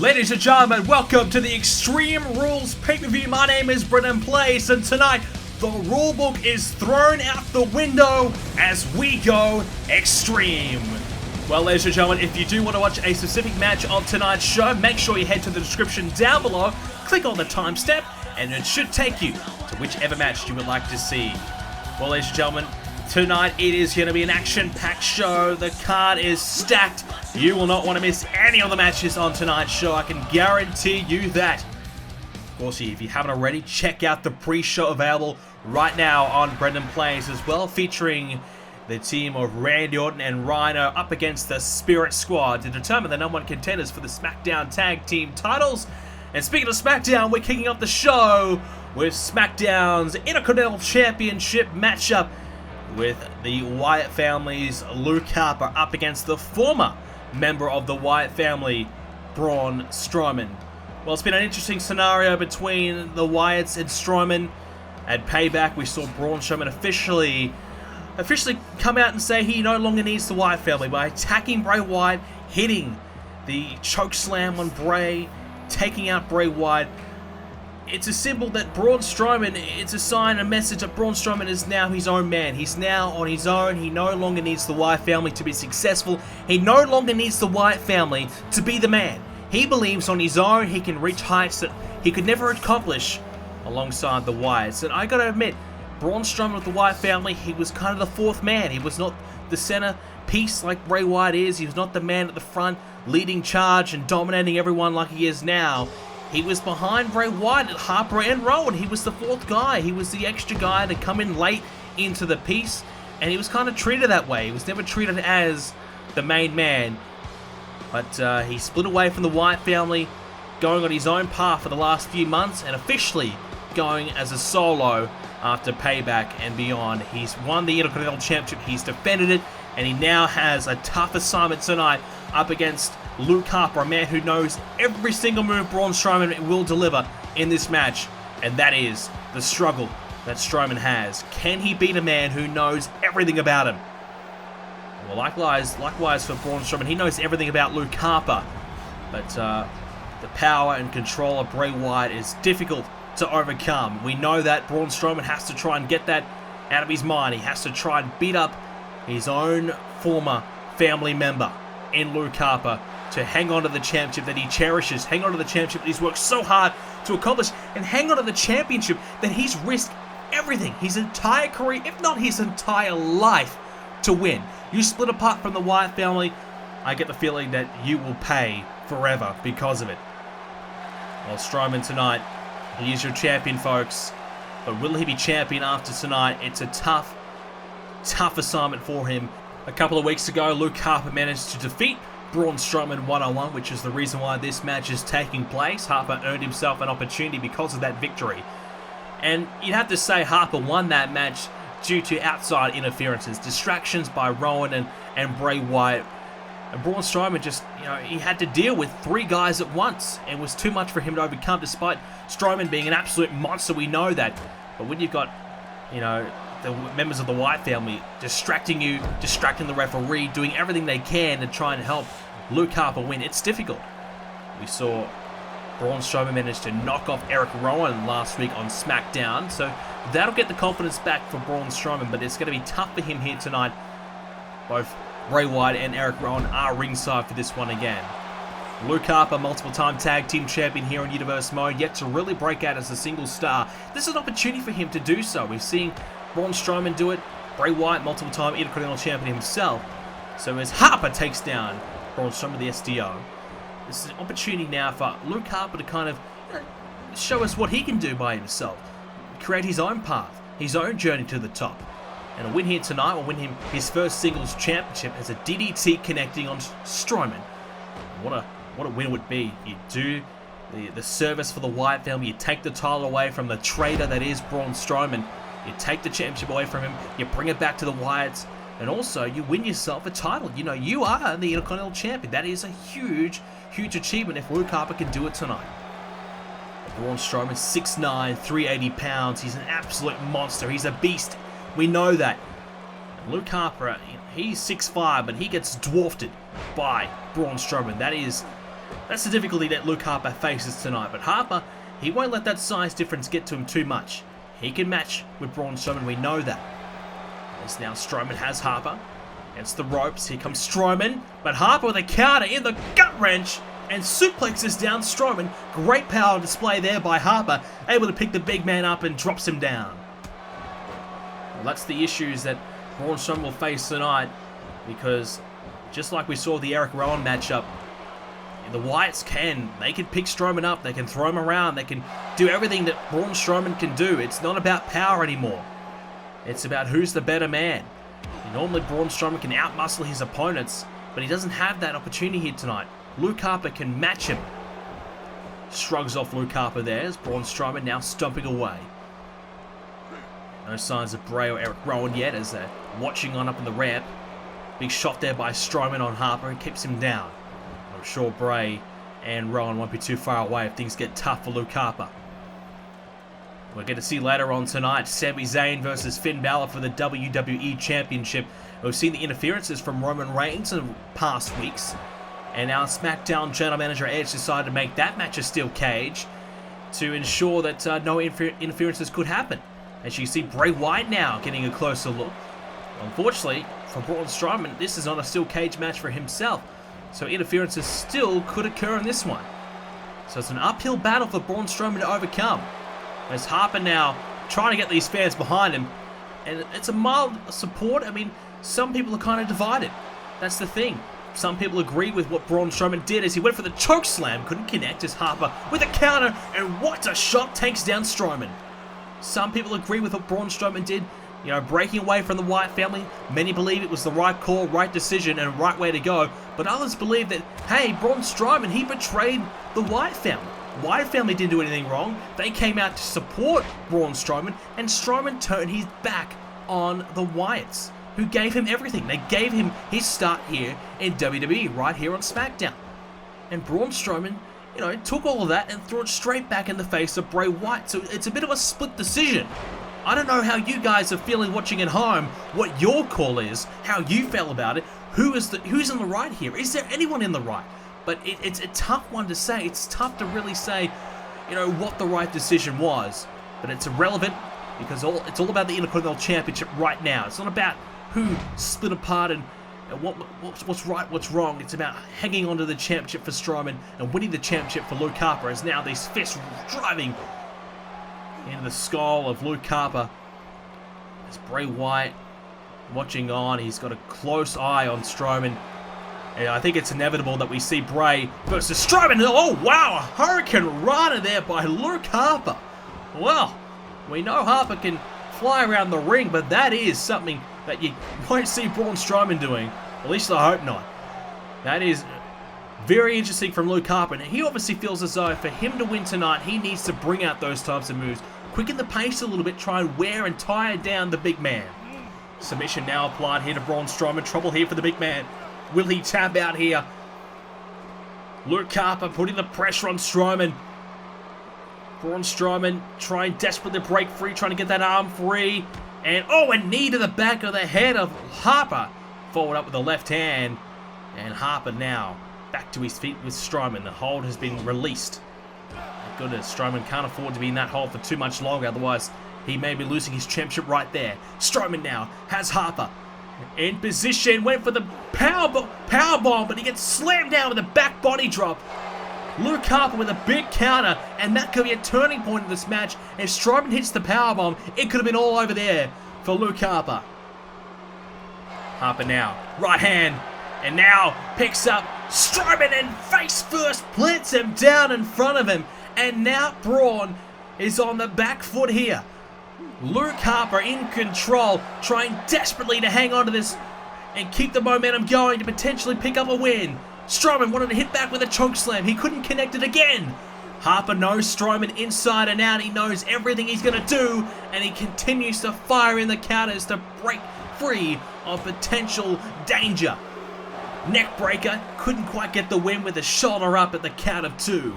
Ladies and gentlemen, welcome to the Extreme Rules PPV. My name is BrendenPlayz, and tonight the rulebook is thrown out the window as we go extreme. Well, ladies and gentlemen, if you do want to watch a specific match of tonight's show, make sure you head to the description down below, click on the timestamp, and it should take you to whichever match you would like to see. Well, ladies and gentlemen, tonight it is going to be an action-packed show. The card is stacked. You will not want to miss any of the matches on tonight's show. I can guarantee you that. Of course, if you haven't already, check out the pre-show available right now on BrendenPlayz as well, featuring the team of Randy Orton and Rhino up against the Spirit Squad to determine the #1 contenders for the SmackDown Tag Team titles. And speaking of SmackDown, we're kicking off the show with SmackDown's Intercontinental Championship matchup with the Wyatt family's Luke Harper up against the former member of the Wyatt family, Braun Strowman. Well, it's been an interesting scenario between the Wyatts and Strowman. At Payback, we saw Braun Strowman officially come out and say he no longer needs the Wyatt family by attacking Bray Wyatt, hitting the choke slam on Bray, taking out Bray Wyatt. It's a symbol that Braun Strowman, it's a sign, a message that Braun Strowman is now his own man. He's now on his own. He no longer needs the Wyatt family to be successful. He no longer needs the Wyatt family to be the man. He believes on his own he can reach heights that he could never accomplish alongside the Wyatts. And I gotta admit, Braun Strowman with the Wyatt family, he was kind of the fourth man. He was not the center piece like Bray Wyatt is. He was not the man at the front leading charge and dominating everyone like he is now. He was behind Bray Wyatt, Harper, and Rowan. He was the fourth guy. He was the extra guy to come in late into the piece, and he was kind of treated that way. He was never treated as the main man. But he split away from the Wyatt family, going on his own path for the last few months, and officially going as a solo after Payback and beyond. He's won the Intercontinental Championship, he's defended it, and he now has a tough assignment tonight up against Luke Harper, a man who knows every single move Braun Strowman will deliver in this match, and that is the struggle that Strowman has. Can he beat a man who knows everything about him? Well, likewise for Braun Strowman, he knows everything about Luke Harper, but the power and control of Bray Wyatt is difficult to overcome. We know that Braun Strowman has to try and get that out of his mind. He has to try and beat up his own former family member in Luke Harper to hang on to the championship that he cherishes, hang on to the championship that he's worked so hard to accomplish, and hang on to the championship that he's risked everything, his entire career, if not his entire life, to win. You split apart from the Wyatt family, I get the feeling that you will pay forever because of it. Well, Strowman tonight, he is your champion, folks, but will he be champion after tonight? It's a tough assignment for him. A couple of weeks ago, Luke Harper managed to defeat Braun Strowman one-on-one, which is the reason why this match is taking place. Harper earned himself an opportunity because of that victory. And you'd have to say Harper won that match due to outside interferences, distractions by Rowan and Bray Wyatt. And Braun Strowman just, he had to deal with three guys at once. It was too much for him to overcome, despite Strowman being an absolute monster, we know that. But when you've got, the members of the Wyatt family distracting you, distracting the referee, doing everything they can to try and help Luke Harper win, it's difficult. We saw Braun Strowman manage to knock off Eric Rowan last week on SmackDown, so that'll get the confidence back for Braun Strowman, but it's going to be tough for him here tonight. Both Bray Wyatt and Eric Rowan are ringside for this one again. Luke Harper, multiple-time tag team champion here in Universe Mode, yet to really break out as a single star. This is an opportunity for him to do so. We've seen Braun Strowman do it, Bray Wyatt, multiple-time Intercontinental champion himself. So as Harper takes down Braun Strowman, the SDO, this is an opportunity now for Luke Harper to kind of show us what he can do by himself, create his own path, his own journey to the top. And a win here tonight will win him his first singles championship as a DDT connecting on Strowman. What a win it would be. You do the service for the Wyatt family, you take the title away from the traitor that is Braun Strowman, you take the championship away from him, you bring it back to the Wyatts, and also you win yourself a title. You are the Intercontinental Champion. That is a huge achievement if Luke Harper can do it tonight. Braun Strowman, 6'9", 380 pounds. He's an absolute monster. He's a beast. We know that. And Luke Harper, he's 6'5", but he gets dwarfed by Braun Strowman. That is That's the difficulty that Luke Harper faces tonight. But Harper, he won't let that size difference get to him too much. He can match with Braun Strowman, we know that. As now Strowman has Harper against the ropes. Here comes Strowman, but Harper with a counter in the gut wrench and suplexes down Strowman. Great power display there by Harper, able to pick the big man up and drops him down. Well, that's the issues that Braun Strowman will face tonight, because just like we saw the Eric Rowan matchup, the Wyatts can pick Strowman up, they can throw him around, they can do everything that Braun Strowman can do. It's not about power anymore. It's about who's the better man. Normally Braun Strowman can outmuscle his opponents, but he doesn't have that opportunity here tonight. Luke Harper can match him. Shrugs off Luke Harper there as Braun Strowman now stomping away. No signs of Bray or Eric Rowan yet as they're watching on up in the ramp. Big shot there by Strowman on Harper and keeps him down. I'm sure Bray and Rowan won't be too far away if things get tough for Luke Harper. We're going to see later on tonight Sami Zayn versus Finn Balor for the WWE Championship. We've seen the interferences from Roman Reigns in the past weeks. And now SmackDown General Manager Edge decided to make that match a steel cage to ensure that no interferences could happen. As you see Bray Wyatt now getting a closer look. Unfortunately, for Braun Strowman, this is not a steel cage match for himself. So interferences still could occur in this one. So it's an uphill battle for Braun Strowman to overcome. As Harper now trying to get these fans behind him. And it's a mild support. I mean, some people are kind of divided. That's the thing. Some people agree with what Braun Strowman did as he went for the choke slam. Couldn't connect as Harper with a counter. And what a shot, takes down Strowman. Some people agree with what Braun Strowman did. You know, breaking away from the Wyatt family. Many believe it was the right call, right decision, and right way to go. But others believe that, hey, Braun Strowman, he betrayed the Wyatt family. Wyatt family didn't do anything wrong. They came out to support Braun Strowman, and Strowman turned his back on the Wyatts, who gave him everything. They gave him his start here in WWE, right here on SmackDown. And Braun Strowman, you know, took all of that and threw it straight back in the face of Bray Wyatt. So it's a bit of a split decision. I don't know how you guys are feeling watching at home, what your call is, how you feel about it, who's in the right here. Is there anyone in the right? But it's a tough one to say. It's tough to really say, you know, what the right decision was. But it's irrelevant because it's all about the Intercontinental Championship right now. It's not about who split apart and what's right, what's wrong. It's about hanging on to the championship for Strowman and winning the championship for Luke Harper, as now these fists driving into the skull of Luke Harper. As Bray Wyatt watching on, he's got a close eye on Strowman. And I think it's inevitable that we see Bray versus Strowman. Oh wow, a Hurricane Rana there by Luke Harper. Well, we know Harper can fly around the ring, but that is something that you won't see Braun Strowman doing. At least I hope not. That is very interesting from Luke Harper. And he obviously feels as though for him to win tonight, he needs to bring out those types of moves. Quicken the pace a little bit, try and wear and tire down the big man. Submission now applied here to Braun Strowman. Trouble here for the big man. Will he tap out here? Luke Harper putting the pressure on Strowman. Braun Strowman trying desperately to break free, trying to get that arm free. And oh, a knee to the back of the head of Harper. Forward up with the left hand. And Harper now back to his feet with Strowman. The hold has been released. Thank goodness, Strowman can't afford to be in that hold for too much longer. Otherwise, he may be losing his championship right there. Strowman now has Harper in position. Went for the power bomb, but he gets slammed down with a back body drop. Luke Harper with a big counter, and that could be a turning point in this match. If Strowman hits the powerbomb, it could have been all over there for Luke Harper. Harper now, right hand, and now picks up Strowman and face first plants him down in front of him. And now Braun is on the back foot here. Luke Harper in control, trying desperately to hang on to this and keep the momentum going to potentially pick up a win. Strowman wanted to hit back with a choke slam. He couldn't connect it again. Harper knows Strowman inside and out. He knows everything he's going to do, and he continues to fire in the counters to break free of potential danger. Neckbreaker, couldn't quite get the win with a shoulder up at the count of 2.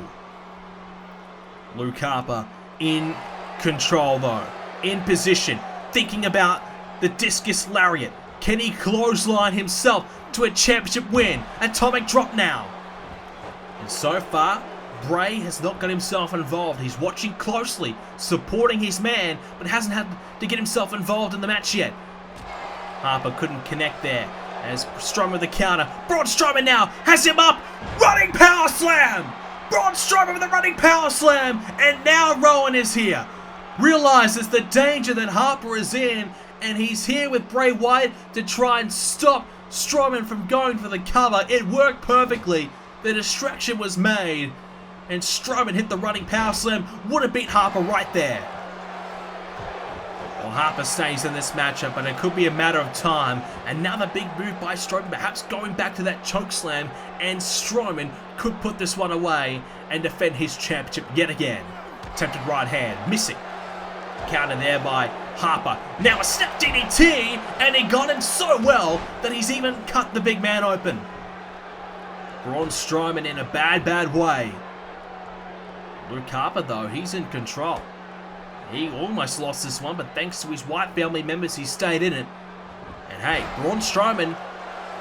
Luke Harper in control though, in position, thinking about the discus lariat. Can he clothesline himself to a championship win? Atomic drop now. And so far, Bray has not got himself involved. He's watching closely, supporting his man, but hasn't had to get himself involved in the match yet. Harper couldn't connect there as Strowman with the counter. Braun Strowman now has him up. Running power slam. Braun Strowman with a running power slam. And now Rowan is here. Realizes the danger that Harper is in, and he's here with Bray Wyatt to try and stop Strowman from going for the cover. It worked perfectly. The distraction was made, and Strowman hit the running power slam. Would have beat Harper right there. Well, Harper stays in this matchup, but it could be a matter of time. Another big move by Strowman, perhaps going back to that choke slam, and Strowman could put this one away and defend his championship yet again. Attempted right hand, missing. Counter there by Harper. Now a snap DDT, and he got him so well that he's even cut the big man open. Braun Strowman in a bad way. Luke Harper, though, he's in control. He almost lost this one, but thanks to his White family members, he stayed in it. And hey, Braun Strowman,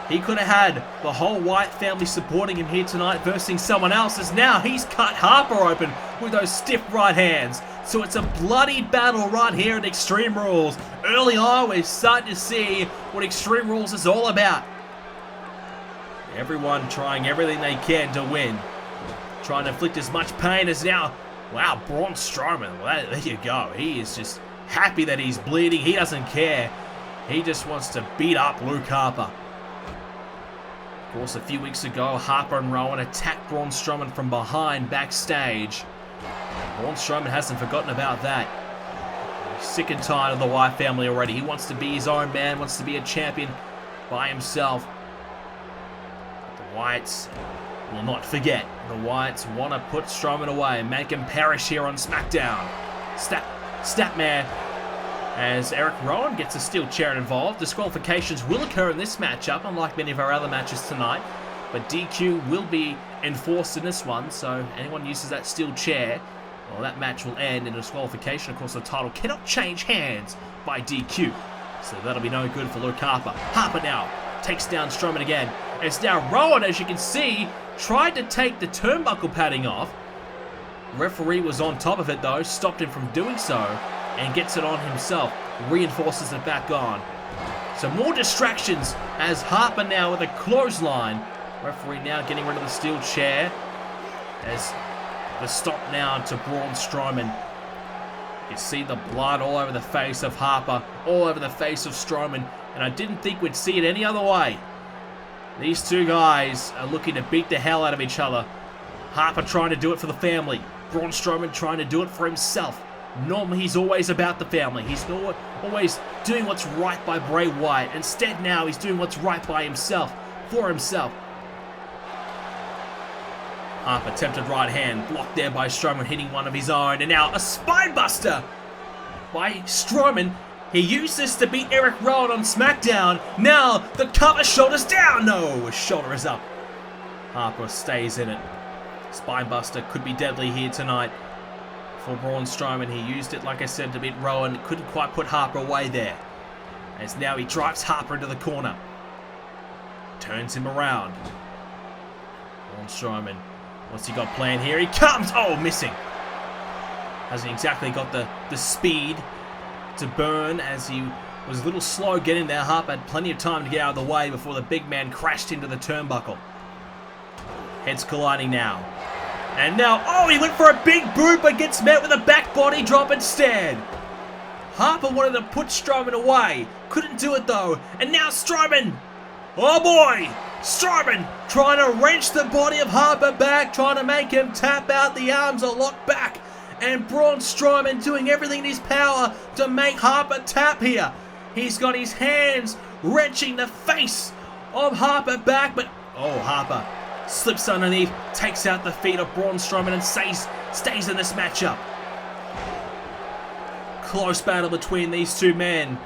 he could have had the whole White family supporting him here tonight versus someone else, as now he's cut Harper open with those stiff right hands. So it's a bloody battle right here at Extreme Rules. Early on, we're starting to see what Extreme Rules is all about. Everyone trying everything they can to win. Trying to inflict as much pain as now. Wow, Braun Strowman, well, there you go. He is just happy that he's bleeding. He doesn't care. He just wants to beat up Luke Harper. Of course, a few weeks ago, Harper and Rowan attacked Braun Strowman from behind backstage. Braun Strowman hasn't forgotten about that. He's sick and tired of the Wyatt family already. He wants to be his own man, wants to be a champion by himself. But the Wyatts will not forget. The Wyatts want to put Strowman away and make him perish here on SmackDown. Statman, as Eric Rowan gets a steel chair involved. Disqualifications will occur in this matchup, unlike many of our other matches tonight. But DQ will be enforced in this one, so anyone uses that steel chair, well, that match will end in a disqualification. Of course, the title cannot change hands by DQ, so that'll be no good for Luke Harper. Harper now takes down Strowman again. It's now Rowan, as you can see, tried to take the turnbuckle padding off. Referee was on top of it, though, stopped him from doing so, and gets it on himself, reinforces it back on. So more distractions as Harper now with a clothesline. Referee now getting rid of the steel chair as the stop now to Braun Strowman. You see the blood all over the face of Harper, all over the face of Strowman, and I didn't think we'd see it any other way. These two guys are looking to beat the hell out of each other. Harper trying to do it for the family. Braun Strowman trying to do it for himself. Normally he's always about the family. He's always doing what's right by Bray Wyatt. Instead now he's doing what's right by himself, for himself. Harper attempted right hand, blocked there by Strowman, hitting one of his own. And now a spinebuster by Strowman. He used this to beat Eric Rowan on SmackDown. Now the cover, shoulders down. No, his shoulder is up. Harper stays in it. Spinebuster could be deadly here tonight for Braun Strowman. He used it, like I said, to beat Rowan. Couldn't quite put Harper away there. As now he drives Harper into the corner. Turns him around. Braun Strowman. What's he got planned here? He comes! Oh, missing. Hasn't exactly got the speed to burn, as he was a little slow getting there. Harper had plenty of time to get out of the way before the big man crashed into the turnbuckle. Heads colliding now. And now, oh, he went for a big boot, but gets met with a back body drop instead. Harper wanted to put Strowman away. Couldn't do it, though. And now Strowman. Oh, boy. Strowman trying to wrench the body of Harper back, trying to make him tap out. The arms are locked back. And Braun Strowman doing everything in his power to make Harper tap here. He's got his hands wrenching the face of Harper back, but oh, Harper slips underneath, takes out the feet of Braun Strowman and stays in this matchup. Close battle between these two men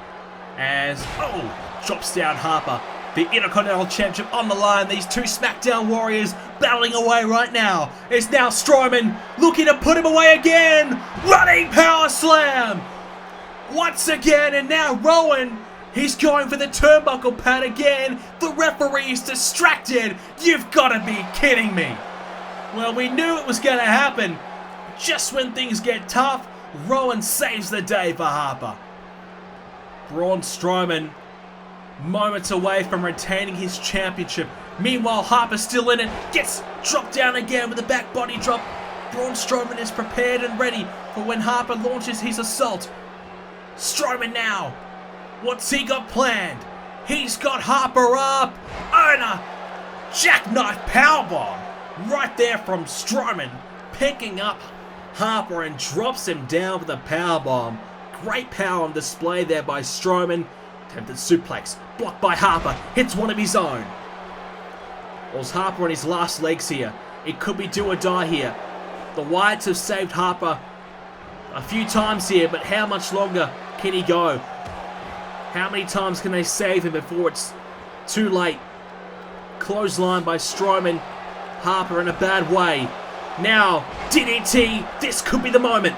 as, oh, drops down Harper. The Intercontinental Championship on the line. These two SmackDown Warriors battling away right now. It's now Strowman looking to put him away again. Running power slam. Once again, and now Rowan. He's going for the turnbuckle pad again. The referee's distracted. You've got to be kidding me. Well, we knew it was going to happen. Just when things get tough, Rowan saves the day for Harper. Braun Strowman, moments away from retaining his championship. Meanwhile, Harper's still in it, gets dropped down again with a back body drop. Braun Strowman is prepared and ready for when Harper launches his assault. Strowman now. What's he got planned? He's got Harper up. And a jackknife powerbomb right there from Strowman, picking up Harper and drops him down with a powerbomb. Great power on display there by Strowman. Attempted suplex, blocked by Harper, hits one of his own. Well, Harper on his last legs here. It could be do or die here. The Wyatts have saved Harper a few times here, but how much longer can he go? How many times can they save him before it's too late? Clothesline by Strowman. Harper in a bad way. Now, DDT. This could be the moment.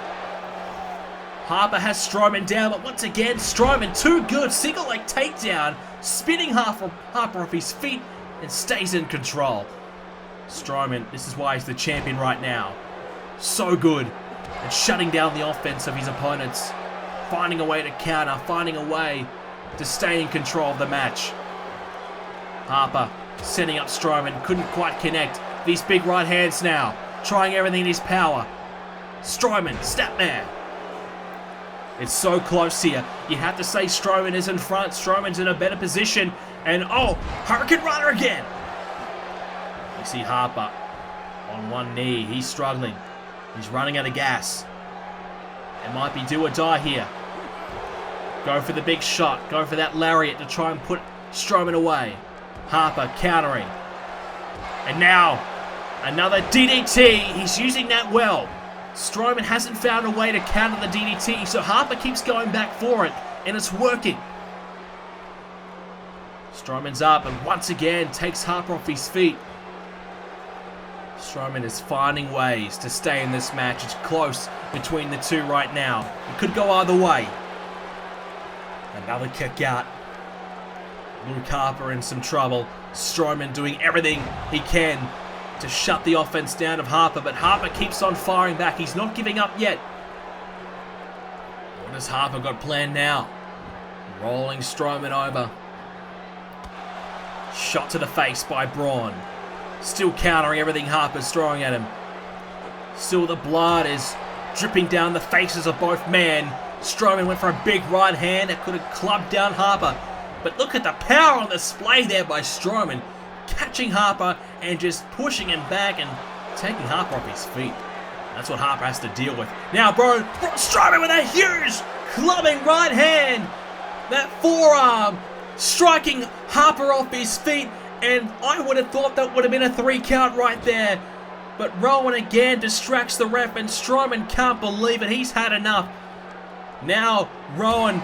Harper has Strowman down, but once again, Strowman too good. Single leg takedown, spinning Harper off his feet and stays in control. Strowman, this is why he's the champion right now. So good at shutting down the offense of his opponents. Finding a way to counter, finding a way to stay in control of the match. Harper setting up Strowman, couldn't quite connect. These big right hands now, trying everything in his power. Strowman, step there. It's so close here. You have to say Strowman is in front. Strowman's in a better position. And oh, Hurricane Runner again. You see Harper on one knee. He's struggling. He's running out of gas. It might be do or die here. Go for the big shot. Go for that lariat to try and put Strowman away. Harper countering. And now, another DDT. He's using that well. Strowman hasn't found a way to counter the DDT, so Harper keeps going back for it, and it's working. Strowman's up, and once again takes Harper off his feet. Strowman is finding ways to stay in this match. It's close between the two right now. It could go either way. Another kick out. Luke Harper in some trouble. Strowman doing everything he can to shut the offense down of Harper, but Harper keeps on firing back. He's not giving up yet. What has Harper got planned now? Rolling Strowman over. Shot to the face by Braun. Still countering everything Harper's throwing at him. Still the blood is dripping down the faces of both men. Strowman went for a big right hand that could have clubbed down Harper. But look at the power on display there by Strowman. Catching Harper and just pushing him back and taking Harper off his feet. That's what Harper has to deal with. Now Braun Strowman with a huge clubbing right hand. That forearm striking Harper off his feet. And I would have thought that would have been a 3 count right there. But Rowan again distracts the ref and Strowman can't believe it. He's had enough. Now Rowan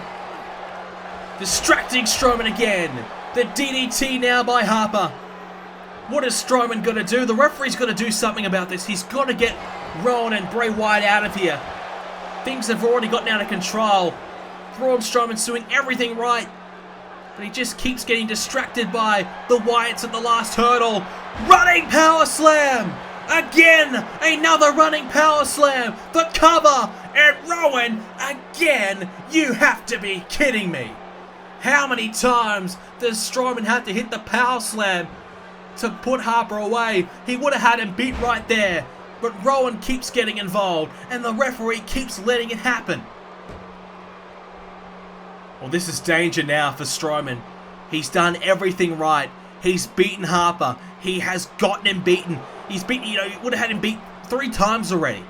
distracting Strowman again. The DDT now by Harper. What is Strowman going to do? The referee's got to do something about this. He's got to get Rowan and Bray Wyatt out of here. Things have already gotten out of control. Braun Strowman's doing everything right. But he just keeps getting distracted by the Wyatts at the last hurdle. Running power slam! Again! Another running power slam! The cover! And Rowan again! You have to be kidding me! How many times does Strowman have to hit the power slam to put Harper away? He would have had him beat right there. But Rowan keeps getting involved and the referee keeps letting it happen. Well, this is danger now for Strowman. He's done everything right. He's beaten Harper. He has gotten him beaten. He's beaten, he would have had him beat 3 times already.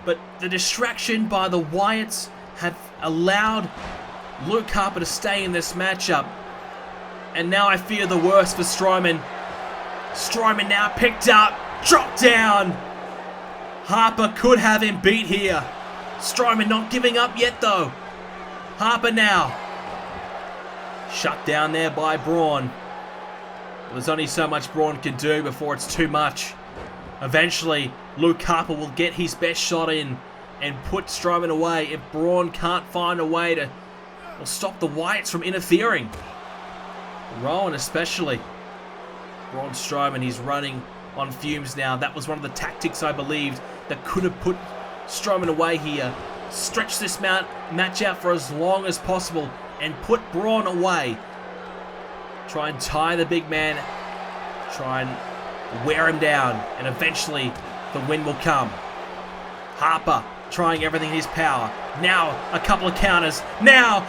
But the distraction by the Wyatts have allowed Luke Harper to stay in this matchup. And now I fear the worst for Strowman. Strowman now picked up, dropped down. Harper could have him beat here. Strowman not giving up yet though. Harper now. Shut down there by Braun. There's only so much Braun can do before it's too much. Eventually, Luke Harper will get his best shot in and put Strowman away if Braun can't find a way to stop the Wyatts from interfering. Rowan especially. Braun Strowman, he's running on fumes now. That was one of the tactics I believed that could have put Strowman away here. Stretch this match out for as long as possible and put Braun away. Try and tie the big man. Try and wear him down. And eventually the win will come. Harper trying everything in his power. Now a couple of counters. Now,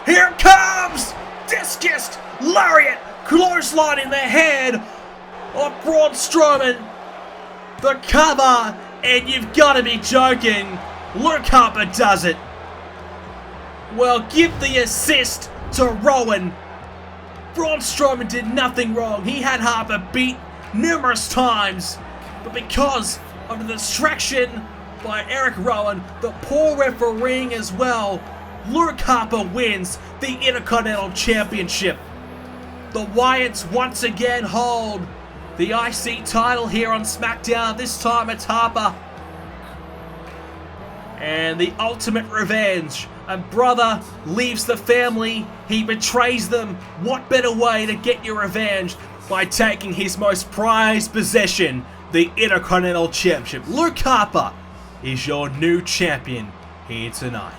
here it comes! Discus, lariat, clothesline in the head of Braun Strowman. The cover, and you've got to be joking. Luke Harper does it. Well, give the assist to Rowan. Braun Strowman did nothing wrong. He had Harper beat numerous times. But because of the distraction by Eric Rowan, the poor refereeing as well, Luke Harper wins the Intercontinental Championship. The Wyatts once again hold the IC title here on SmackDown. This time it's Harper. And the ultimate revenge. A brother leaves the family. He betrays them. What better way to get your revenge by taking his most prized possession, the Intercontinental Championship. Luke Harper is your new champion here tonight.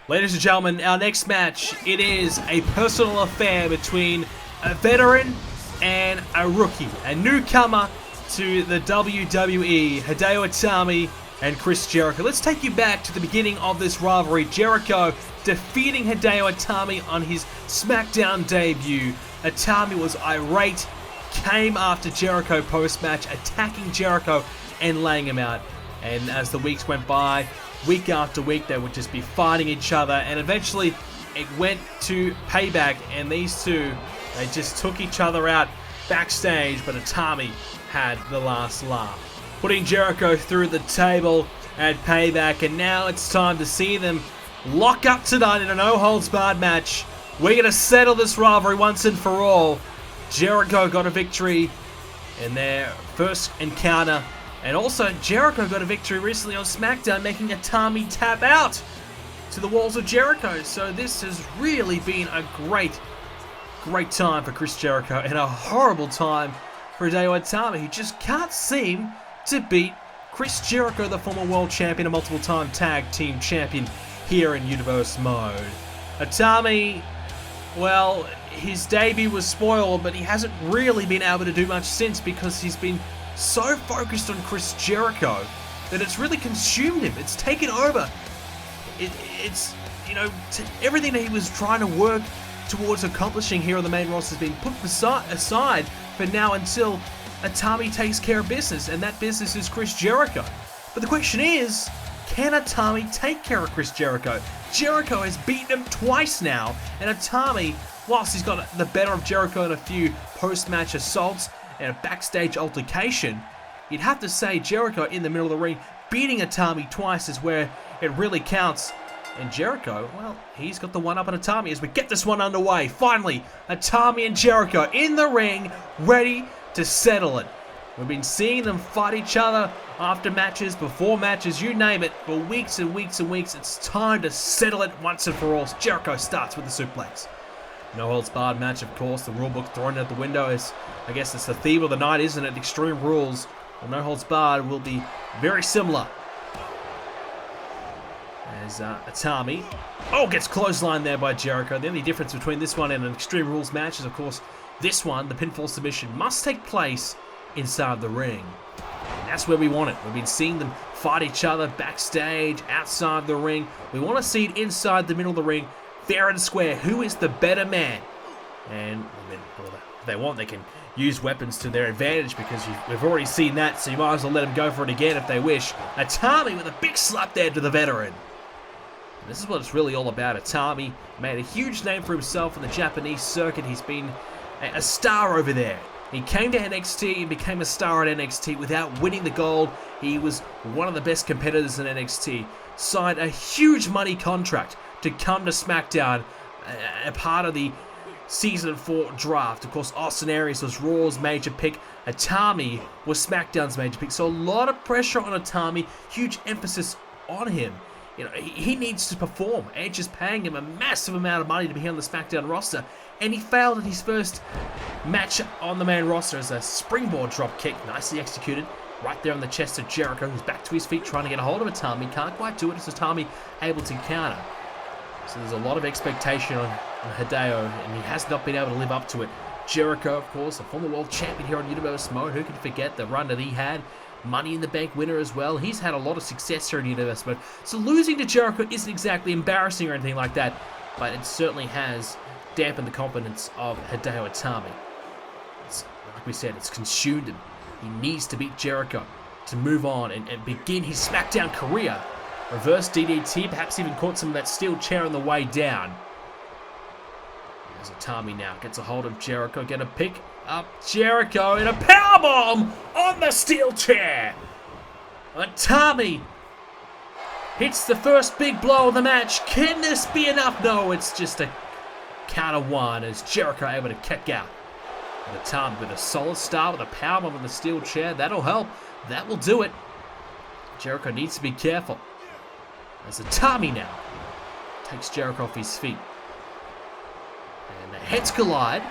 Ladies and gentlemen, our next match, it is a personal affair between a veteran and a rookie, a newcomer to the WWE, Hideo Itami and Chris Jericho. Let's take you back to the beginning of this rivalry. Jericho defeating Hideo Itami on his SmackDown debut. Itami was irate, came after Jericho post-match, attacking Jericho and laying him out. And as the weeks went by, week after week, they would just be fighting each other, and eventually it went to Payback, and these two, they just took each other out backstage, but Itami had the last laugh, putting Jericho through the table at Payback. And now it's time to see them lock up tonight in a no-holds-barred match. We're going to settle this rivalry once and for all. Jericho got a victory in their first encounter, and also Jericho got a victory recently on SmackDown, making Itami tap out to the walls of Jericho. So this has really been a great time for Chris Jericho, and a horrible time for Hideo Itami, who just can't seem to beat Chris Jericho, the former world champion and multiple-time tag team champion here in Universe mode. Itami, well, his debut was spoiled, but he hasn't really been able to do much since, because he's been so focused on Chris Jericho that it's really consumed him. It's taken over. It's you know, everything that he was trying to work towards accomplishing here on the main roster has been put aside for now until Itami takes care of business, and that business is Chris Jericho. But the question is, can Itami take care of Chris Jericho? Jericho has beaten him twice now, and Itami, whilst he's got the better of Jericho in a few post-match assaults and a backstage altercation, you'd have to say Jericho in the middle of the ring beating Itami twice is where it really counts. And Jericho, well, he's got the one up on Itami as we get this one underway. Finally, Itami and Jericho in the ring, ready to settle it. We've been seeing them fight each other after matches, before matches, you name it, for weeks and weeks and weeks. It's time to settle it once and for all. Jericho starts with the suplex. No holds barred match, of course. The rulebook thrown out the window is, I guess it's the theme of the night, isn't it? Extreme Rules. Well, no holds barred will be very similar. As Itami, gets clotheslined there by Jericho. The only difference between this one and an Extreme Rules match is, of course, this one, the pinfall submission, must take place inside the ring. And that's where we want it. We've been seeing them fight each other backstage, outside the ring. We want to see it inside the middle of the ring, fair and square. Who is the better man? And if they want, they can use weapons to their advantage, because we've already seen that, so you might as well let them go for it again if they wish. Itami with a big slap there to the veteran. And this is what it's really all about. Itami made a huge name for himself in the Japanese circuit. He's been a star over there. He came to NXT and became a star at NXT without winning the gold. He was one of the best competitors in NXT. Signed a huge money contract to come to SmackDown, a part of the Season 4 draft. Of course, Austin Aries was Raw's major pick. Itami was SmackDown's major pick. So a lot of pressure on Itami, huge emphasis on him. You know, he needs to perform. Edge is paying him a massive amount of money to be on the SmackDown roster, and he failed at his first match on the main roster as a springboard drop kick, nicely executed, right there on the chest of Jericho, who's back to his feet trying to get a hold of Itami. Can't quite do it as Itami able to counter. So there's a lot of expectation on Hideo, and he has not been able to live up to it. Jericho, of course, a former world champion here on Universe Mode. Who can forget the run that he had? Money in the Bank winner as well. He's had a lot of success here in Universe Mode. So losing to Jericho isn't exactly embarrassing or anything like that, but it certainly has dampened the confidence of Hideo Itami. Like we said, it's consumed him. He needs to beat Jericho to move on and begin his SmackDown career. Reverse DDT, perhaps even caught some of that steel chair on the way down. There's Itami now, gets a hold of Jericho, gonna pick up Jericho in a powerbomb on the steel chair. Itami hits the first big blow of the match. Can this be enough? No, it's just a count of one as Jericho able to kick out. And Itami with a solid start with a powerbomb on the steel chair. That'll help. That will do it. Jericho needs to be careful. As Itami now takes Jericho off his feet. And the heads collide.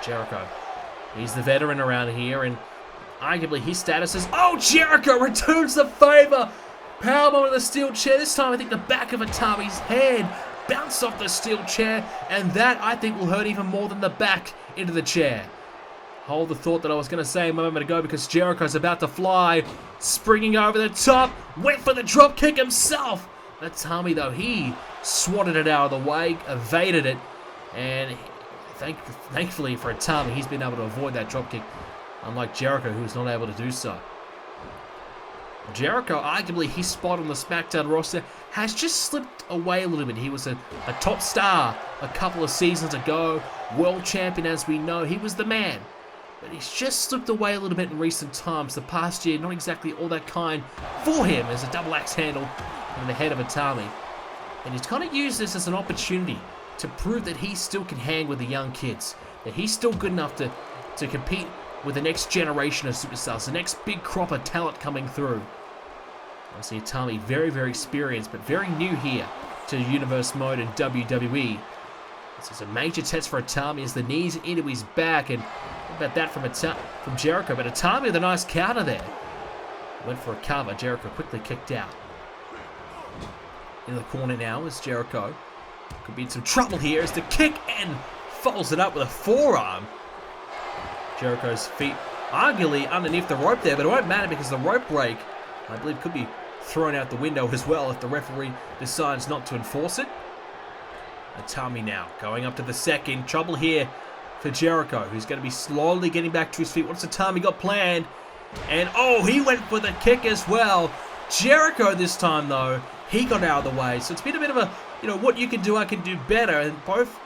Jericho, he's the veteran around here, and arguably his status is... Oh, Jericho returns the favor! Powerbomb on the steel chair. This time I think the back of Itami's head bounced off the steel chair, and that I think will hurt even more than the back into the chair. Hold the thought that I was going to say a moment ago, because Jericho's about to fly, springing over the top, went for the drop kick himself. Itami, though, he swatted it out of the way, evaded it, and thankfully for Itami, he's been able to avoid that drop kick, unlike Jericho, who's not able to do so. Jericho, arguably his spot on the SmackDown roster, has just slipped away a little bit. He was a top star a couple of seasons ago, world champion as we know, he was the man. But he's just slipped away a little bit in recent times. The past year, not exactly all that kind for him as a double axe handle in the head of Itami. And he's kind of used this as an opportunity to prove that he still can hang with the young kids. That he's still good enough to compete with the next generation of superstars, the next big crop of talent coming through. Obviously Itami, very, very experienced, but very new here to Universe Mode in WWE. This is a major test for Itami as the knees into his back, and what about that from Jericho? But Itami with a nice counter there. Went for a cover. Jericho quickly kicked out. In the corner now is Jericho. Could be in some trouble here as the kick and follows it up with a forearm. Jericho's feet arguably underneath the rope there, but it won't matter because the rope break, I believe, could be thrown out the window as well if the referee decides not to enforce it. Itami now going up to the second. Trouble here for Jericho, who's going to be slowly getting back to his feet. What's Itami got planned? And oh, he went for the kick as well. Jericho this time, though, he got out of the way. So it's been a bit of a, what you can do, I can do better. And both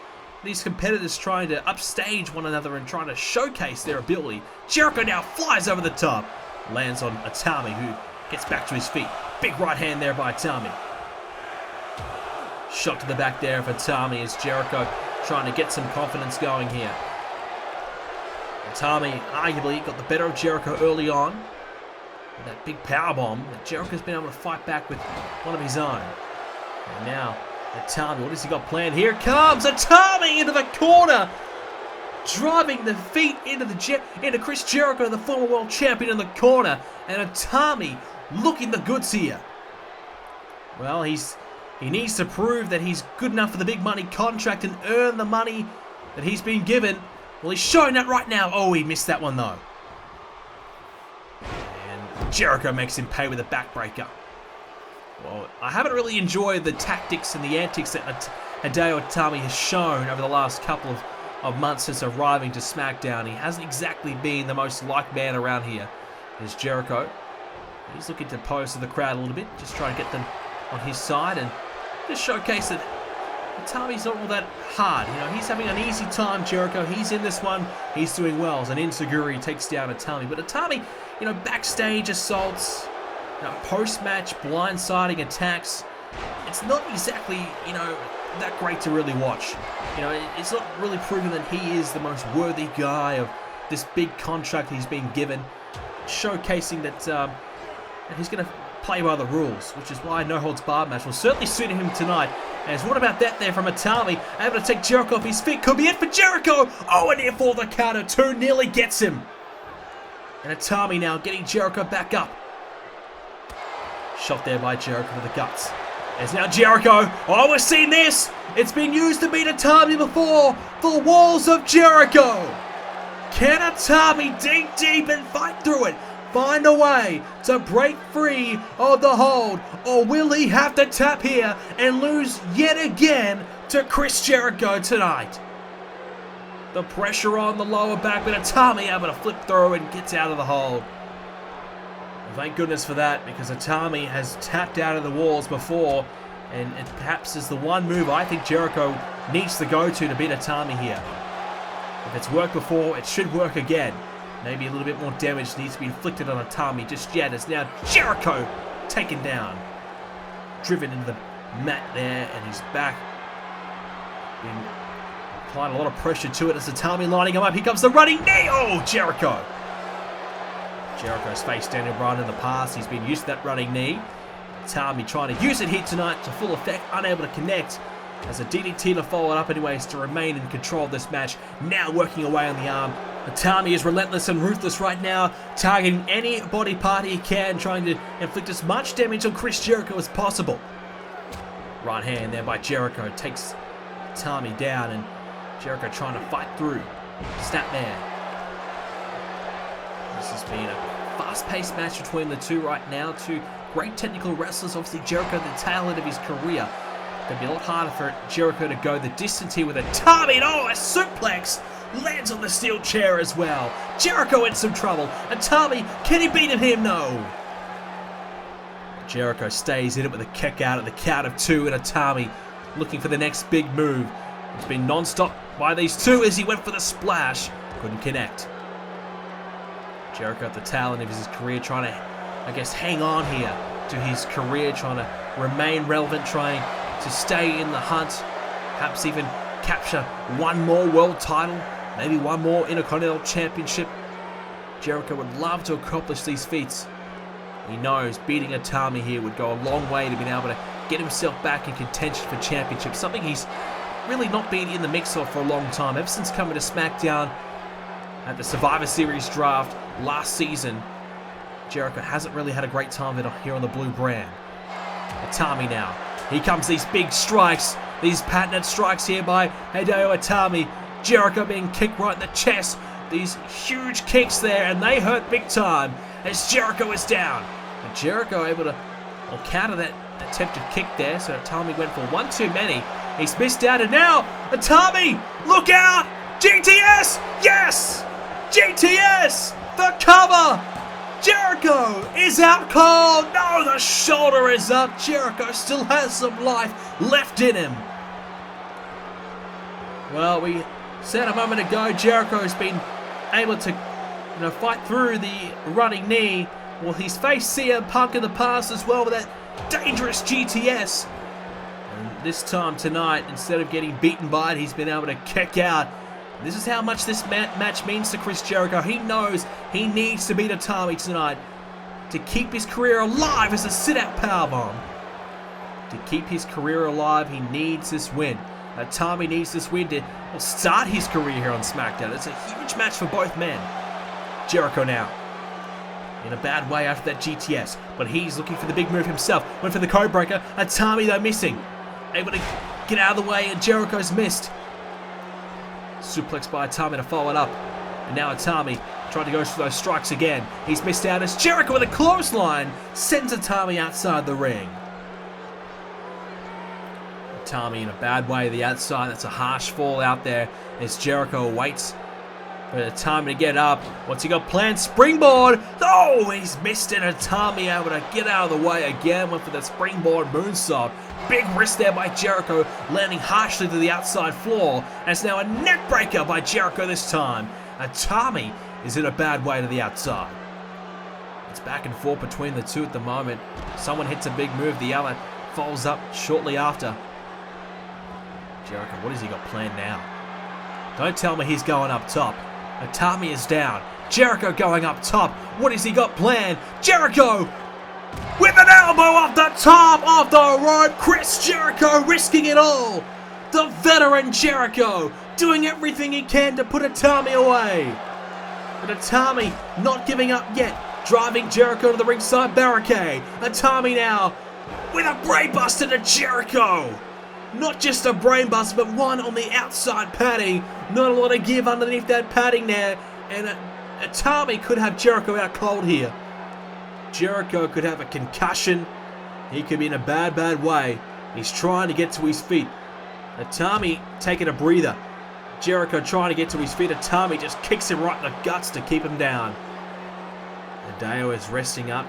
these competitors trying to upstage one another and trying to showcase their ability. Jericho now flies over the top. Lands on Itami, who gets back to his feet. Big right hand there by Itami. Shot to the back there for Itami as Jericho trying to get some confidence going here. Itami arguably got the better of Jericho early on with that big powerbomb, but Jericho's been able to fight back with one of his own. And now Itami, what has he got planned? Here comes Itami into the corner, driving the feet into Chris Jericho, the former world champion, in the corner, and Itami looking the goods here. Well, he needs to prove that he's good enough for the big money contract and earn the money that he's been given. Well, he's showing that right now. Oh, he missed that one, though. And Jericho makes him pay with a backbreaker. Well, I haven't really enjoyed the tactics and the antics that Hideo Itami has shown over the last couple of months since arriving to SmackDown. He hasn't exactly been the most liked man around here. There's Jericho. He's looking to pose to the crowd a little bit, just trying to get them on his side and just showcase that Itami's not all that hard. He's having an easy time, Jericho. He's in this one. He's doing well. As an Insuguri takes down Itami. But Itami, backstage assaults, post-match blindsiding attacks. It's not exactly, that great to really watch. It's not really proving that he is the most worthy guy of this big contract he's been given. Showcasing that he's going to play by the rules, which is why no holds barred match will certainly suit him tonight. As what about that there from Itami, able to take Jericho off his feet, could be it for Jericho. Oh, and here for the counter, 2 nearly gets him. And Itami now getting Jericho back up. Shot there by Jericho to the guts. There's now Jericho. Oh, we've seen this. It's been used to beat Itami before. The walls of Jericho. Can Itami dig deep and fight through it? Find a way to break free of the hold? Or will he have to tap here and lose yet again to Chris Jericho tonight? The pressure on the lower back, but Itami able to flip through and gets out of the hold. Thank goodness for that, because Itami has tapped out of the walls before, and it perhaps is the one move I think Jericho needs to go to beat Itami here. If it's worked before, it should work again. Maybe a little bit more damage needs to be inflicted on Itami just yet, as now Jericho taken down. Driven into the mat there, and he's back. Being applied a lot of pressure to it as Itami lining him up. Here comes the running knee. Oh, Jericho. Jericho's faced Daniel Bryan in the past. He's been used to that running knee. Itami trying to use it here tonight to full effect, unable to connect. As a DDT to follow it up anyways to remain in control of this match. Now working away on the arm. Itami is relentless and ruthless right now, targeting any body part he can, trying to inflict as much damage on Chris Jericho as possible. Right hand there by Jericho takes Itami down, and Jericho trying to fight through. Snap there. This has been a fast-paced match between the two right now. Two great technical wrestlers. Obviously, Jericho at the tail end of his career. It'd be a lot harder for Jericho to go the distance here with Itami. Oh, a suplex lands on the steel chair as well. Jericho in some trouble. Itami, can he beat him? No. Jericho stays in it with a kick out at the count of 2, and Itami looking for the next big move. It's been non-stop by these two as he went for the splash. Couldn't connect. Jericho at the tail end of his career trying to, I guess, hang on here to his career, trying to remain relevant, trying to stay in the hunt, perhaps even capture one more world title, maybe one more Intercontinental Championship. Jericho would love to accomplish these feats. He knows beating Itami here would go a long way to being able to get himself back in contention for championship, something he's really not been in the mix of for a long time. Ever since coming to SmackDown at the Survivor Series draft last season, Jericho hasn't really had a great time here on the blue brand. Itami now. Here comes these big strikes, these patented strikes here by Hideo Itami. Jericho being kicked right in the chest. These huge kicks there, and they hurt big time as Jericho is down. And Jericho able to counter that attempted kick there, so Itami went for one too many. He's missed out, and now Itami, look out! GTS! Yes! GTS! The cover! Jericho is out cold. No, the shoulder is up. Jericho still has some life left in him. Well, we said a moment ago, Jericho has been able to fight through the running knee. Well, he's faced CM Punk in the past as well with that dangerous GTS. And this time tonight, instead of getting beaten by it, he's been able to kick out. This is how much this match means to Chris Jericho. He knows he needs to beat Itami tonight to keep his career alive as a sit-out powerbomb. To keep his career alive, he needs this win. Itami needs this win to start his career here on SmackDown. It's a huge match for both men. Jericho now in a bad way after that GTS, but he's looking for the big move himself. Went for the code breaker. Itami though missing. Able to get out of the way, and Jericho's missed. Suplex by Itami to follow it up. And now Itami trying to go for those strikes again. He's missed out as Jericho with a clothesline sends Itami outside the ring. Itami in a bad way to the outside. That's a harsh fall out there as Jericho waits for Itami to get up. What's he got planned? Springboard. Oh, he's missed it. Itami able to get out of the way again. Went for the springboard moonsault. Big wrist there by Jericho, landing harshly to the outside floor. And it's now a neck breaker by Jericho this time. Itami is in a bad way to the outside. It's back and forth between the two at the moment. Someone hits a big move, the other follows up shortly after. Jericho, what has he got planned now? Don't tell me he's going up top. Itami is down. Jericho going up top. What has he got planned? Jericho! with an elbow off the top of the rope. Chris Jericho risking it all. The veteran Jericho doing everything he can to put Itami away. But Itami not giving up yet. Driving Jericho to the ringside barricade. Itami now with a brainbuster to Jericho. Not just a brainbuster, but one on the outside padding. Not a lot of give underneath that padding there. And Itami could have Jericho out cold here. Jericho could have a concussion. He could be in a bad, bad way. He's trying to get to his feet. Itami taking a breather. Jericho trying to get to his feet. Itami just kicks him right in the guts to keep him down. Hideo is resting up,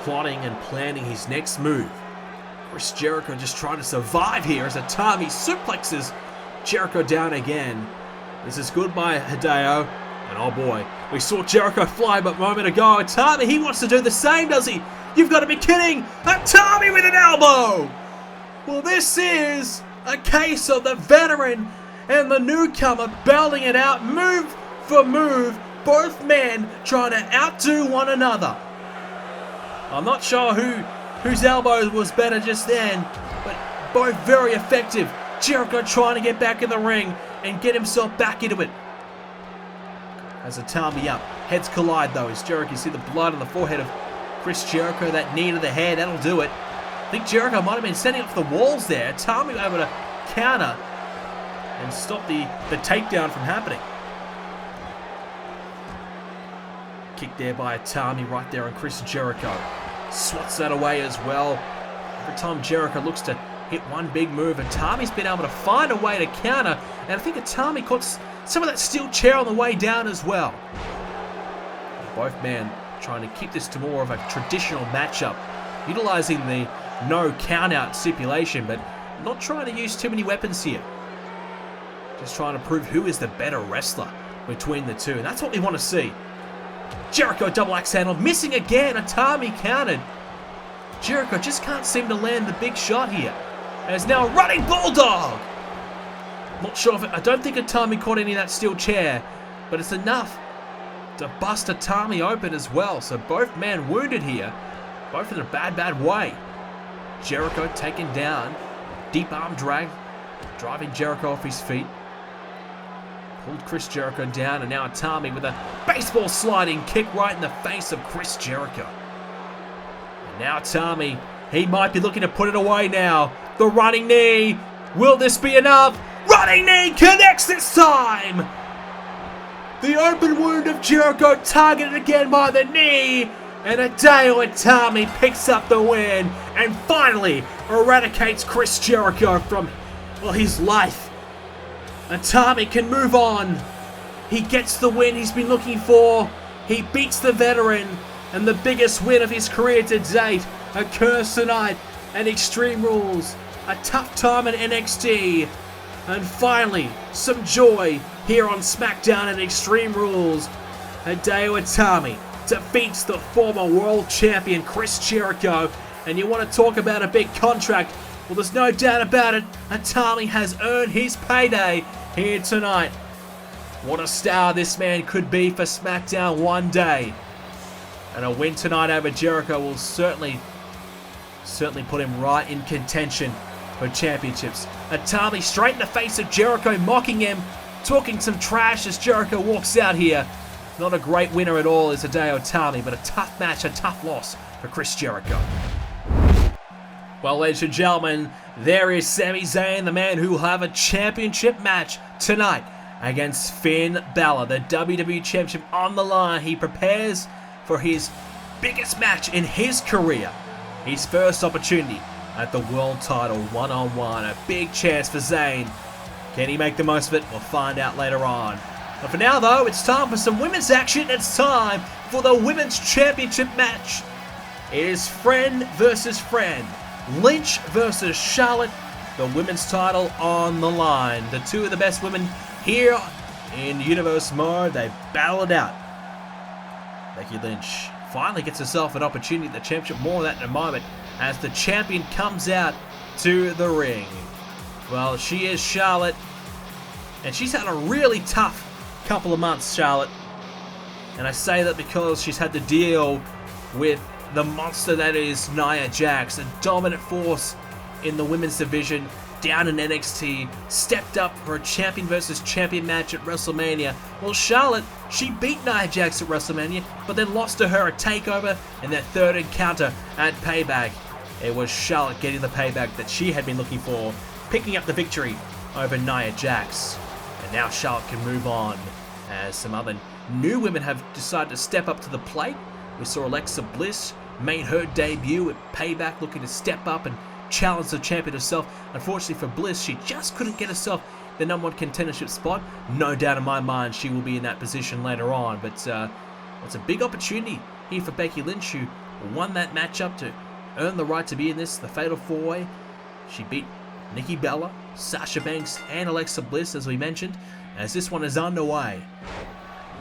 plotting and planning his next move. Chris Jericho just trying to survive here as Itami suplexes Jericho down again. This is good by Hideo. And oh boy, we saw Jericho fly but a moment ago. Itami, he wants to do the same, does he? You've got to be kidding! Itami with an elbow! Well, this is a case of the veteran and the newcomer battling it out move for move. Both men trying to outdo one another. I'm not sure whose elbow was better just then, but both very effective. Jericho trying to get back in the ring and get himself back into it. As Itami up, heads collide though as Jericho, you see the blood on the forehead of Chris Jericho, that knee to the head, that'll do it. I think Jericho might have been setting up the walls there. Itami able to counter and stop the takedown from happening. Kick there by Itami right there on Chris Jericho. Swats that away as well. Every time Jericho looks to hit one big move, Itami's been able to find a way to counter, and I think Itami caught some of that steel chair on the way down as well. Both men trying to keep this to more of a traditional matchup, utilizing the no count out stipulation, but not trying to use too many weapons here. Just trying to prove who is the better wrestler between the two, and that's what we want to see. Jericho double axe handle, missing again. Itami countered. Jericho just can't seem to land the big shot here. As now a running bulldog. Not sure if I don't think Itami caught any of that steel chair, but it's enough to bust Itami open as well. So both men wounded here, both in a bad, bad way. Jericho taken down, deep arm drag, driving Jericho off his feet. Pulled Chris Jericho down, and now Itami with a baseball sliding kick right in the face of Chris Jericho. And now Itami, he might be looking to put it away now. The running knee, will this be enough? Running knee connects this time! The open wound of Jericho targeted again by the knee, and Hideo Itami picks up the win and finally eradicates Chris Jericho from, well, his life. Itami can move on. He gets the win he's been looking for. He beats the veteran, and the biggest win of his career to date occurs tonight at Extreme Rules. A tough time at NXT. And finally, some joy here on SmackDown at Extreme Rules. Hideo Itami defeats the former world champion Chris Jericho. And you want to talk about a big contract? Well, there's no doubt about it. Itami has earned his payday here tonight. What a star this man could be for SmackDown one day. And a win tonight over Jericho will certainly put him right in contention for championships. Itami straight in the face of Jericho, mocking him, talking some trash as Jericho walks out here. Not a great winner at all is Hideo Itami, but a tough match, a tough loss for Chris Jericho. Well, ladies and gentlemen, there is Sami Zayn, the man who will have a championship match tonight against Finn Balor. The WWE Championship on the line. He prepares for his biggest match in his career. His first opportunity at the world title one-on-one. A big chance for Zayn. Can he make the most of it? We'll find out later on. But for now, though, it's time for some women's action. It's time for the Women's Championship match. It is friend versus friend. Lynch versus Charlotte. The women's title on the line. The two of the best women here in Universe mode. They battle it out. Becky Lynch finally gets herself an opportunity at the championship. More of that in a moment as the champion comes out to the ring. Well, she is Charlotte, and she's had a really tough couple of months, Charlotte. And I say that because she's had to deal with the monster that is Nia Jax, a dominant force in the women's division down in NXT, stepped up for a champion versus champion match at WrestleMania. Well, Charlotte, she beat Nia Jax at WrestleMania, but then lost to her at TakeOver and their third encounter at Payback. It was Charlotte getting the payback that she had been looking for, picking up the victory over Nia Jax. And now Charlotte can move on, as some other new women have decided to step up to the plate. We saw Alexa Bliss made her debut at Payback, looking to step up and challenge the champion herself. Unfortunately for Bliss, she just couldn't get herself the #1 contendership spot. No doubt in my mind she will be in that position later on, but it's a big opportunity here for Becky Lynch, who won that matchup to earn the right to be in the Fatal 4-Way. She beat Nikki Bella, Sasha Banks, and Alexa Bliss, as we mentioned, as this one is underway.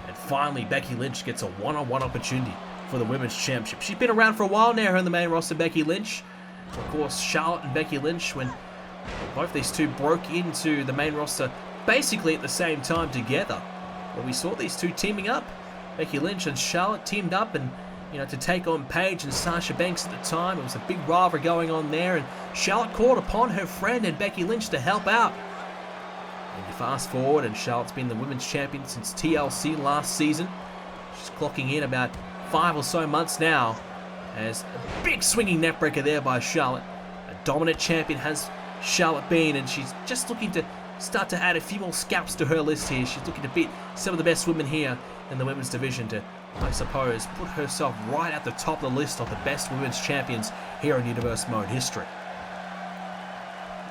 And finally, Becky Lynch gets a one-on-one opportunity for the Women's Championship. She's been around for a while now, her in the main roster, Becky Lynch. Of course, Charlotte and Becky Lynch, when both these two broke into the main roster basically at the same time together. Well, we saw these two teaming up. Becky Lynch and Charlotte teamed up and, to take on Paige and Sasha Banks at the time. It was a big rivalry going on there, and Charlotte called upon her friend and Becky Lynch to help out. And you fast forward, and Charlotte's been the women's champion since TLC last season. She's clocking in about 5 or so months now, as a big swinging neckbreaker there by Charlotte. A dominant champion has Charlotte been, and she's just looking to start to add a few more scalps to her list here. She's looking to beat some of the best women here in the women's division to, I suppose, put herself right at the top of the list of the best women's champions here in Universe Mode history.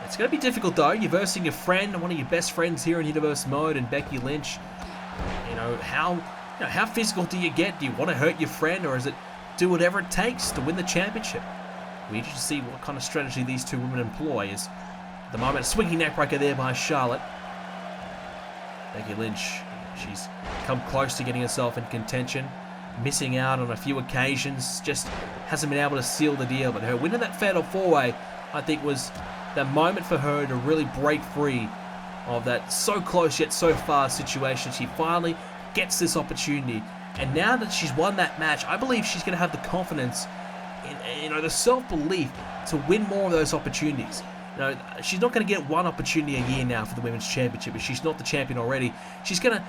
It's going to be difficult though. You're versing your friend, one of your best friends here in Universe Mode, and Becky Lynch. How physical do you get? Do you want to hurt your friend, or is it do whatever it takes to win the championship? We need to see what kind of strategy these two women employ. Is at the moment a swinging neckbreaker there by Charlotte. Becky Lynch, she's come close to getting herself in contention, missing out on a few occasions, just hasn't been able to seal the deal. But her winning that Fatal 4-Way, I think, was the moment for her to really break free of that so close yet so far situation. She finally gets this opportunity, and now that she's won that match, I believe she's going to have the confidence, the self-belief to win more of those opportunities. She's not going to get one opportunity a year now for the Women's Championship. If she's not the champion already, she's going to,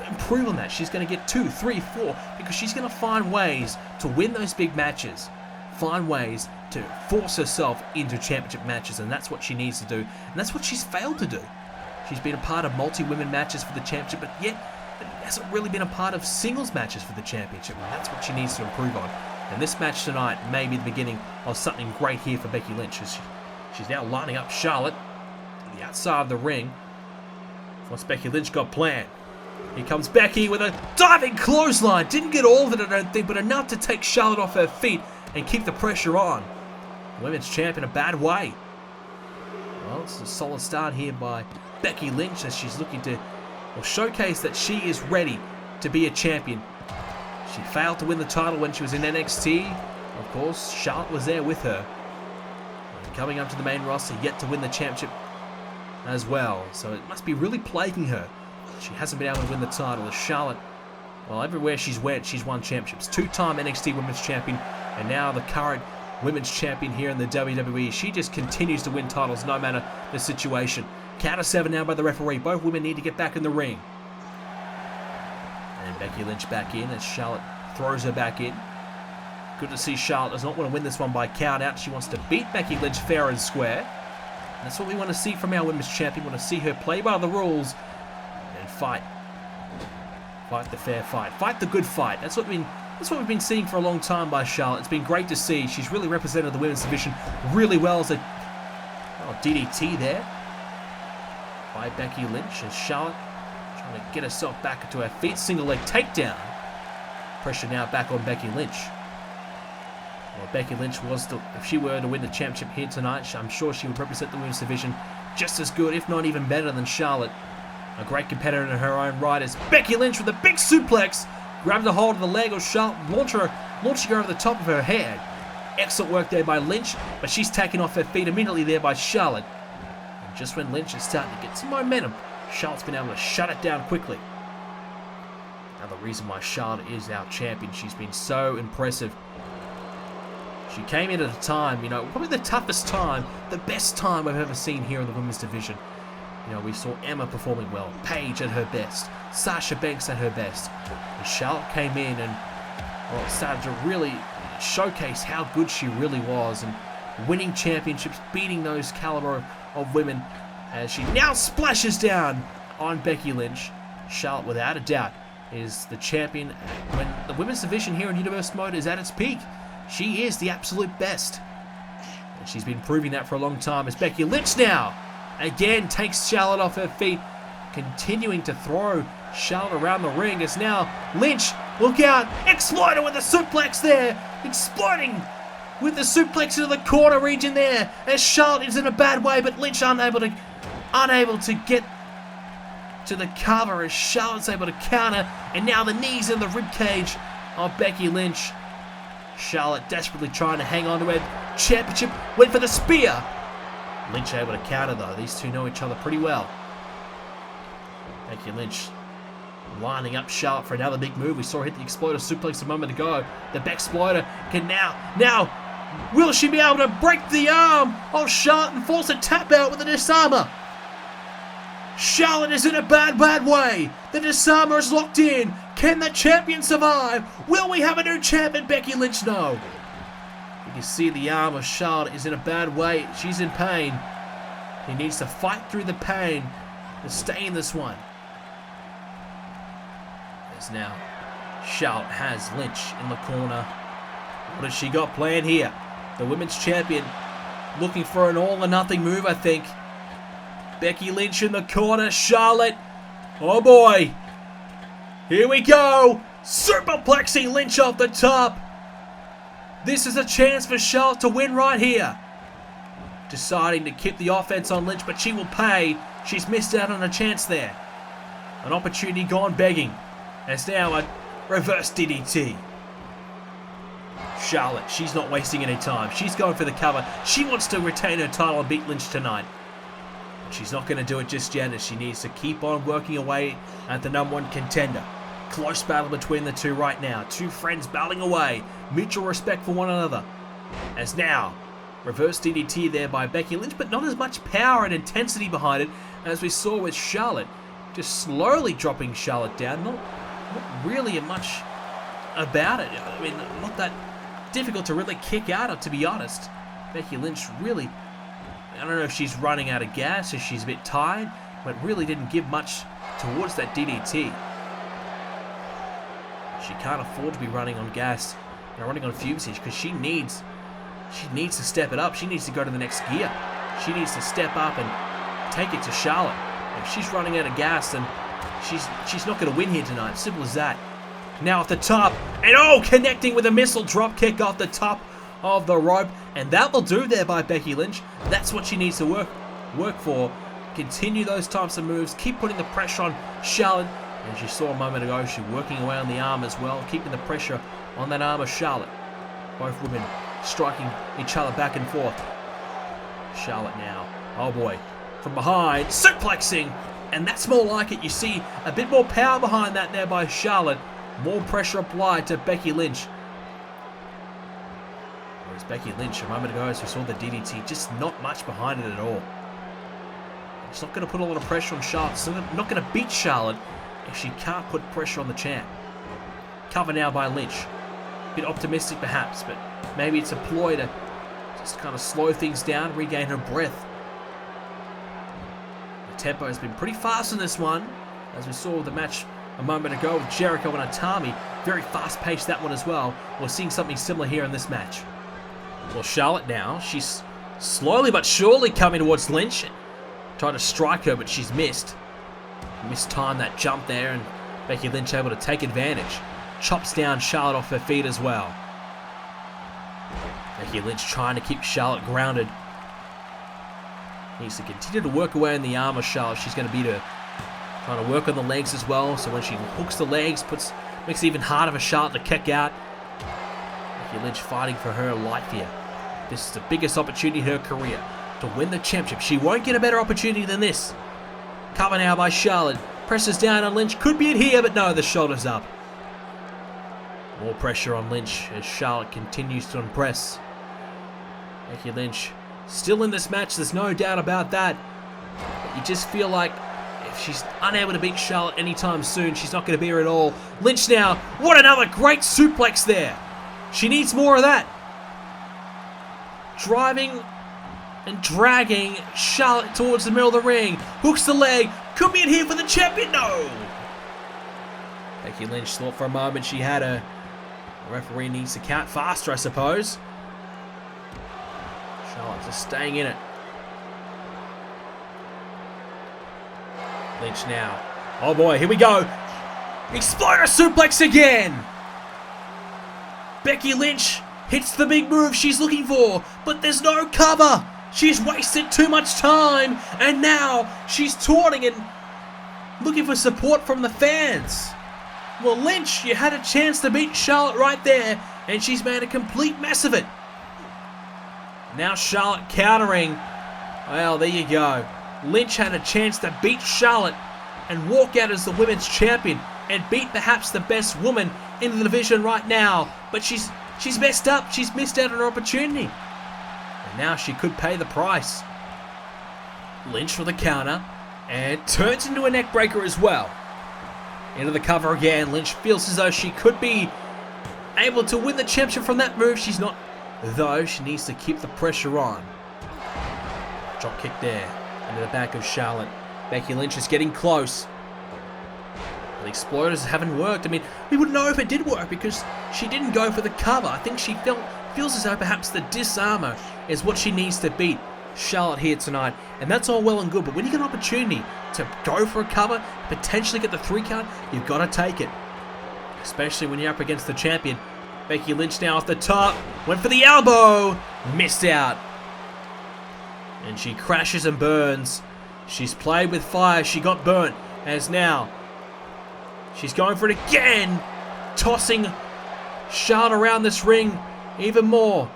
improve on that. She's going to get 2, 3, 4, because she's going to find ways to win those big matches, find ways to force herself into championship matches, and that's what she needs to do, and that's what she's failed to do. She's been a part of multi-women matches for the championship, but yet hasn't really been a part of singles matches for the championship, and that's what she needs to improve on. And this match tonight may be the beginning of something great here for Becky Lynch. She's now lining up Charlotte to the outside of the ring. What's Becky Lynch got planned? Here comes Becky with a diving clothesline. Didn't get all of it, I don't think, but enough to take Charlotte off her feet and keep the pressure on. Women's champ in a bad way. Well, it's a solid start here by Becky Lynch, as she's looking to showcase that she is ready to be a champion. She failed to win the title when she was in NXT. Of course, Charlotte was there with her. And coming up to the main roster, yet to win the championship as well. So it must be really plaguing her. She hasn't been able to win the title. As Charlotte, well, everywhere she's went, she's won championships. 2-time NXT Women's Champion, and now the current Women's Champion here in the WWE. She just continues to win titles no matter the situation. Count of 7 now by the referee. Both women need to get back in the ring. And Becky Lynch back in as Charlotte throws her back in. Good to see Charlotte does not want to win this one by count out. She wants to beat Becky Lynch fair and square. And that's what we want to see from our Women's Champion. We want to see her play by the rules and fight. Fight the fair fight. Fight the good fight. That's what we've been seeing for a long time by Charlotte. It's been great to see. She's really represented the women's division really well as a DDT there by Becky Lynch, as Charlotte trying to get herself back into her feet. Single leg takedown. Pressure now back on Becky Lynch. Well, Becky Lynch if she were to win the championship here tonight, I'm sure she would represent the women's division just as good, if not even better than Charlotte. A great competitor in her own right is Becky Lynch with a big suplex. Grabs a hold of the leg of Charlotte, launching her over the top of her head. Excellent work there by Lynch, but she's taken off her feet immediately there by Charlotte. And just when Lynch is starting to get some momentum, Charlotte's been able to shut it down quickly. another reason why Charlotte is our champion. She's been so impressive. She came in at a time, you know, probably the toughest time, the best time I've ever seen here in the women's division. You know, we saw Emma performing well, Paige at her best, Sasha Banks at her best. And Charlotte came in and, well, started to really showcase how good she really was and winning championships, beating those caliber of women as she now splashes down on Becky Lynch. Charlotte, without a doubt, is the champion when the women's division here in Universe Mode is at its peak. She is the absolute best. And she's been proving that for a long time as Becky Lynch now again takes Charlotte off her feet, continuing to throw Charlotte around the ring as now Lynch, look out, exploder with a suplex there, exploding with the suplex into the corner region there as Charlotte is in a bad way, but Lynch unable to get to the cover as Charlotte's able to counter, and now the knees in the ribcage of Becky Lynch. Charlotte desperately trying to hang on to her championship, went for the spear. Lynch able to counter though. These two know each other pretty well. Becky Lynch lining up Charlotte for another big move. We saw her hit the exploder suplex a moment ago. The back exploder can now, will she be able to break the arm of Charlotte and force a tap out with a disarmer? Charlotte is in a bad way. The disarmer is locked in. Can the champion survive? Will we have a new champion? Becky Lynch? No. You can see the arm of Charlotte is in a bad way. She's in pain. He needs to fight through the pain to stay in this one. As now Charlotte has Lynch in the corner. What has she got planned here? The women's champion looking for an all or nothing move, I think. Becky Lynch in the corner. Charlotte. Oh boy. Here we go. Superplexing Lynch off the top. This is a chance for Charlotte to win right here. Deciding to keep the offense on Lynch, but she will pay. She's missed out on a chance there. An opportunity gone begging. As now a reverse DDT. Charlotte, she's not wasting any time. She's going for the cover. She wants to retain her title and beat Lynch tonight. But she's not going to do it just yet, as she needs to keep on working away at the #1 contender. Close battle between the two right now. Two friends battling away. Mutual respect for one another. As now, reverse DDT there by Becky Lynch, but not as much power and intensity behind it as we saw with Charlotte. Just slowly dropping Charlotte down. Not really much about it. I mean, not that difficult to really kick out of, to be honest. Becky Lynch really, I don't know if she's running out of gas, if she's a bit tired, but really didn't give much towards that DDT. She can't afford to be running on gas and running on fumes here, because she needs to step it up. She needs to go to the next gear. She needs to step up and take it to Charlotte. If she's running out of gas, then she's not going to win here tonight. Simple as that. Now at the top, and connecting with a missile drop kick off the top of the rope, and that will do there by Becky Lynch. That's what she needs to work for. Continue those types of moves. Keep putting the pressure on Charlotte. As you saw a moment ago, she's working away on the arm as well, keeping the pressure on that arm of Charlotte. Both women striking each other back and forth. Charlotte now, oh boy, from behind, suplexing, and that's more like it. You see a bit more power behind that there by Charlotte. More pressure applied to Becky Lynch. Whereas Becky Lynch, a moment ago, as we saw the DDT, just not much behind it at all. It's not going to put a lot of pressure on Charlotte. It's not going to beat Charlotte if she can't put pressure on the champ. Cover now by Lynch. A bit optimistic perhaps, but maybe it's a ploy to just kind of slow things down, regain her breath. The tempo has been pretty fast in this one, as we saw the match a moment ago with Jericho and Itami. Very fast paced that one as well. We're seeing something similar here in this match. Well, Charlotte now, she's slowly but surely coming towards Lynch. Trying to strike her, but she's missed. Mistimed that jump there, and Becky Lynch able to take advantage. Chops down Charlotte off her feet as well. Becky Lynch trying to keep Charlotte grounded. Needs to continue to work away in the arm of Charlotte. She's going to beat her. Trying to work on the legs as well, so when she hooks the legs, makes it even harder for Charlotte to kick out. Becky Lynch fighting for her life here. This is the biggest opportunity in her career to win the championship. She won't get a better opportunity than this. Cover now by Charlotte. Presses down on Lynch. Could be it here, but no, the shoulder's up. More pressure on Lynch as Charlotte continues to impress. Becky Lynch still in this match, there's no doubt about that. But you just feel like if she's unable to beat Charlotte anytime soon, she's not going to be here at all. Lynch now, what another great suplex there. She needs more of that. Driving and dragging Charlotte towards the middle of the ring. Hooks the leg. Could be in here for the champion. No. Becky Lynch thought for a moment she had her. The referee needs to count faster, I suppose. Charlotte just staying in it. Lynch now. Oh boy, here we go. Exploder suplex again. Becky Lynch hits the big move she's looking for, but there's no cover. She's wasted too much time, and now she's taunting and looking for support from the fans. Well, Lynch, you had a chance to beat Charlotte right there, and she's made a complete mess of it. Now Charlotte countering. Well, there you go. Lynch had a chance to beat Charlotte and walk out as the women's champion and beat perhaps the best woman in the division right now. But she's messed up. She's missed out on her opportunity. And now she could pay the price. Lynch for the counter and turns into a neck breaker as well. Into the cover again. Lynch feels as though she could be able to win the championship from that move. She's not, though. She needs to keep the pressure on. Drop kick there. Into the back of Charlotte. Becky Lynch is getting close. The exploders haven't worked. I mean, we wouldn't know if it did work because she didn't go for the cover. I think she feels as though perhaps the disarmor is what she needs to beat Charlotte here tonight. And that's all well and good, but when you get an opportunity to go for a cover, potentially get the 3 count, you've got to take it. Especially when you're up against the champion. Becky Lynch now off the top. Went for the elbow. Missed out. And she crashes and burns. She's played with fire. She got burnt. As now, she's going for it again. Tossing Charlotte around this ring even more.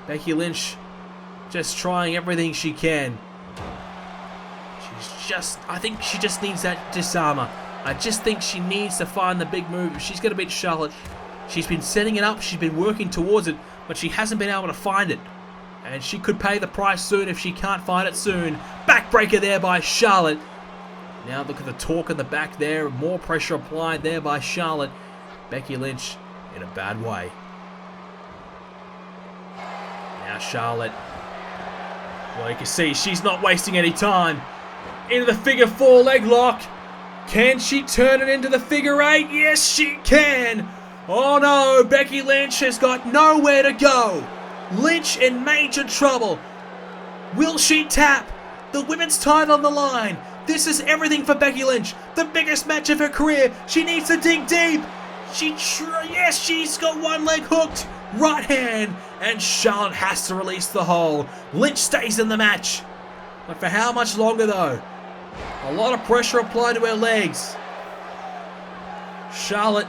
Becky Lynch just trying everything she can. I think she just needs that disarmor. I just think she needs to find the big move. If she's going to beat Charlotte, she's been setting it up. She's been working towards it, but she hasn't been able to find it. And she could pay the price soon if she can't find it soon. Backbreaker there by Charlotte. Now look at the torque in the back there. More pressure applied there by Charlotte. Becky Lynch in a bad way. Now Charlotte. Well, you can see she's not wasting any time. Into the figure 4 leg lock. Can she turn it into the figure 8? Yes, she can. Oh no, Becky Lynch has got nowhere to go. Lynch in major trouble. Will she tap? The women's title on the line. This is everything for Becky Lynch. The biggest match of her career. She needs to dig deep. Yes, she's got one leg hooked. Right hand. And Charlotte has to release the hold. Lynch stays in the match. But for how much longer though? A lot of pressure applied to her legs. Charlotte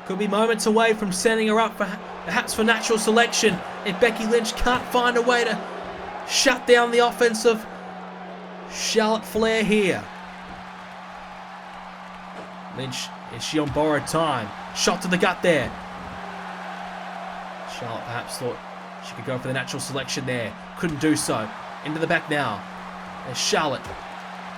could be moments away from setting her up for perhaps for natural selection if Becky Lynch can't find a way to shut down the offense of Charlotte Flair here. Lynch, is she on borrowed time? Shot to the gut there. Charlotte perhaps thought she could go for the natural selection there. Couldn't do so. Into the back now. As Charlotte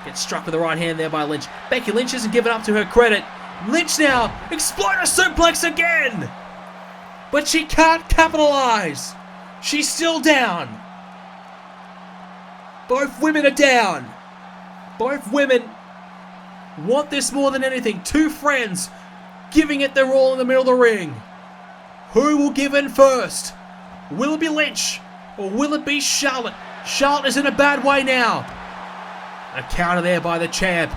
gets struck with the right hand there by Lynch. Becky Lynch isn't giving up to her credit. Lynch now, exploder suplex again! But she can't capitalize. She's still down. Both women are down. Both women want this more than anything. Two friends giving it their all in the middle of the ring. Who will give in first? Will it be Lynch or will it be Charlotte? Charlotte is in a bad way now. A counter there by the champ.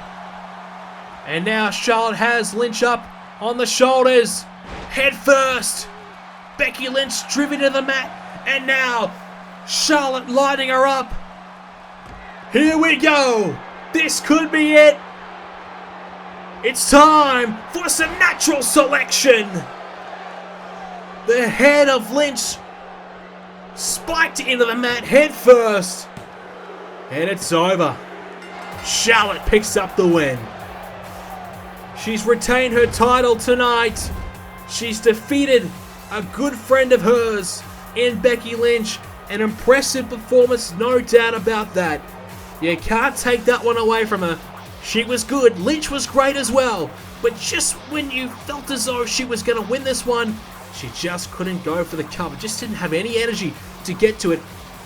And now Charlotte has Lynch up on the shoulders. Head first. Becky Lynch driven to the mat. And now Charlotte lighting her up. Here we go. This could be it. It's time for some natural selection. The head of Lynch spiked into the mat head first. And it's over. Charlotte picks up the win. She's retained her title tonight. She's defeated a good friend of hers in Becky Lynch. An impressive performance, no doubt about that. You can't take that one away from her. She was good. Lynch was great as well. But just when you felt as though she was going to win this one, she just couldn't go for the cover. Just didn't have any energy to get to it.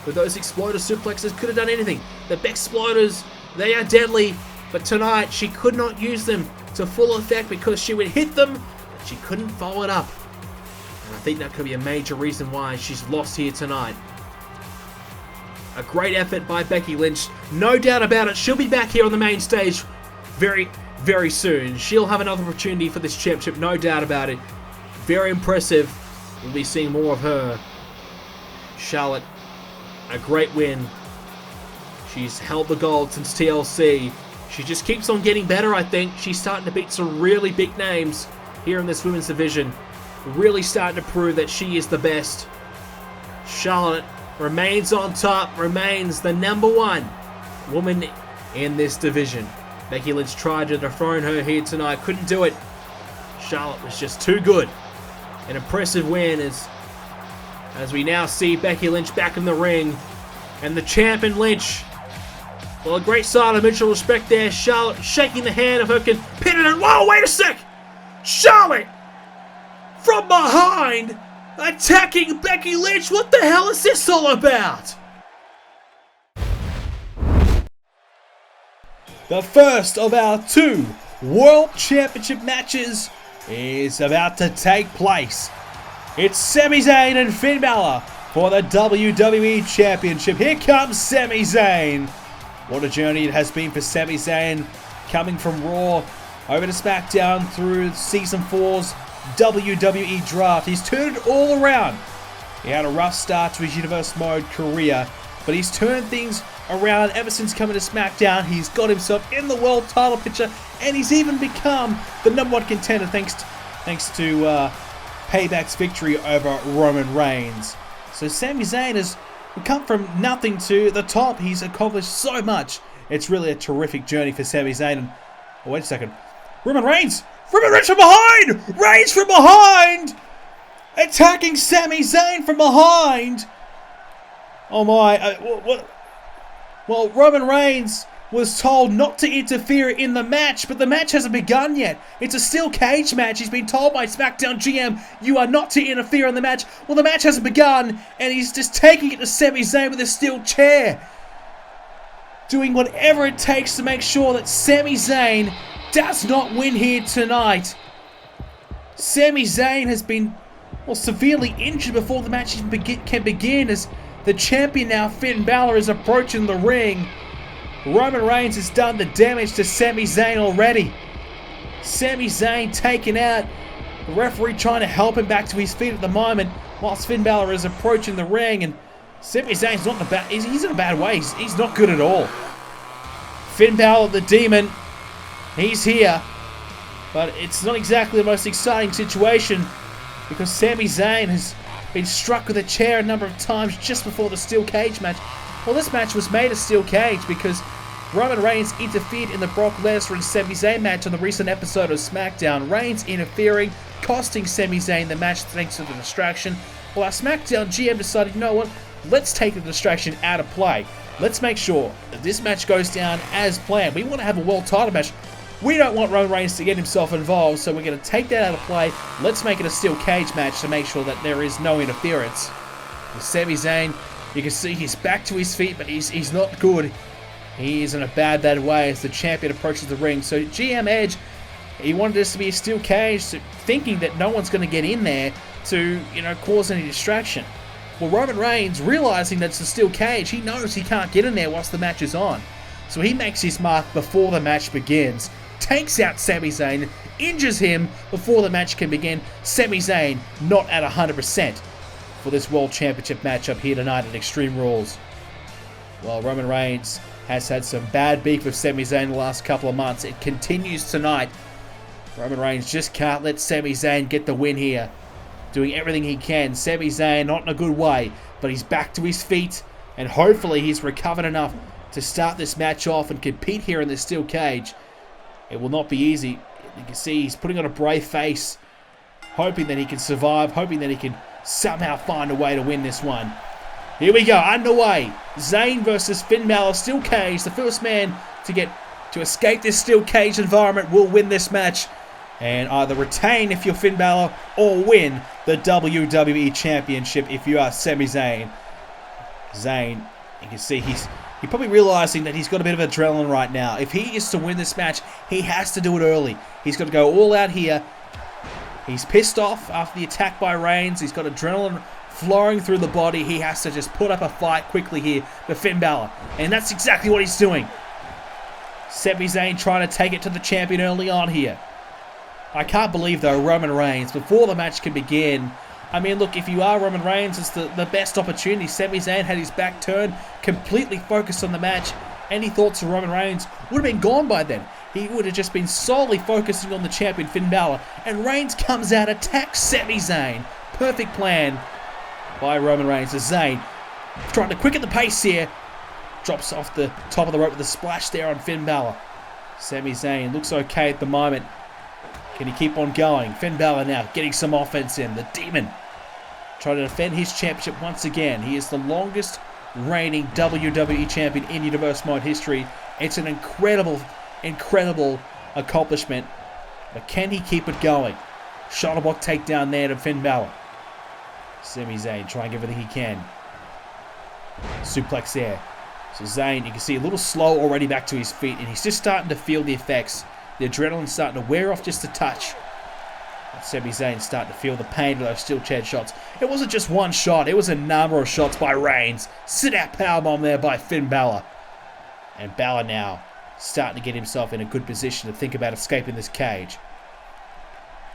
But those exploder suplexes could have done anything. The Bexploders, they are deadly. But tonight, she could not use them to full effect because she would hit them, but she couldn't follow it up. And I think that could be a major reason why she's lost here tonight. A great effort by Becky Lynch. No doubt about it. She'll be back here on the main stage very, very soon. She'll have another opportunity for this championship. No doubt about it. Very impressive. We'll be seeing more of her. Charlotte, a great win. She's held the gold since TLC. She just keeps on getting better, I think. She's starting to beat some really big names here in this women's division. Really starting to prove that she is the best. Charlotte remains on top, remains the #1 woman in this division. Becky Lynch tried to dethrone her here tonight, couldn't do it. Charlotte was just too good. An impressive win as we now see Becky Lynch back in the ring. And the champion Lynch. Well, a great sign of mutual respect there. Charlotte shaking the hand of her competitor. Whoa, wait a sec! Charlotte! From behind! Attacking Becky Lynch! What the hell is this all about? The first of our 2 World Championship matches is about to take place. It's Sami Zayn and Finn Balor for the WWE Championship. Here comes Sami Zayn. What a journey it has been for Sami Zayn, coming from Raw over to SmackDown through Season 4's WWE Draft. He's turned it all around. He had a rough start to his Universe Mode career, but he's turned things around ever since coming to SmackDown. He's got himself in the world title picture, and he's even become the #1 contender thanks to Payback's victory over Roman Reigns. So Sami Zayn has come from nothing to the top. He's accomplished so much. It's really a terrific journey for Sami Zayn. And, oh, wait a second. Roman Reigns! Roman Reigns from behind! Reigns from behind! Attacking Sami Zayn from behind! Oh my, Well, Roman Reigns was told not to interfere in the match, but the match hasn't begun yet. It's a steel cage match. He's been told by SmackDown GM, you are not to interfere in the match. Well, the match hasn't begun, and he's just taking it to Sami Zayn with a steel chair. Doing whatever it takes to make sure that Sami Zayn does not win here tonight. Sami Zayn has been, well, severely injured before the match can begin, as the champion now, Finn Balor, is approaching the ring. Roman Reigns has done the damage to Sami Zayn already. Sami Zayn taken out. The referee trying to help him back to his feet at the moment, whilst Finn Balor is approaching the ring, and Sami Zayn's not in a bad. He's in a bad way. He's not good at all. Finn Balor, the Demon, he's here, but it's not exactly the most exciting situation because Sami Zayn has been struck with a chair a number of times just before the steel cage match. Well, this match was made a steel cage because Roman Reigns interfered in the Brock Lesnar and Sami Zayn match on the recent episode of SmackDown. Reigns interfering, costing Sami Zayn the match thanks to the distraction. Well, our SmackDown GM decided, you know what, let's take the distraction out of play. Let's make sure that this match goes down as planned. We want to have a world title match. We don't want Roman Reigns to get himself involved, so we're going to take that out of play. Let's make it a steel cage match to make sure that there is no interference. With Sami Zayn, you can see he's back to his feet, but he's not good. He is in a bad way as the champion approaches the ring. So GM Edge, he wanted this to be a steel cage, thinking that no one's going to get in there to, cause any distraction. Well, Roman Reigns, realizing that it's a steel cage, he knows he can't get in there whilst the match is on. So he makes his mark before the match begins, takes out Sami Zayn, injures him before the match can begin. Sami Zayn not at 100% for this World Championship matchup here tonight at Extreme Rules. Well, Roman Reigns has had some bad beef with Sami Zayn the last couple of months. It continues tonight. Roman Reigns just can't let Sami Zayn get the win here. Doing everything he can. Sami Zayn not in a good way, but he's back to his feet, and hopefully he's recovered enough to start this match off and compete here in this steel cage. It will not be easy. You can see he's putting on a brave face. hoping that he can survive, hoping that he can somehow find a way to win this one. Here we go, underway. Zayn versus Finn Balor, steel cage. The first man to escape this steel cage environment will win this match, and either retain if you're Finn Balor or win the WWE Championship if you are Sami Zayn. Zayn, you can see he's probably realizing that he's got a bit of adrenaline right now. If he is to win this match, he has to do it early. He's got to go all out here. He's pissed off after the attack by Reigns. He's got adrenaline flowing through the body. He has to just put up a fight quickly here for Finn Balor, and that's exactly what he's doing. Sami Zayn trying to take it to the champion early on here. I can't believe, though, Roman Reigns, before the match can begin, I mean, look, if you are Roman Reigns, it's the best opportunity. Sami Zayn had his back turned, completely focused on the match. Any thoughts of Roman Reigns would have been gone by then. He would have just been solely focusing on the champion, Finn Balor. And Reigns comes out, attacks Sami Zayn. Perfect plan by Roman Reigns. As Zayn trying to quicken the pace here. Drops off the top of the rope with a splash there on Finn Balor. Sami Zayn looks okay at the moment. Can he keep on going? Finn Balor now getting some offense in. The Demon trying to defend his championship once again. He is the longest reigning WWE champion in Universe Mode history. It's an incredible accomplishment. But can he keep it going? Shoulder block takedown there to Finn Balor. Sami Zayn trying everything he can. Suplex there. So Zayn, you can see a little slow already back to his feet, and he's just starting to feel the effects. The adrenaline's starting to wear off just a touch. Sami Zayn starting to feel the pain of those steel chair shots. It wasn't just one shot, it was a number of shots by Reigns. Sit-out powerbomb there by Finn Balor. And Balor now starting to get himself in a good position to think about escaping this cage.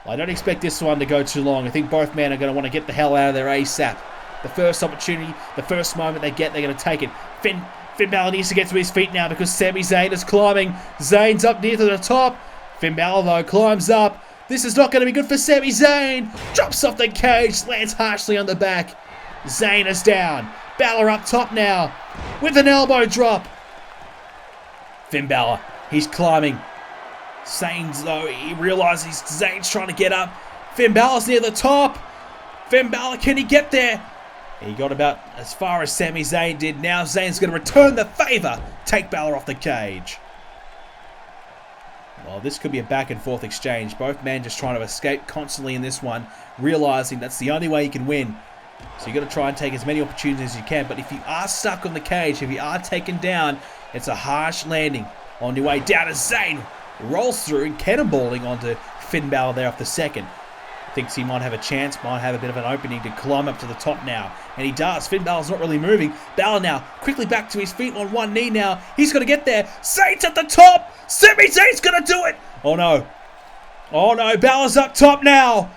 Well, I don't expect this one to go too long. I think both men are going to want to get the hell out of there ASAP. The first opportunity, the first moment they get, they're going to take it. Finn Balor needs to get to his feet now because Sami Zayn is climbing. Zayn's up near to the top. Finn Balor, though, climbs up. This is not going to be good for Sami Zayn. Drops off the cage, lands harshly on the back. Zayn is down. Balor up top now with an elbow drop. Finn Balor, he's climbing. Zayn's, though, he realizes Zayn's trying to get up. Finn Balor's near the top. Finn Balor, can he get there? He got about as far as Sami Zayn did. Now Zayn's going to return the favor. Take Balor off the cage. Well, this could be a back and forth exchange. Both men just trying to escape constantly in this one, realizing that's the only way you can win. So you've got to try and take as many opportunities as you can. But if you are stuck on the cage, if you are taken down, it's a harsh landing. On your way down as Zayn rolls through and cannonballing onto Finn Balor there off the second. Thinks he might have a chance, might have a bit of an opening to climb up to the top now. And he does. Finn Balor's not really moving. Balor now quickly back to his feet on one knee now. He's going to get there. Zayn's at the top. Sami Zayn's going to do it. Oh no. Oh no. Balor's up top now.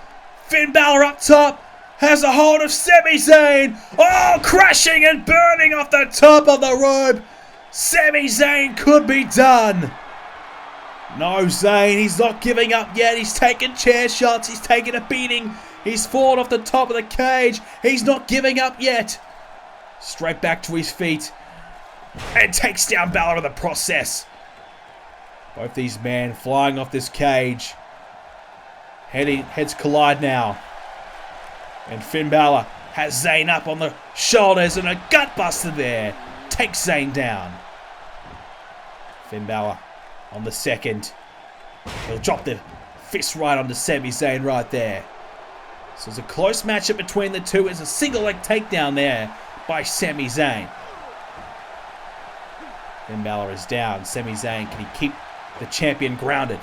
Finn Balor up top. Has a hold of Sami Zayn. Oh, crashing and burning off the top of the rope. Sami Zayn could be done. No, Zayn, he's not giving up yet. He's taking chair shots. He's taking a beating. He's fallen off the top of the cage. He's not giving up yet. Straight back to his feet. And takes down Balor in the process. Both these men flying off this cage. Heads collide now. And Finn Balor has Zayn up on the shoulders and a gutbuster there. Takes Zayn down. Finn Balor on the second. He'll drop the fist right onto Sami Zayn right there. So it's a close matchup between the two. It's a single leg takedown there by Sami Zayn. Finn Balor is down. Sami Zayn, can he keep the champion grounded?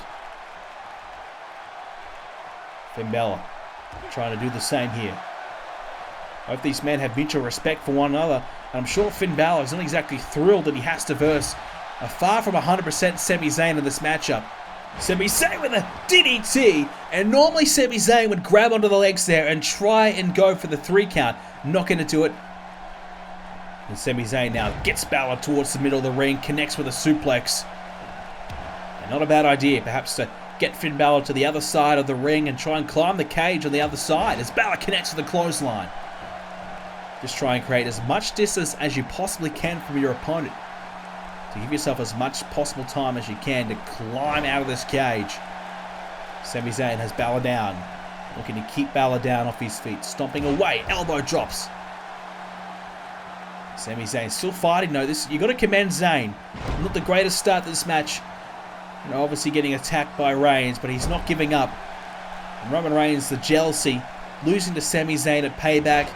Finn Balor trying to do the same here. Both these men have mutual respect for one another. And I'm sure Finn Balor is not exactly thrilled that he has to verse a far from 100% Sami Zayn in this matchup. Sami Zayn with a DDT, and normally Sami Zayn would grab onto the legs there and try and go for the 3 count. Not going to do it. And Sami Zayn now gets Balor towards the middle of the ring, connects with a suplex. And not a bad idea, perhaps to get Finn Balor to the other side of the ring and try and climb the cage on the other side as Balor connects with the clothesline. Just try and create as much distance as you possibly can from your opponent, to give yourself as much possible time as you can to climb out of this cage. Sami Zayn has Balor down. Looking to keep Balor down off his feet. Stomping away. Elbow drops. Sami Zayn still fighting though. You got to commend Zayn. Not the greatest start to this match. You know, obviously getting attacked by Reigns, but he's not giving up. And Roman Reigns, the jealousy, losing to Sami Zayn at Payback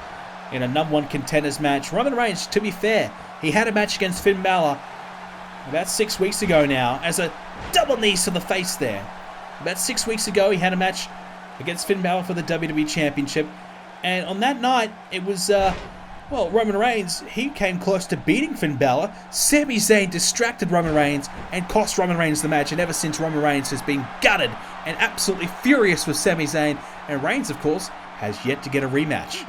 in a #1 contenders match. Roman Reigns, to be fair, he had a match against Finn Balor about 6 weeks ago now as a double knees to the face there. About 6 weeks ago, he had a match against Finn Balor for the WWE Championship. And on that night, it was, well, Roman Reigns, he came close to beating Finn Balor. Sami Zayn distracted Roman Reigns and cost Roman Reigns the match. And ever since, Roman Reigns has been gutted and absolutely furious with Sami Zayn. And Reigns, of course, has yet to get a rematch.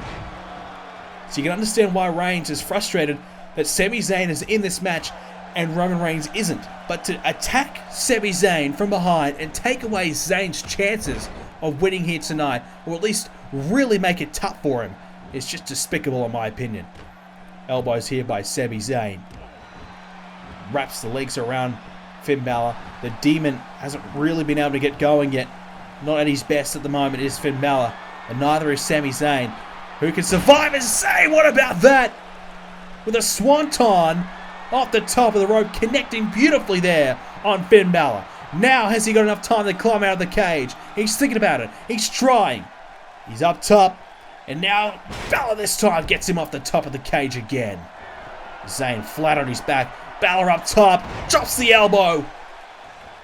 So you can understand why Reigns is frustrated that Sami Zayn is in this match and Roman Reigns isn't. But to attack Sami Zayn from behind and take away Zayn's chances of winning here tonight, or at least really make it tough for him, is just despicable in my opinion. Elbows here by Sami Zayn. Wraps the legs around Finn Balor. The Demon hasn't really been able to get going yet. Not at his best at the moment is Finn Balor. And neither is Sami Zayn. Who can survive and say, what about that? With a swanton off the top of the rope, connecting beautifully there on Finn Balor. Now has he got enough time to climb out of the cage? He's thinking about it. He's trying. He's up top. And now Balor this time gets him off the top of the cage again. Zayn flat on his back. Balor up top. Drops the elbow.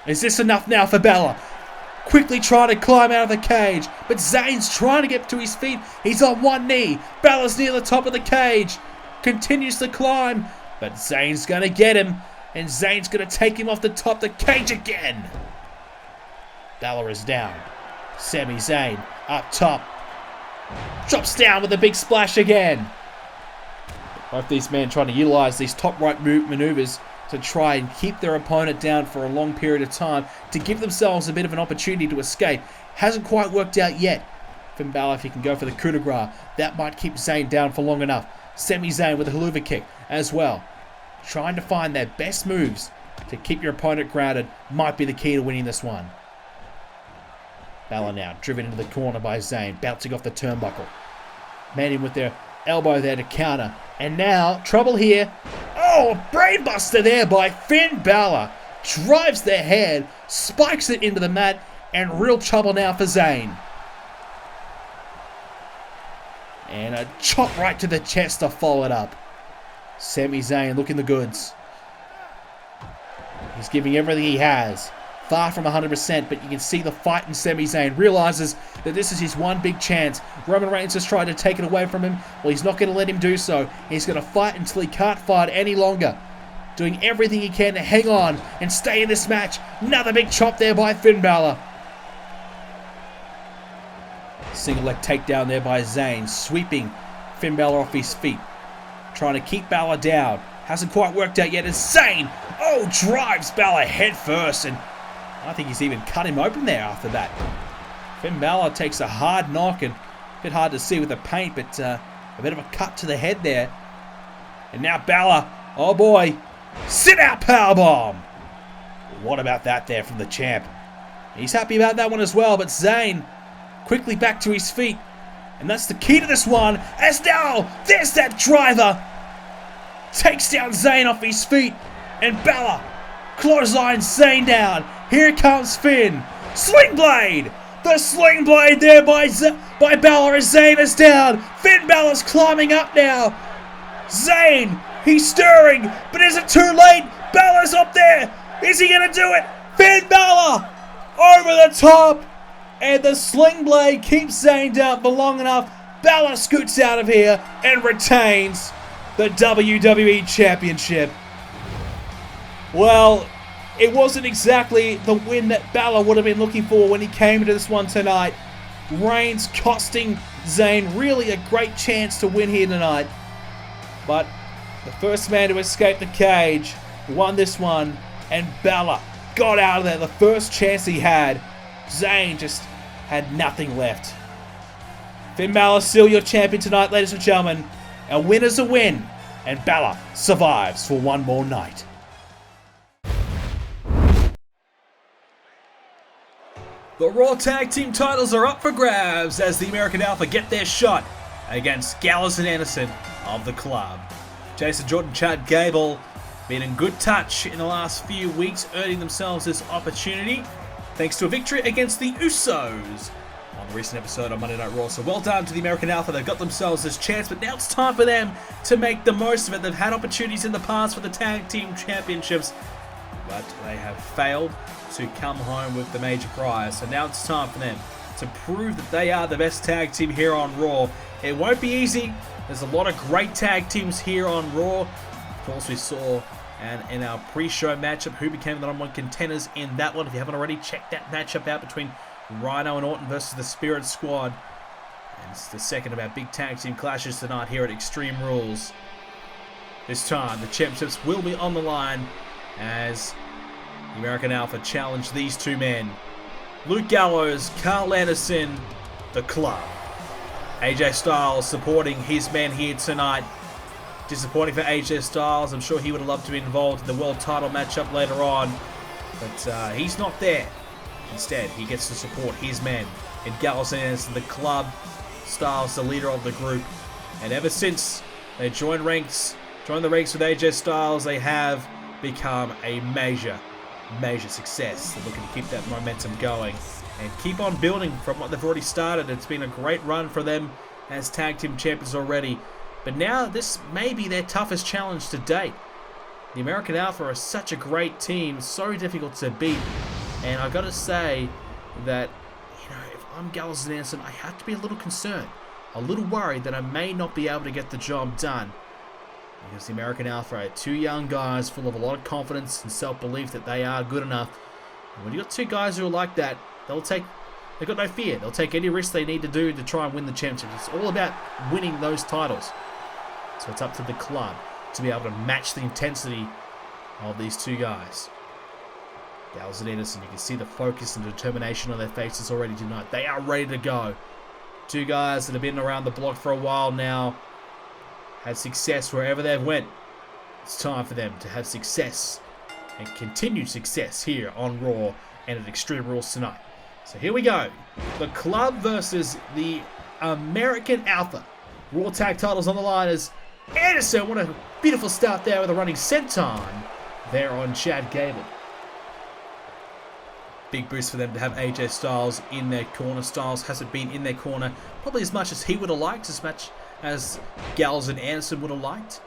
Is this enough now for Balor? Quickly trying to climb out of the cage. But Zayn's trying to get to his feet. He's on one knee. Balor's near the top of the cage. Continues to climb. But Zayn's going to get him. And Zayn's going to take him off the top of the cage again. Balor is down. Sami Zayn up top. Drops down with a big splash again. Both these men trying to utilize these top right maneuvers to try and keep their opponent down for a long period of time to give themselves a bit of an opportunity to escape. Hasn't quite worked out yet. Finn Balor, if he can go for the coup de grace, that might keep Zayn down for long enough. Sami Zayn with a haluva kick as well. Trying to find their best moves to keep your opponent grounded might be the key to winning this one. Balor now driven into the corner by Zayn, bouncing off the turnbuckle. Man in with their elbow there to counter. And now, trouble here. Oh, a brainbuster there by Finn Balor. Drives their head, spikes it into the mat, and real trouble now for Zayn. And a chop right to the chest to follow it up. Sami Zayn looking the goods. He's giving everything he has. Far from 100%, but you can see the fight in Sami Zayn. Realizes that this is his one big chance. Roman Reigns has tried to take it away from him. Well, he's not going to let him do so. He's going to fight until he can't fight any longer. Doing everything he can to hang on and stay in this match. Another big chop there by Finn Balor. Single leg takedown there by Zayn. Sweeping Finn Balor off his feet. Trying to keep Balor down. Hasn't quite worked out yet. And Zayn, drives Balor head first. And I think he's even cut him open there after that. Finn Balor takes a hard knock, and a bit hard to see with the paint, but a bit of a cut to the head there. And now Balor, oh boy, sit out powerbomb. What about that there from the champ? He's happy about that one as well, but Zayn quickly back to his feet. And that's the key to this one, as now there's that driver. Takes down Zayn off his feet, and Balor clotheslines Zayn down. Here comes Finn. Sling Blade! The Sling Blade there by Balor as Zayn is down. Finn Balor's climbing up now. Zayn, he's stirring, but is it too late? Balor's up there. Is he going to do it? Finn Balor over the top. And the Sling Blade keeps Zayn down for long enough. Balor scoots out of here and retains the WWE Championship. Well, it wasn't exactly the win that Balor would have been looking for when he came into this one tonight. Reigns costing Zayn really a great chance to win here tonight. But the first man to escape the cage won this one, and Balor got out of there the first chance he had. Zayn just had nothing left. Finn Balor still your champion tonight, ladies and gentlemen. A win is a win, and Balor survives for one more night. The Raw Tag Team titles are up for grabs as the American Alpha get their shot against Gallows and Anderson of the club. Jason Jordan, Chad Gable been in good touch in the last few weeks, earning themselves this opportunity thanks to a victory against the Usos on the recent episode on Monday Night Raw. So well done to the American Alpha. They've got themselves this chance, but now it's time for them to make the most of it. They've had opportunities in the past for the Tag Team Championships, but they have failed to come home with the major prize. So now it's time for them to prove that they are the best tag team here on Raw. It won't be easy. There's a lot of great tag teams here on Raw. Of course, we saw and in our pre-show matchup who became the #1 contenders in that one. If you haven't already, check that matchup out between Rhino and Orton versus the Spirit Squad. And it's the second of our big tag team clashes tonight here at Extreme Rules. This time, the championships will be on the line as the American Alpha challenge these two men. Luke Gallows, Carl Anderson, the club. AJ Styles supporting his men here tonight. Disappointing for AJ Styles. I'm sure he would have loved to be involved in the world title matchup later on. But he's not there. Instead, he gets to support his men in Gallows and Anderson, the club. Styles, the leader of the group. And ever since they joined the ranks with AJ Styles, they have become a major success. They're looking to keep that momentum going and keep on building from what they've already started. It's been a great run for them as tag team champions already, but now this may be their toughest challenge to date. The American Alpha are such a great team, so difficult to beat, and I've got to say that, you know, if I'm Gallows and Anderson, I have to be a little concerned, a little worried that I may not be able to get the job done. Because the American Alpha are two young guys full of a lot of confidence and self-belief that they are good enough. And when you've got two guys who are like that, they've got no fear. They'll take any risk they need to do to try and win the championship. It's all about winning those titles. So it's up to the club to be able to match the intensity of these two guys. Gallows and Anderson, you can see the focus and determination on their faces already tonight. They are ready to go. Two guys that have been around the block for a while now. Had success wherever they've went. It's time for them to have success and continued success here on Raw and at Extreme Rules tonight. So here we go. The club versus the American Alpha. Raw tag titles on the line as Anderson. What a beautiful start there with a running senton there on Chad Gable. Big boost for them to have AJ Styles in their corner. Styles hasn't been in their corner probably as much as he would have liked, as much as Gallows and Anderson would have liked.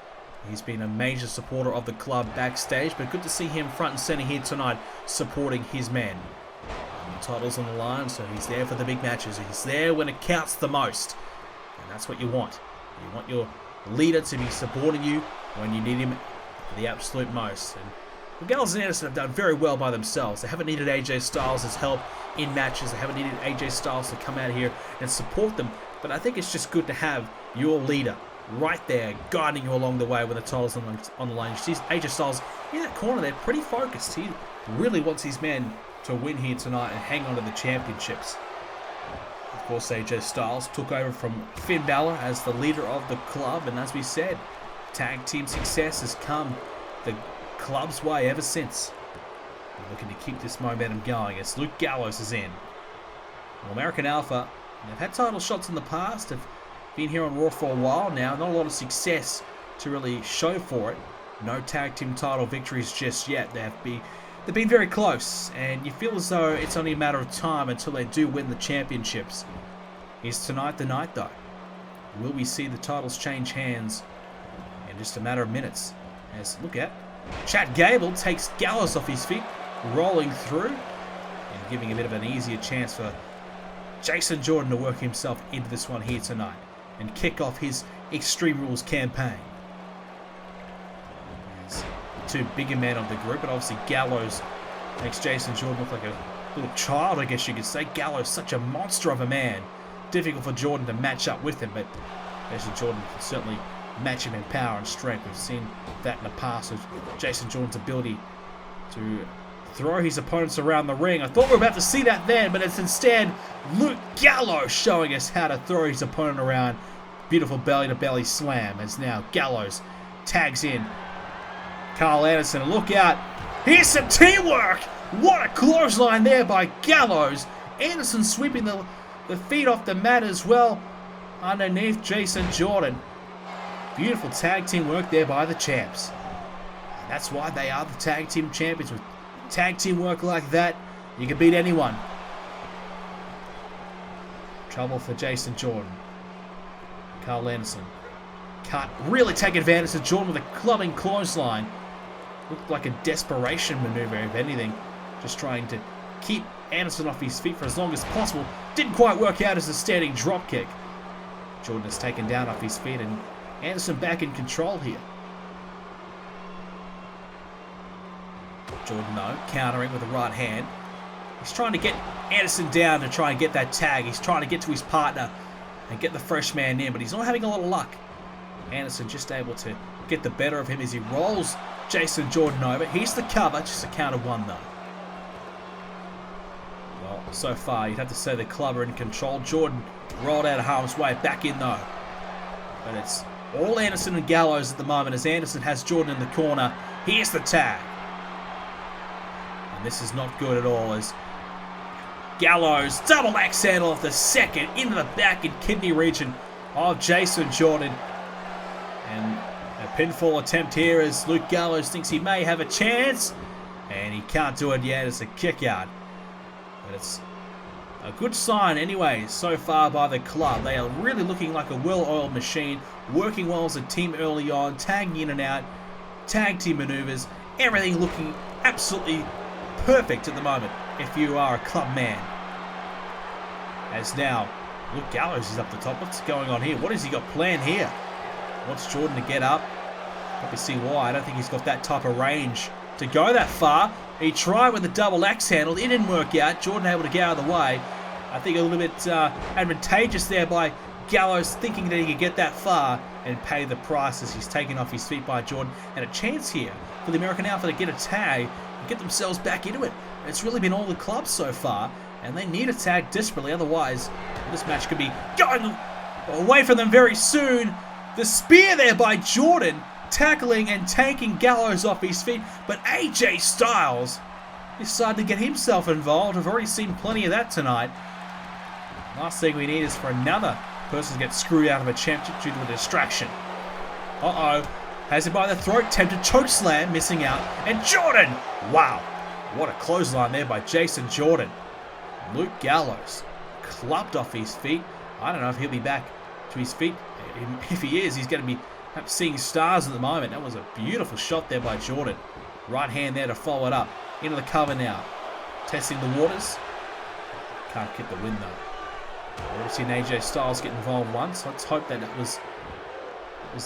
He's been a major supporter of the club backstage, but good to see him front and center here tonight supporting his men. The title's on the line, so he's there for the big matches. He's there when it counts the most. And that's what you want. You want your leader to be supporting you when you need him the absolute most. And Gallows and Anderson have done very well by themselves. They haven't needed AJ Styles' help in matches. They haven't needed AJ Styles to come out here and support them. But I think it's just good to have your leader right there guiding you along the way when the title's on the line. You see AJ Styles in that corner there, pretty focused. He really wants his men to win here tonight and hang on to the championships. Of course, AJ Styles took over from Finn Balor as the leader of the club, and as we said, tag team success has come the club's way ever since. We're looking to keep this momentum going as Luke Gallows is in. Well, American Alpha, they've had title shots in the past, have been here on Raw for a while now, not a lot of success to really show for it. No tag team title victories just yet. They've been very close, and you feel as though it's only a matter of time until they do win the championships. Is tonight the night, though? Will we see the titles change hands in just a matter of minutes? As look at Chad Gable takes Gallows off his feet, rolling through, and giving a bit of an easier chance for Jason Jordan to work himself into this one here tonight and kick off his Extreme Rules campaign. As the two bigger men of the group, but obviously Gallows makes Jason Jordan look like a little child, I guess you could say. Gallows, such a monster of a man. Difficult for Jordan to match up with him, but Jason Jordan can certainly match him in power and strength. We've seen that in the past with Jason Jordan's ability to throw his opponents around the ring. I thought we were about to see that then, but it's instead Luke Gallows showing us how to throw his opponent around. Beautiful belly-to-belly slam as now Gallows tags in Carl Anderson. Look out. Here's some teamwork. What a clothesline there by Gallows Anderson sweeping the feet off the mat as well underneath Jason Jordan. Beautiful tag team work there by the champs. And that's why they are the tag team champions. With tag team work like that, you can beat anyone. Trouble for Jason Jordan. Carl Anderson can't really take advantage of Jordan with a clubbing clothesline. Looked like a desperation maneuver, if anything. Just trying to keep Anderson off his feet for as long as possible. Didn't quite work out as a standing drop kick. Jordan is taken down off his feet and Anderson back in control here. Jordan, though, countering with the right hand. He's trying to get Anderson down to try and get that tag. He's trying to get to his partner and get the fresh man in, but he's not having a lot of luck. Anderson just able to get the better of him as he rolls Jason Jordan over. He's the cover, just a count of one, though. Well, so far, you'd have to say the club are in control. Jordan rolled out of harm's way, back in, though. But it's all Anderson and Gallows at the moment as Anderson has Jordan in the corner. Here's the tag. And this is not good at all as Gallows double axe handle off the second into the back and kidney region of Jason Jordan. And a pinfall attempt here as Luke Gallows thinks he may have a chance. And he can't do it yet. It's a kick out. But it's a good sign anyway so far by the club. They are really looking like a well-oiled machine. Working well as a team early on. Tagging in and out. Tag team maneuvers. Everything looking absolutely perfect at the moment if you are a club man. As now Luke Gallows is up the top. What's going on here? What has he got planned here? Wants Jordan to get up. Probably see why. I don't think he's got that type of range to go that far. He tried with the double axe handle. It didn't work out. Jordan able to get out of the way. I think a little bit advantageous there by Gallows thinking that he could get that far and pay the price as he's taken off his feet by Jordan. And a chance here for the American Alpha to get a tag and get themselves back into it. It's really been all the clubs so far, and they need a tag desperately. Otherwise, this match could be going away from them very soon. The spear there by Jordan, tackling and taking Gallows off his feet. But AJ Styles decided to get himself involved. I've already seen plenty of that tonight. Last thing we need is for another person to get screwed out of a championship due to a distraction. Uh-oh. Has it by the throat. Tempted chokeslam, missing out. And Jordan! Wow. What a clothesline there by Jason Jordan. Luke Gallows clubbed off his feet. I don't know if he'll be back to his feet. If he is, he's going to be seeing stars at the moment. That was a beautiful shot there by Jordan. Right hand there to follow it up. Into the cover now. Testing the waters. Can't get the win though. We've seen AJ Styles get involved once. Let's hope that it was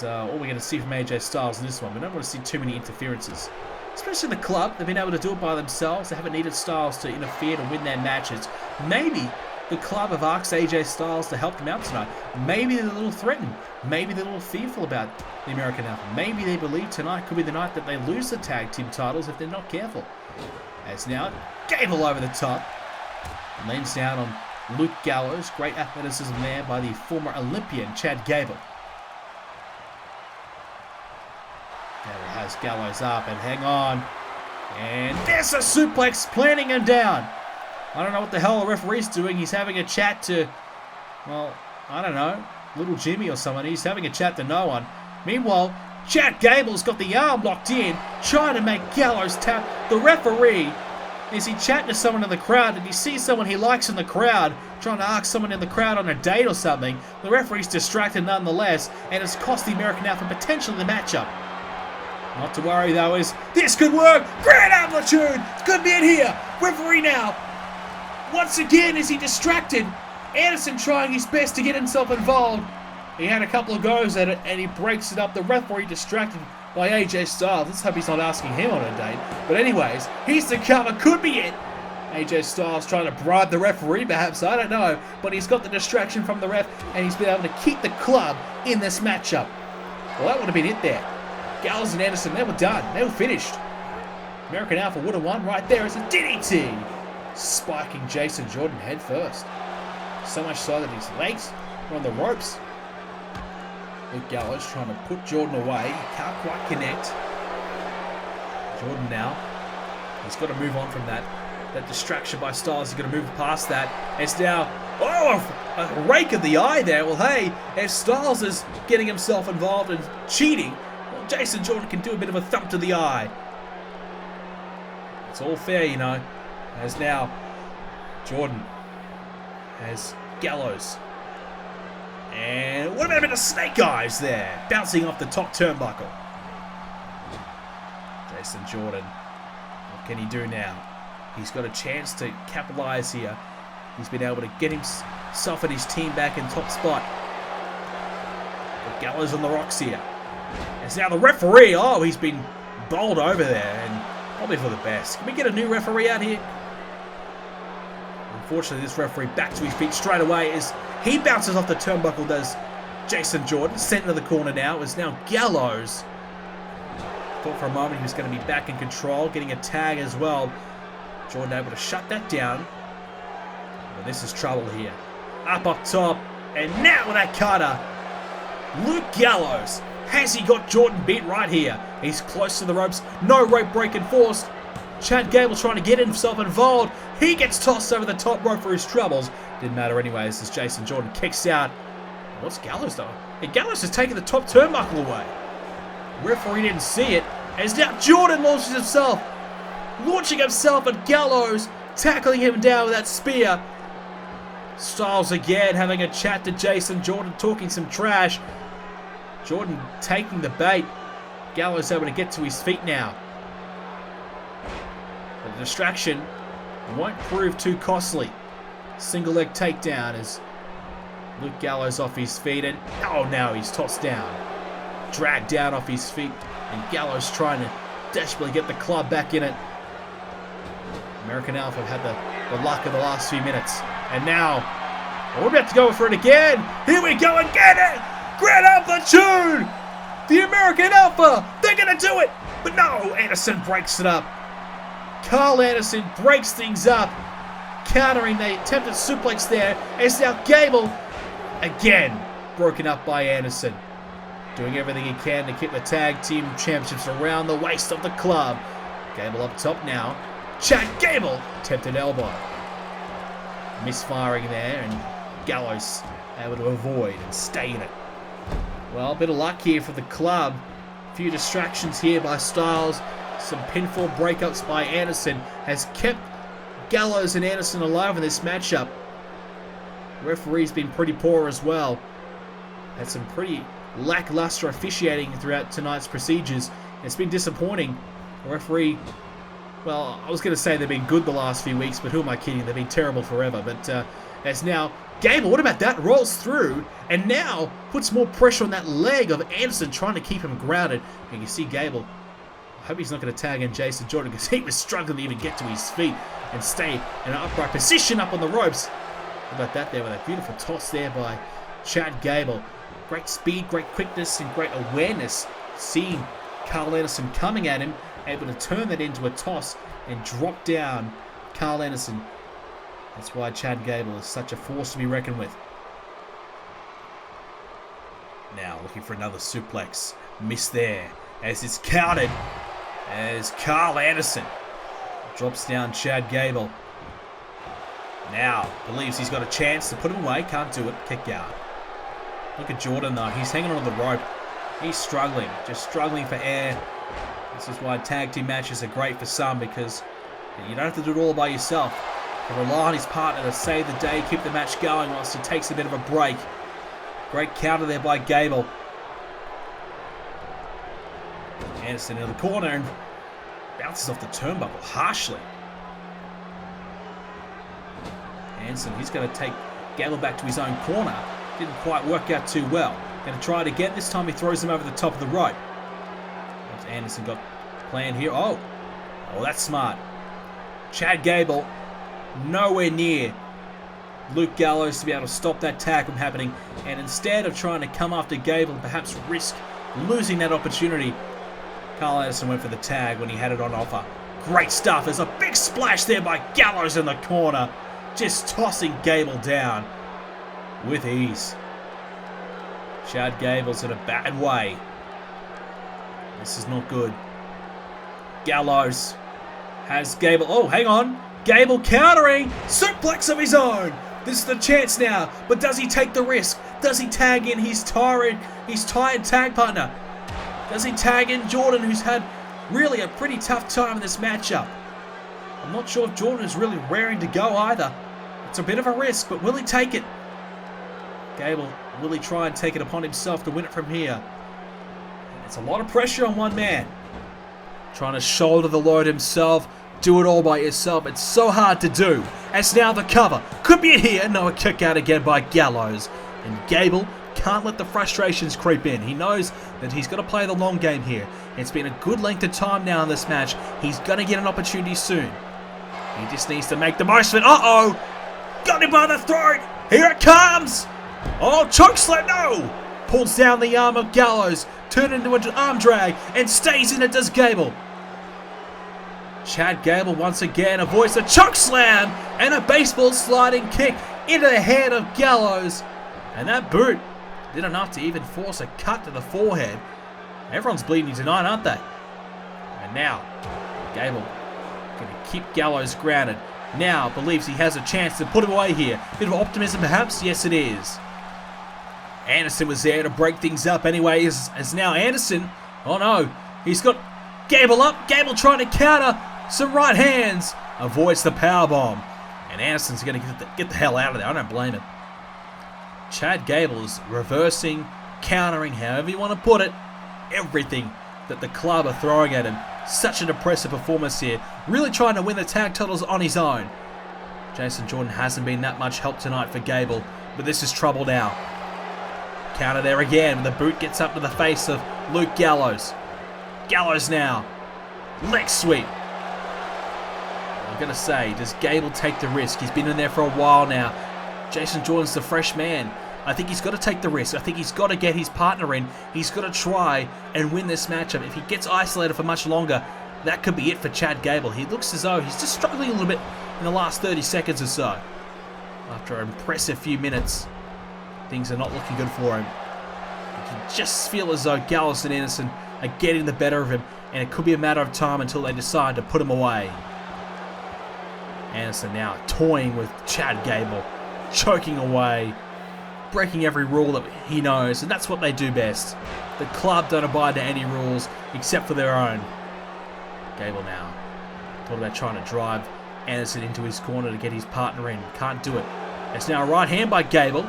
all we're going to see from AJ Styles in this one. We don't want to see too many interferences. Especially the club. They've been able to do it by themselves. They haven't needed Styles to interfere to win their matches. Maybe the club have asked AJ Styles to help them out tonight. Maybe they're a little threatened. Maybe they're a little fearful about the American Alpha. Maybe they believe tonight could be the night that they lose the tag team titles if they're not careful. As now, Gable over the top. Leans down on Luke Gallows. Great athleticism there by the former Olympian Chad Gable. Gable has Gallows up and hang on. And there's a suplex planting him down. I don't know what the hell the referee's doing. He's having a chat to, well, I don't know, little Jimmy or someone. He's having a chat to no one. Meanwhile, Chad Gable's got the arm locked in, trying to make Gallows tap. The referee, is he chatting to someone in the crowd? Did he see someone he likes in the crowd, trying to ask someone in the crowd on a date or something? The referee's distracted nonetheless, and it's cost the American Alpha potentially the matchup. Not to worry though, is this could work. Grand Amplitude could be in here. Referee now. Once again, is he distracted? Anderson trying his best to get himself involved. He had a couple of goes at it and he breaks it up. The referee distracted by AJ Styles. Let's hope he's not asking him on a date. But anyways, here's the cover. Could be it. AJ Styles trying to bribe the referee perhaps. I don't know. But he's got the distraction from the ref and he's been able to keep the club in this matchup. Well, that would have been it there. Gallows and Anderson, they were done. They were finished. American Alpha would have won right there. It's a DDT. Spiking Jason Jordan head first. So much so that his legs were on the ropes. Luke Gallows trying to put Jordan away. He can't quite connect. Jordan now, he's got to move on from that. That distraction by Styles is going to move past that. It's now, a rake of the eye there. Well, hey, if Styles is getting himself involved and cheating, well, Jason Jordan can do a bit of a thump to the eye. It's all fair, you know. As now, Jordan has Gallows. And what about a bit of snake eyes there? Bouncing off the top turnbuckle. Jason Jordan, what can he do now? He's got a chance to capitalize here. He's been able to get himself and his team back in top spot. But Gallows on the rocks here. It's now the referee. Oh, he's been bowled over there, and probably for the best. Can we get a new referee out here? Unfortunately, this referee back to his feet straight away as he bounces off the turnbuckle, does Jason Jordan. Sent into the corner now. It's now Gallows. Thought for a moment he was going to be back in control, getting a tag as well. Jordan able to shut that down. Well, this is trouble here. Up top, and now with that cutter, Luke Gallows. Has he got Jordan beat right here? He's close to the ropes. No rope break enforced. Chad Gable trying to get himself involved. He gets tossed over the top rope for his troubles. Didn't matter anyways as Jason Jordan kicks out. What's Gallows though? And Gallows has taken the top turnbuckle away. Referee didn't see it. As now Jordan launching himself at Gallows, tackling him down with that spear. Styles again having a chat to Jason Jordan, talking some trash. Jordan taking the bait. Gallows able to get to his feet now. But the distraction won't prove too costly. Single leg takedown as Luke Gallows off his feet, and oh, now he's tossed down. Dragged down off his feet, and Gallows trying to desperately get the club back in it. American Alpha have had the luck of the last few minutes. And now, we're about to go for it again. Here we go again. Grand Amplitude. The American Alpha. They're going to do it. But no, Anderson breaks it up. Carl Anderson breaks things up. Countering the attempted suplex there. It's now Gable. Again, broken up by Anderson. Doing everything he can to keep the tag team championships around the waist of the club. Gable up top now. Chad Gable, attempted elbow. Misfiring there, and Gallows able to avoid and stay in it. Well, a bit of luck here for the club. A few distractions here by Styles. Some pinfall breakups by Anderson has kept Gallows and Anderson alive in this matchup. The referee's been pretty poor as well. Had some pretty lackluster officiating throughout tonight's procedures. It's been disappointing. The referee, well, I was going to say they've been good the last few weeks, but who am I kidding? They've been terrible forever. But as now, Gable, what about that? Rolls through and now puts more pressure on that leg of Anderson, trying to keep him grounded. And you see Gable, I hope he's not going to tag in Jason Jordan because he was struggling to even get to his feet and stay in an upright position up on the ropes. How about that there with a beautiful toss there by Chad Gable. Great speed, great quickness, and great awareness. Seeing Carl Anderson coming at him, able to turn that into a toss and drop down Carl Anderson. That's why Chad Gable is such a force to be reckoned with. Now looking for another suplex. Miss there as it's counted as Carl Anderson drops down Chad Gable. Now believes he's got a chance to put him away. Can't do it. Kick out. Look at Jordan though. He's hanging on the rope. He's struggling. Just struggling for air. This is why tag team matches are great for some, because you don't have to do it all by yourself. You rely on his partner to save the day, keep the match going whilst he takes a bit of a break. Great counter there by Gable. Anderson in the corner and bounces off the turnbuckle harshly. Anderson, he's going to take Gable back to his own corner. Didn't quite work out too well. Going to try it again. This time he throws him over the top of the rope. What's Anderson got planned here? Oh, that's smart. Chad Gable nowhere near Luke Gallows to be able to stop that tag from happening. And instead of trying to come after Gable and perhaps risk losing that opportunity, Carl Anderson went for the tag when he had it on offer. Great stuff. There's a big splash there by Gallows in the corner. Just tossing Gable down with ease. Chad Gable's in a bad way. This is not good. Gallows has Gable. Oh, hang on. Gable countering, suplex of his own. This is the chance now, but does he take the risk? Does he tag in his tired tag partner? Does he tag in Jordan, who's had really a pretty tough time in this matchup? I'm not sure if Jordan is really raring to go either. It's a bit of a risk, but will he take it? Gable, will he try and take it upon himself to win it from here? It's a lot of pressure on one man. Trying to shoulder the load himself, do it all by yourself. It's so hard to do. As now the cover. Could be it here. No, a kick out again by Gallows. And Gable can't let the frustrations creep in. He knows that he's got to play the long game here. It's been a good length of time now in this match. He's going to get an opportunity soon. He just needs to make the most of it. Uh-oh! Got him by the throat! Here it comes! Oh, chokeslam, no! Pulls down the arm of Gallows, turns into an arm drag, and stays in it, does Gable. Chad Gable once again avoids a chokeslam and a baseball sliding kick into the head of Gallows. And that boot did enough to even force a cut to the forehead. Everyone's bleeding tonight, aren't they? And now, Gable going to keep Gallows grounded. Now believes he has a chance to put him away here. Bit of optimism perhaps? Yes, it is. Anderson was there to break things up anyway, as now Anderson, oh no, he's got Gable up. Gable trying to counter, some right hands, avoids the powerbomb. And Anderson's going to get the hell out of there. I don't blame him. Chad Gable is reversing, countering, however you want to put it, everything that the club are throwing at him. Such an impressive performance here. Really trying to win the tag titles on his own. Jason Jordan hasn't been that much help tonight for Gable, but this is trouble now. Counter there again. The boot gets up to the face of Luke Gallows. Gallows now. Leg sweep. I'm going to say, does Gable take the risk? He's been in there for a while now. Jason Jordan's the fresh man. I think he's got to take the risk. I think he's got to get his partner in. He's got to try and win this matchup. If he gets isolated for much longer, that could be it for Chad Gable. He looks as though he's just struggling a little bit in the last 30 seconds or so. After an impressive few minutes, things are not looking good for him. You can just feel as though Gallows and Anderson are getting the better of him, and it could be a matter of time until they decide to put him away. Anderson now toying with Chad Gable, choking away, breaking every rule that he knows, and that's what they do best. The club don't abide to any rules except for their own. Gable now thought about trying to drive Anderson into his corner to get his partner in. Can't do it. It's now a right hand by Gable.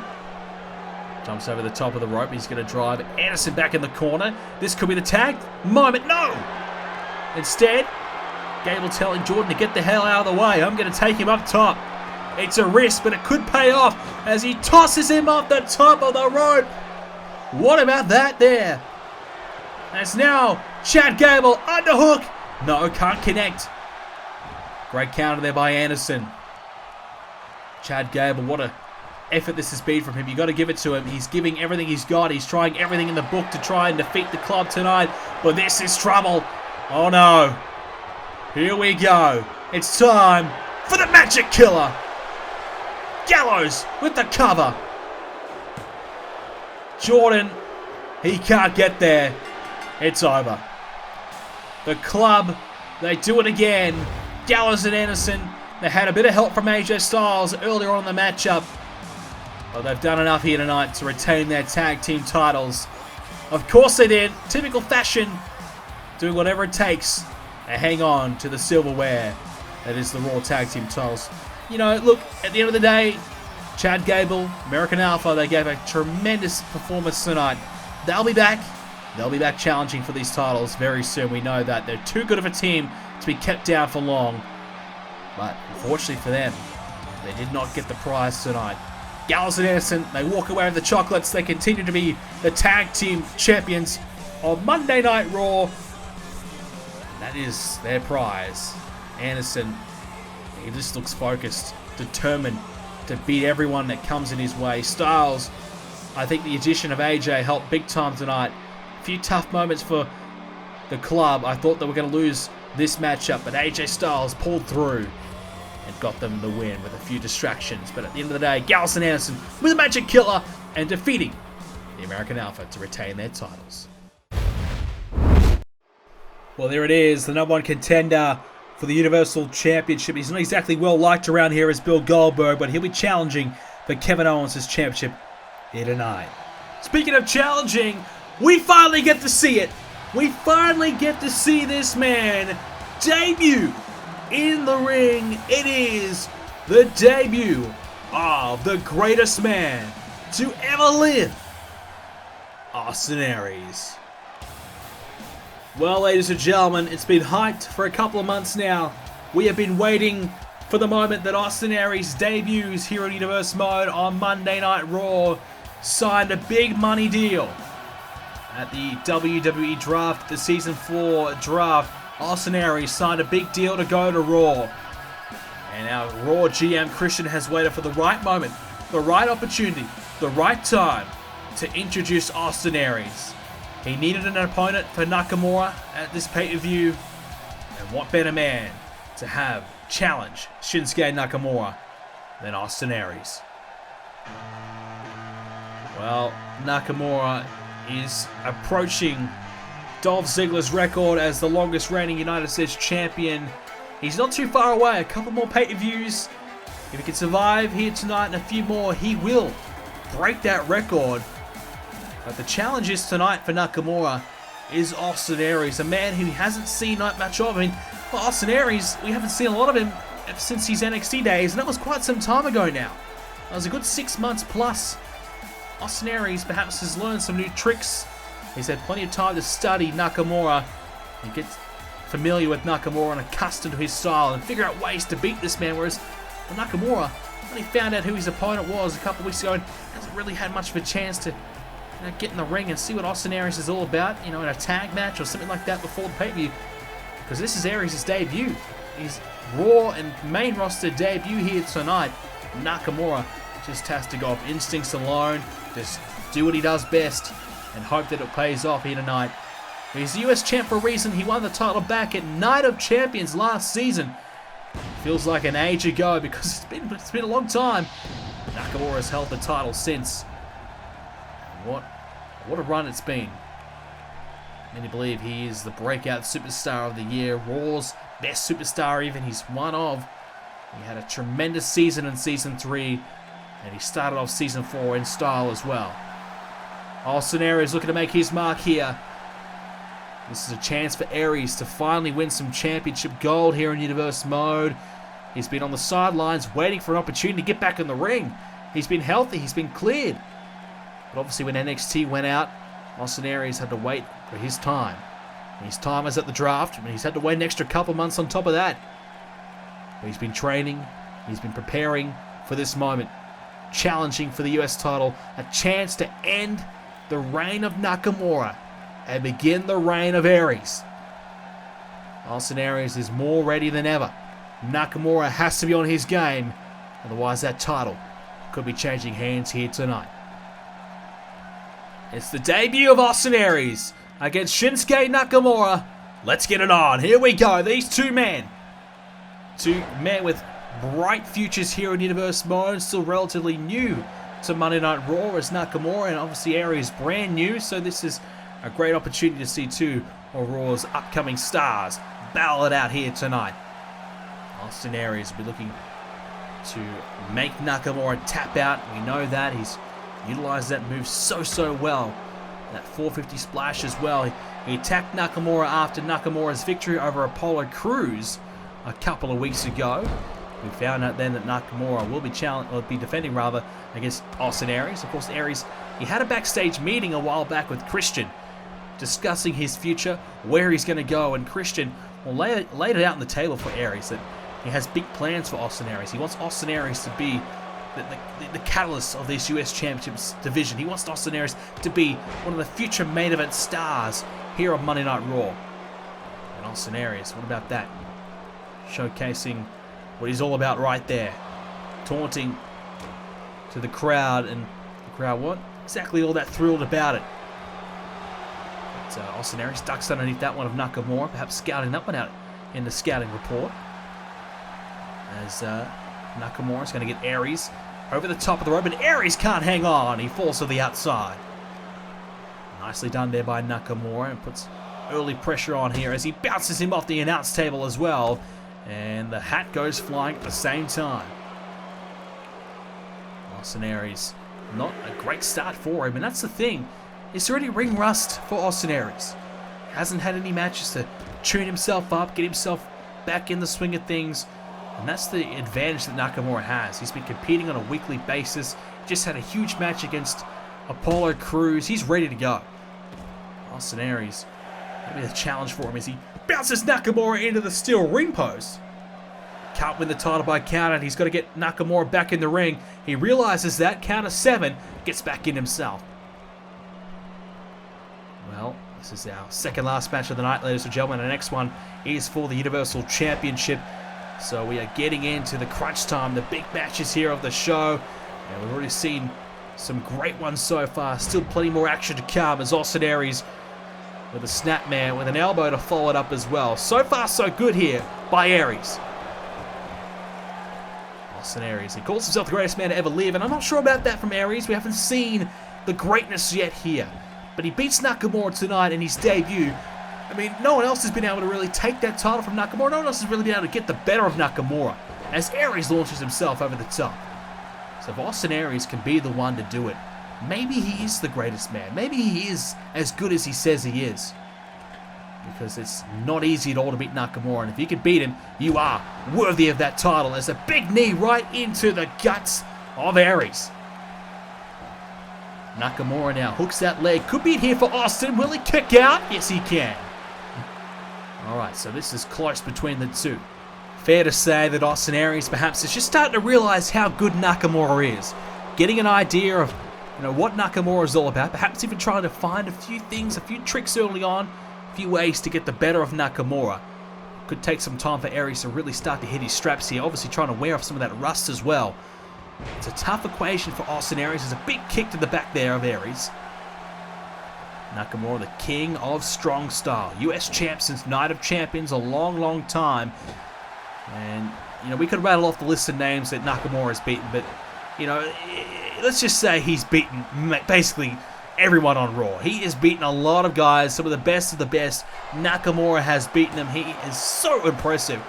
Jumps over the top of the rope. He's going to drive Anderson back in the corner. This could be the tag moment. No! Instead, Gable telling Jordan to get the hell out of the way. I'm going to take him up top. It's a risk, but it could pay off as he tosses him off the top of the rope. What about that there? As now Chad Gable underhook. No, can't connect. Great counter there by Anderson. Chad Gable, what a effort this has been from him. You got to give it to him. He's giving everything he's got. He's trying everything in the book to try and defeat the club tonight. But this is trouble. Oh no. Here we go. It's time for the Magic Killer. Gallows with the cover. Jordan, he can't get there. It's over. The club, they do it again. Gallows and Anderson, they had a bit of help from AJ Styles earlier on in the matchup. But they've done enough here tonight to retain their tag team titles. Of course they did. Typical fashion. Doing whatever it takes to hang on to the silverware that is the Raw Tag Team titles. You know, look, at the end of the day, Chad Gable, American Alpha, they gave a tremendous performance tonight. They'll be back. They'll be back challenging for these titles very soon. We know that. They're too good of a team to be kept down for long. But unfortunately for them, they did not get the prize tonight. Gallows and Anderson, they walk away with the chocolates. They continue to be the tag team champions on Monday Night Raw. And that is their prize. Anderson, he just looks focused, determined to beat everyone that comes in his way. Styles, I think the addition of AJ helped big time tonight. A few tough moments for the club. I thought they were going to lose this matchup, but AJ Styles pulled through and got them the win with a few distractions. But at the end of the day, Gallows and Anderson with a Magic Killer and defeating the American Alpha to retain their titles. Well, there it is, the #1 contender for the Universal Championship. He's not exactly well liked around here as Bill Goldberg, but he'll be challenging for Kevin Owens' championship here tonight. Speaking of challenging, we finally get to see it. We finally get to see this man debut in the ring. It is the debut of the greatest man to ever live, Austin Aries. Well, ladies and gentlemen, it's been hyped for a couple of months now. We have been waiting for the moment that Austin Aries debuts here in Universe Mode on Monday Night Raw. Signed a big money deal at the WWE Draft, the Season 4 Draft. Austin Aries signed a big deal to go to Raw. And our Raw GM Christian has waited for the right moment, the right opportunity, the right time to introduce Austin Aries. He needed an opponent for Nakamura at this pay-per-view, and what better man to have challenge Shinsuke Nakamura than Austin Aries. Well, Nakamura is approaching Dolph Ziggler's record as the longest reigning United States champion. He's not too far away, a couple more pay-per-views. If he can survive here tonight and a few more, he will break that record. But the challenge is tonight for Nakamura is Austin Aries, a man who hasn't seen that much of. I mean, well, Austin Aries, we haven't seen a lot of him since his NXT days, and that was quite some time ago now. That was a good 6 months plus. Austin Aries perhaps has learned some new tricks. He's had plenty of time to study Nakamura and get familiar with Nakamura and accustomed to his style and figure out ways to beat this man, whereas Nakamura only found out who his opponent was a couple of weeks ago and hasn't really had much of a chance to get in the ring and see what Austin Aries is all about, in a tag match or something like that before the pay-per-view. Because this is Aries' debut. His Raw and main roster debut here tonight. Nakamura just has to go off instincts alone, just do what he does best, and hope that it pays off here tonight. He's the US champ for a reason. He won the title back at Night of Champions last season. Feels like an age ago because it's been a long time. Nakamura has held the title since. What a run it's been. Many believe he is the breakout superstar of the year, Raw's best superstar even. He's one of. He had a tremendous season in Season 3, and he started off Season 4 in style as well. Austin Aries looking to make his mark here. This is a chance for Aries to finally win some championship gold here in Universe Mode. He's been on the sidelines waiting for an opportunity to get back in the ring. He's been healthy, he's been cleared. But obviously when NXT went out, Austin Aries had to wait for his time. His time was at the draft, and he's had to wait an extra couple months on top of that. But he's been training, he's been preparing for this moment. Challenging for the US title, a chance to end the reign of Nakamura and begin the reign of Aries. Austin Aries is more ready than ever. Nakamura has to be on his game, otherwise that title could be changing hands here tonight. It's the debut of Austin Aries against Shinsuke Nakamura. Let's get it on. Here we go. These two men with bright futures here in Universe Mode, still relatively new to Monday Night Raw as Nakamura, and obviously Aries brand new, so this is a great opportunity to see two of Raw's upcoming stars battle it out here tonight. Austin Aries will be looking to make Nakamura tap out. We know that. He's utilized that move so well. That 450 splash as well. He attacked Nakamura after Nakamura's victory over Apollo Crews a couple of weeks ago. We found out then that Nakamura will be defending against Austin Aries. Of course, Aries, he had a backstage meeting a while back with Christian, discussing his future, where he's going to go, and Christian laid it out on the table for Aries that he has big plans for Austin Aries. He wants Austin Aries to be the catalyst of this US Championships division. He wants Austin Aries to be one of the future main event stars here on Monday Night Raw. And Austin Aries, what about that? Showcasing what he's all about right there. Taunting to the crowd, and the crowd weren't exactly all that thrilled about it. But Austin Aries ducks underneath that one of Nakamura, perhaps scouting that one out in the scouting report. As Nakamura's going to get Aries over the top of the rope, but Aries can't hang on. He falls to the outside. Nicely done there by Nakamura, and puts early pressure on here as he bounces him off the announce table as well. And the hat goes flying at the same time. Austin Aries, not a great start for him, and that's the thing. It's already ring rust for Austin Aries. Hasn't had any matches to tune himself up, get himself back in the swing of things. And that's the advantage that Nakamura has. He's been competing on a weekly basis. Just had a huge match against Apollo Crews. He's ready to go. Austin Aries, maybe the challenge for him is he bounces Nakamura into the steel ring post. Can't win the title by count, and he's got to get Nakamura back in the ring. He realizes that, count of 7, gets back in himself. Well, this is our second last match of the night, ladies and gentlemen. The next one is for the Universal Championship. So we are getting into the crunch time, the big matches here of the show. And we've already seen some great ones so far. Still plenty more action to come as Austin Aries with a snapman with an elbow to follow it up as well. So far so good here by Aries. Austin Aries, he calls himself the greatest man to ever live, and I'm not sure about that from Aries. We haven't seen the greatness yet here. But he beats Nakamura tonight in his debut. I mean, no one else has been able to really take that title from Nakamura. No one else has really been able to get the better of Nakamura as Aries launches himself over the top. So if Austin Aries can be the one to do it, maybe he is the greatest man. Maybe he is as good as he says he is. Because it's not easy at all to beat Nakamura, and if you can beat him, you are worthy of that title. There's a big knee right into the guts of Aries. Nakamura now hooks that leg. Could be it here for Austin. Will he kick out? Yes, he can. Alright, so this is close between the two. Fair to say that Austin Aries perhaps is just starting to realize how good Nakamura is. Getting an idea of what Nakamura is all about. Perhaps even trying to find a few things, a few tricks early on. A few ways to get the better of Nakamura. Could take some time for Aries to really start to hit his straps here. Obviously trying to wear off some of that rust as well. It's a tough equation for Austin Aries. There's a big kick to the back there of Aries. Nakamura, the king of strong style. US champ since Night of Champions, a long, long time. And, we could rattle off the list of names that Nakamura has beaten, but, let's just say he's beaten basically everyone on Raw. He has beaten a lot of guys, some of the best. Nakamura has beaten him. He is so impressive.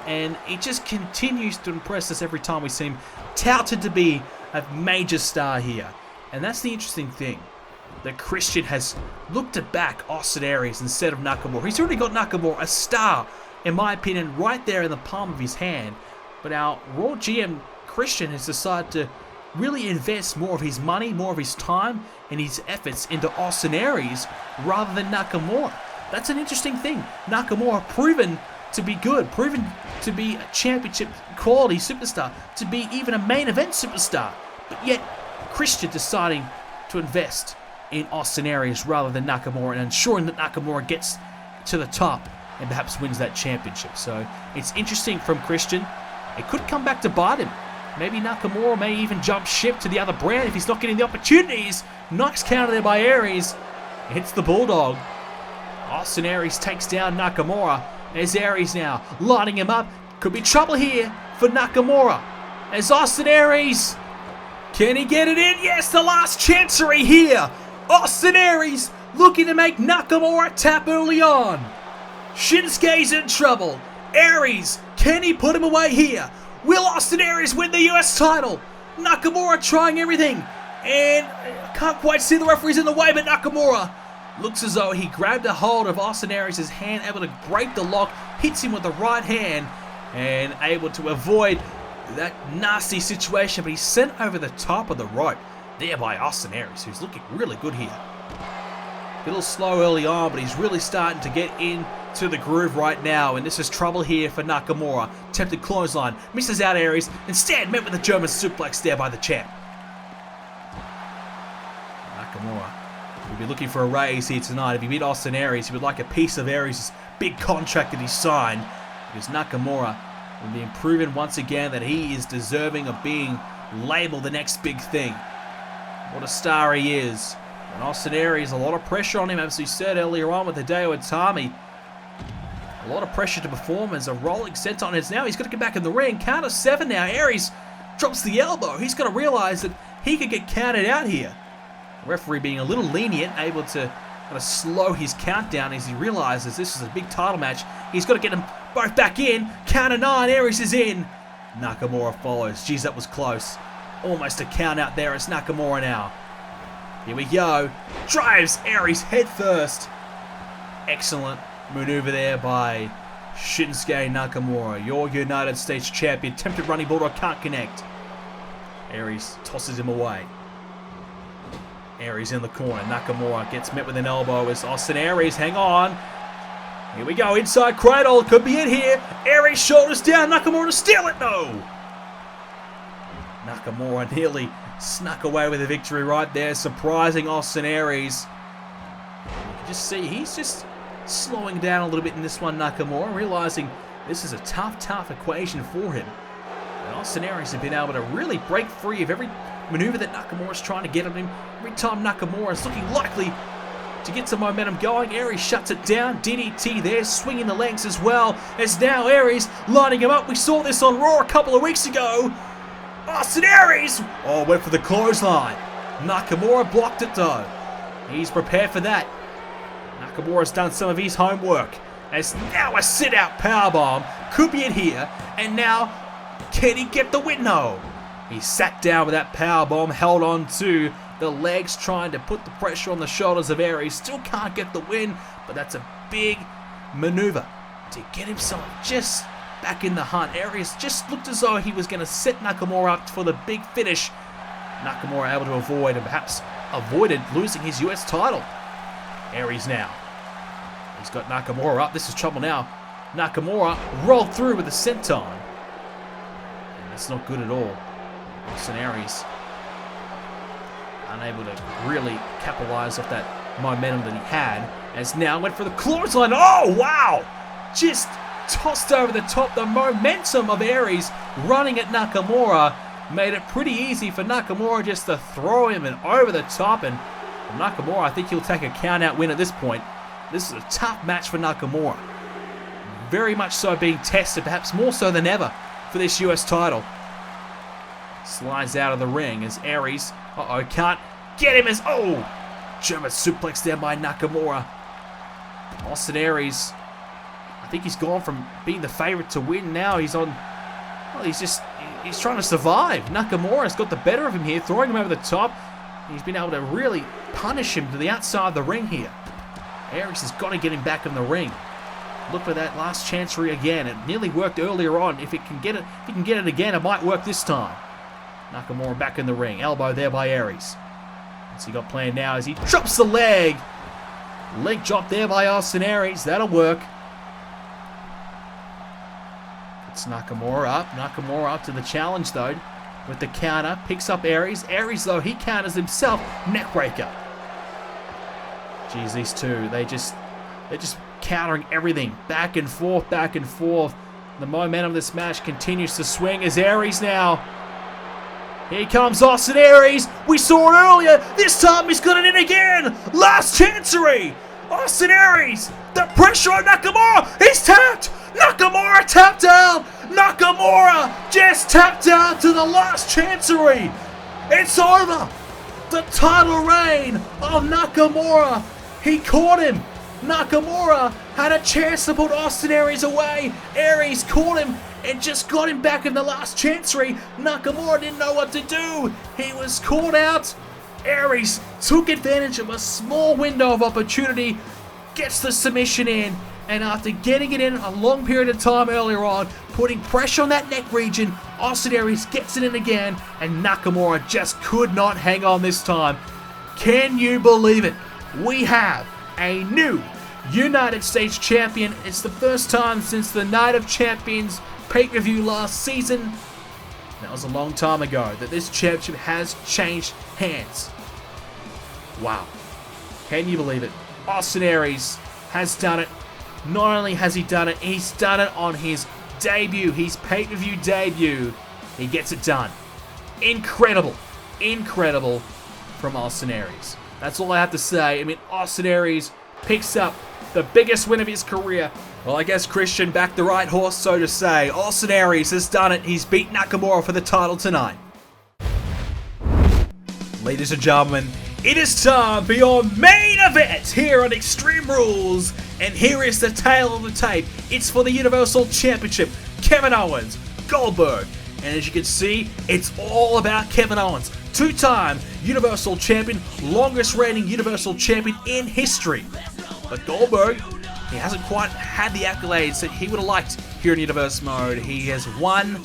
And he just continues to impress us every time we see him touted to be a major star here. And that's the interesting thing. That Christian has looked to back Austin Aries instead of Nakamura. He's already got Nakamura, a star, in my opinion, right there in the palm of his hand. But our Raw GM, Christian, has decided to really invest more of his money, more of his time, and his efforts into Austin Aries rather than Nakamura. That's an interesting thing. Nakamura proven to be good, proven to be a championship quality superstar, to be even a main event superstar. But yet, Christian deciding to invest in Austin Aries rather than Nakamura and ensuring that Nakamura gets to the top and perhaps wins that championship. So it's interesting from Christian. It could come back to bite him. Maybe Nakamura may even jump ship to the other brand if he's not getting the opportunities. Nice counter there by Aries. Hits the Bulldog. Austin Aries takes down Nakamura. There's Aries now lining him up. Could be trouble here for Nakamura. As Austin Aries, can he get it in? Yes, the last chancery here. Austin Aries looking to make Nakamura tap early on. Shinsuke's in trouble. Aries, can he put him away here? Will Austin Aries win the US title? Nakamura trying everything. And I can't quite see the referees in the way, but Nakamura looks as though he grabbed a hold of Austin Aries' hand, able to break the lock, hits him with the right hand, and able to avoid that nasty situation. But he's sent over the top of the rope there by Austin Aries, who's looking really good here. A little slow early on, but he's really starting to get into the groove right now, and this is trouble here for Nakamura. Tempted clothesline, misses out Aries, instead met with a German suplex there by the champ. Nakamura will be looking for a raise here tonight. If he beat Austin Aries, he would like a piece of Aries' big contract that he signed, because Nakamura will be proven once again that he is deserving of being labeled the next big thing. What a star he is. And Austin Aries, a lot of pressure on him, as we said earlier on with Hideo Itami. A lot of pressure to perform as a rolling senton is now. He's got to get back in the ring. Count of 7 now. Aries drops the elbow. He's got to realize that he could get counted out here. The referee being a little lenient, able to Got to slow his countdown as he realizes this is a big title match. He's got to get them both back in. Count of 9, Aries is in. Nakamura follows. Jeez, that was close. Almost a count out there. It's Nakamura now. Here we go. Drives Aries head first. Excellent maneuver there by Shinsuke Nakamura. Your United States champion. Attempted running bulldog, can't connect. Aries tosses him away. Aries in the corner. Nakamura gets met with an elbow as Austin Aries. Hang on. Here we go. Inside cradle. Could be it here. Aries shoulders down. Nakamura to steal it. No. Nakamura nearly snuck away with a victory right there. Surprising Austin Aries. You can just see he's just slowing down a little bit in this one, Nakamura. Realizing this is a tough equation for him. And Austin Aries has been able to really break free of every maneuver that Nakamura is trying to get at him. Every time Nakamura is looking likely to get some momentum going, Aries shuts it down. DDT there, swinging the legs as well. As now Aries lining him up. We saw this on Raw a couple of weeks ago. Austin Aries! Oh, went for the clothesline. Nakamura blocked it though. He's prepared for that. Nakamura's done some of his homework. As now a sit-out powerbomb. Could be it here. And now, can he get the win? No. He sat down with that powerbomb, held on to the legs, trying to put the pressure on the shoulders of Aries. Still can't get the win, but that's a big maneuver to get himself just back in the hunt. Aries just looked as though he was going to set Nakamura up for the big finish. Nakamura able to avoid and perhaps avoided losing his US title. Aries now. He's got Nakamura up. This is trouble now. Nakamura rolled through with a senton. And that's not good at all. Austin Aries unable to really capitalize off that momentum that he had. As now went for the clothesline. Oh, wow! Just tossed over the top. The momentum of Aries running at Nakamura made it pretty easy for Nakamura just to throw him and over the top. And Nakamura, I think he'll take a count-out win at this point. This is a tough match for Nakamura. Very much so being tested, perhaps more so than ever, for this US title. Slides out of the ring as Aries, can't get him as, German suplex there by Nakamura. Austin Aries, I think he's gone from being the favorite to win. Now he's on, he's trying to survive. Nakamura's got the better of him here, throwing him over the top. He's been able to really punish him to the outside of the ring here. Aries has got to get him back in the ring. Look for that last chancery again. It nearly worked earlier on. If he can get it again, it might work this time. Nakamura back in the ring. Elbow there by Aries. What's he got planned now as he drops the leg. Leg drop there by Austin Aries. That'll work. It's Nakamura up. Nakamura up to the challenge though. With the counter. Picks up Aries. Aries though, he counters himself. Neckbreaker. Jeez, these two, they're just countering everything. Back and forth, back and forth. The momentum of this match continues to swing as Aries now. Here comes Austin Aries. We saw it earlier. This time he's got it in again. Last chancery. Austin Aries. The pressure on Nakamura. He's tapped. Nakamura tapped out. Nakamura just tapped out to the last chancery. It's over. The title reign of Nakamura. He caught him. Nakamura had a chance to put Austin Aries away. Aries caught him and just got him back in the last chancery. Nakamura didn't know what to do. He was caught out. Aries took advantage of a small window of opportunity, gets the submission in, and after getting it in a long period of time earlier on, putting pressure on that neck region, Austin Aries gets it in again, and Nakamura just could not hang on this time. Can you believe it? We have a new United States champion. It's the first time since the Night of Champions pay-per-view last season. That was a long time ago that this championship has changed hands. Wow. Can you believe it? Austin Aries has done it. Not only has he done it, he's done it on his debut, his pay-per-view debut. He gets it done. Incredible. Incredible from Austin Aries. That's all I have to say. I mean, Austin Aries picks up the biggest win of his career. Well, I guess Christian backed the right horse, so to say. Austin Aries has done it. He's beat Nakamura for the title tonight. Ladies and gentlemen, It is time for your main event here on Extreme Rules, and here is the tale of the tape. It's for the Universal Championship, Kevin Owens, Goldberg, and as you can see, it's all about Kevin Owens, two-time Universal Champion, longest reigning Universal Champion in history. But Goldberg, he hasn't quite had the accolades that he would have liked here in Universe Mode. He has won